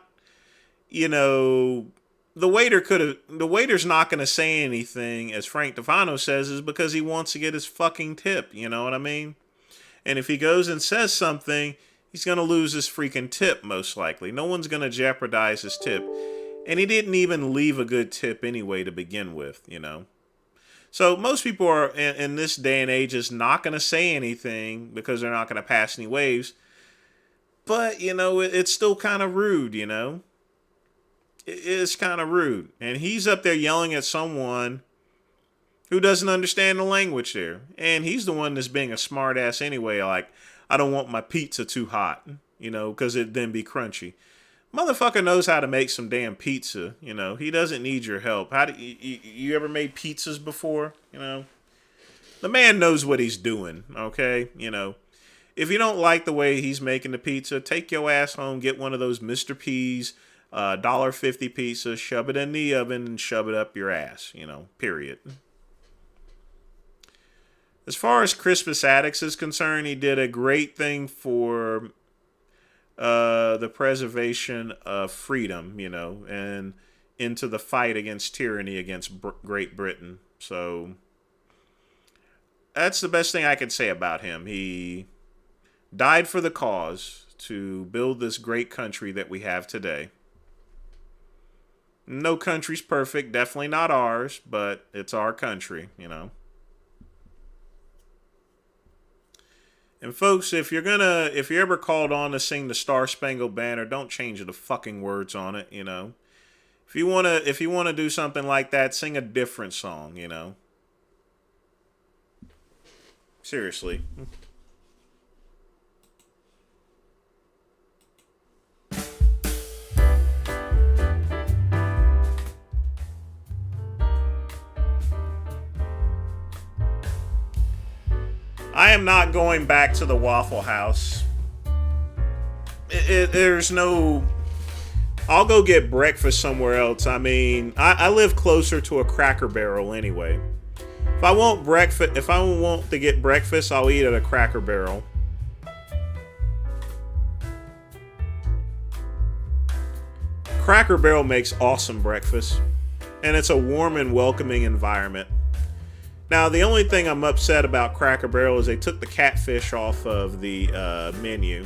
You know, the waiter's not going to say anything, as Frank Tufano says, is because he wants to get his fucking tip. You know what I mean? And if he goes and says something, he's going to lose his freaking tip, most likely. No one's going to jeopardize his tip. And he didn't even leave a good tip anyway to begin with, you know. So most people are, in this day and age, is not going to say anything because they're not going to pass any waves. But, you know, it's still kind of rude, you know. It's kind of rude. And he's up there yelling at someone who doesn't understand the language there. And he's the one that's being a smart ass anyway. Like, I don't want my pizza too hot, you know, because it'd then be crunchy. Motherfucker knows how to make some damn pizza, you know. He doesn't need your help. How do you ever made pizzas before, you know? The man knows what he's doing, okay? You know, if you don't like the way he's making the pizza, take your ass home, get one of those Mr. P's $1.50 pizza, shove it in the oven, and shove it up your ass, you know, period. As far as Crispus Attucks is concerned, he did a great thing for the preservation of freedom, you know, and into the fight against tyranny against Great Britain. So that's the best thing I can say about him. He died for the cause to build this great country that we have today. No country's perfect, definitely not ours, but it's our country, you know. And folks, if you're ever called on to sing the Star Spangled Banner, don't change the fucking words on it, you know. If you wanna do something like that, sing a different song, you know. Seriously. I am not going back to the Waffle House. There's no... I'll go get breakfast somewhere else. I mean, I live closer to a Cracker Barrel anyway. If I want to get breakfast, I'll eat at a Cracker Barrel. Cracker Barrel makes awesome breakfast. And it's a warm and welcoming environment. Now, the only thing I'm upset about Cracker Barrel is they took the catfish off of the menu.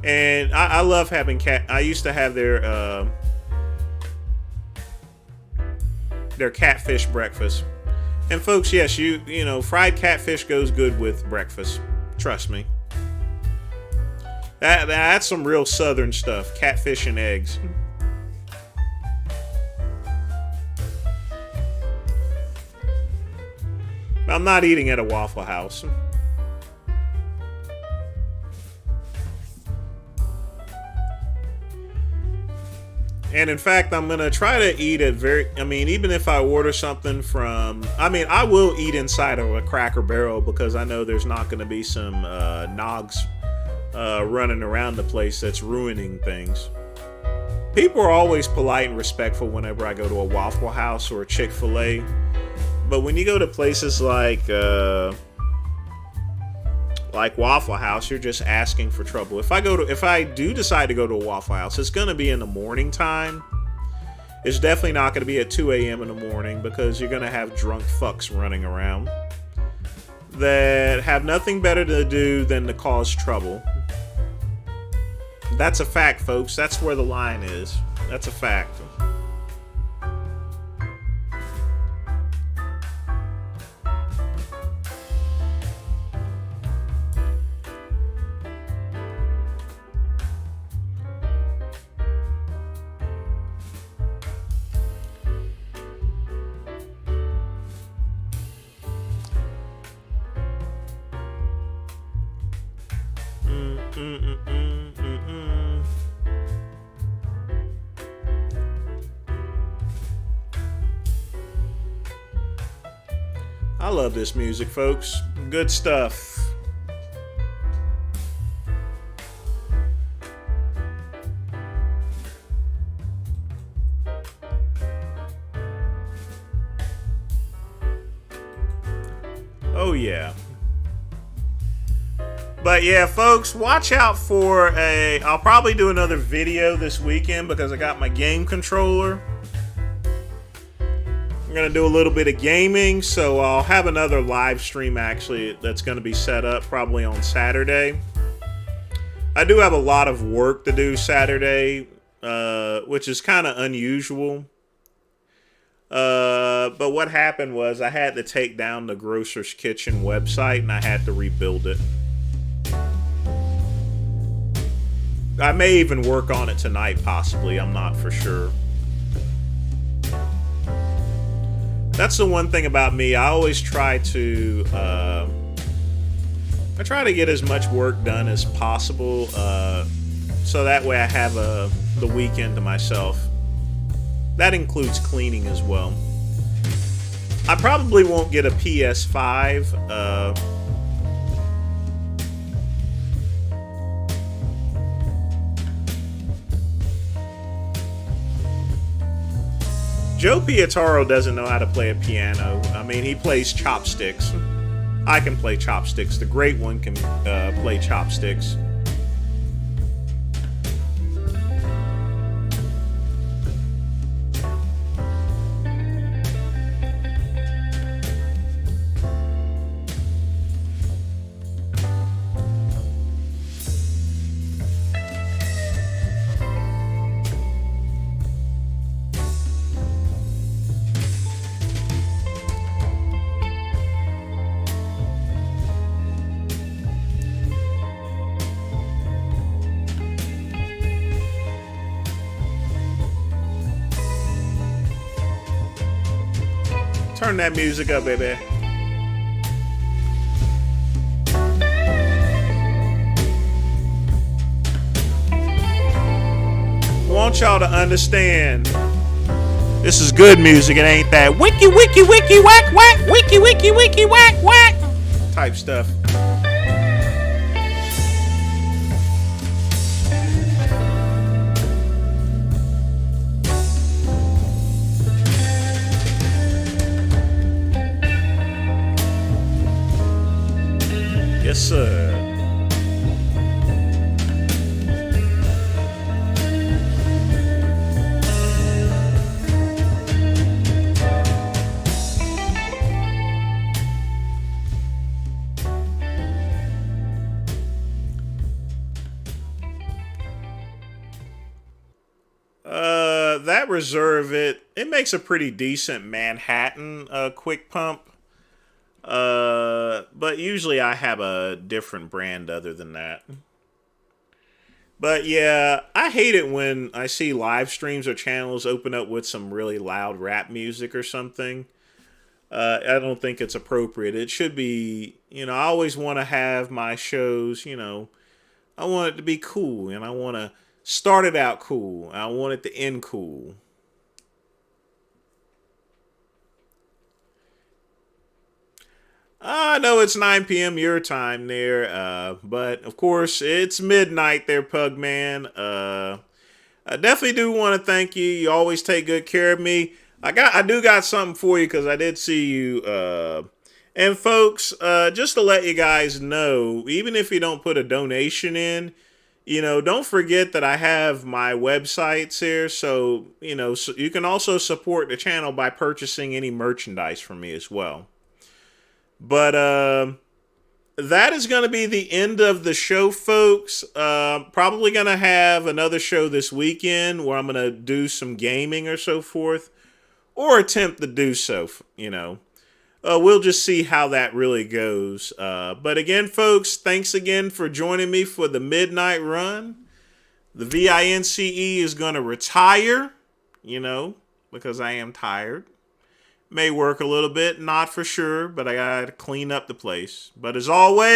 And I love having I used to have their catfish breakfast. And folks, yes, you know, fried catfish goes good with breakfast. Trust me. That's some real southern stuff. Catfish and eggs. I'm not eating at a Waffle House. And in fact, I'm going to try to eat at even if I order something from... I will eat inside of a Cracker Barrel because I know there's not going to be some nogs running around the place that's ruining things. People are always polite and respectful whenever I go to a Waffle House or a Chick-fil-A. But when you go to places like Waffle House, you're just asking for trouble. If I do decide to go to a Waffle House, it's going to be in the morning time. It's definitely not going to be at 2 a.m. in the morning because you're going to have drunk fucks running around that have nothing better to do than to cause trouble. That's a fact, folks. That's where the line is. That's a fact. I love this music, folks. Good stuff. Oh, yeah. But yeah, folks, watch out for I'll probably do another video this weekend because I got my game controller. I'm going to do a little bit of gaming, so I'll have another live stream actually that's going to be set up probably on Saturday. I do have a lot of work to do Saturday, which is kind of unusual. But what happened was I had to take down the Grocer's Kitchen website and I had to rebuild it. I may even work on it tonight, possibly. I'm not for sure. That's the one thing about me. I always try to get as much work done as possible, so that way I have the weekend to myself. That includes cleaning as well. I probably won't get a PS5. Joe Pietaro doesn't know how to play a piano. I mean, he plays chopsticks. I can play chopsticks. The great one can play chopsticks. Turn that music up, baby. I want y'all to understand, this is good music. It ain't that wiki wiki wiki whack whack wiki wiki wiki whack whack type stuff. Yes, sir. That Reserve it makes a pretty decent Manhattan quick pump. But usually I have a different brand other than that. But yeah, I hate it when I see live streams or channels open up with some really loud rap music or something. I don't think it's appropriate. It should be, I always want to have my shows, I want it to be cool, and I want to start it out cool. I want it to end cool. I know it's 9 p.m. your time there, but of course it's midnight there, Pugman. I definitely do want to thank you. You always take good care of me. I do got something for you because I did see you. And folks, just to let you guys know, even if you don't put a donation in, don't forget that I have my websites here. So, so you can also support the channel by purchasing any merchandise from me as well. But that is going to be the end of the show, folks. Probably going to have another show this weekend where I'm going to do some gaming or so forth, or attempt to do so, We'll just see how that really goes. But again, folks, thanks again for joining me for the Midnight Run. The VINCE is going to retire, because I am tired. May work a little bit, not for sure, but I got to clean up the place. But as always,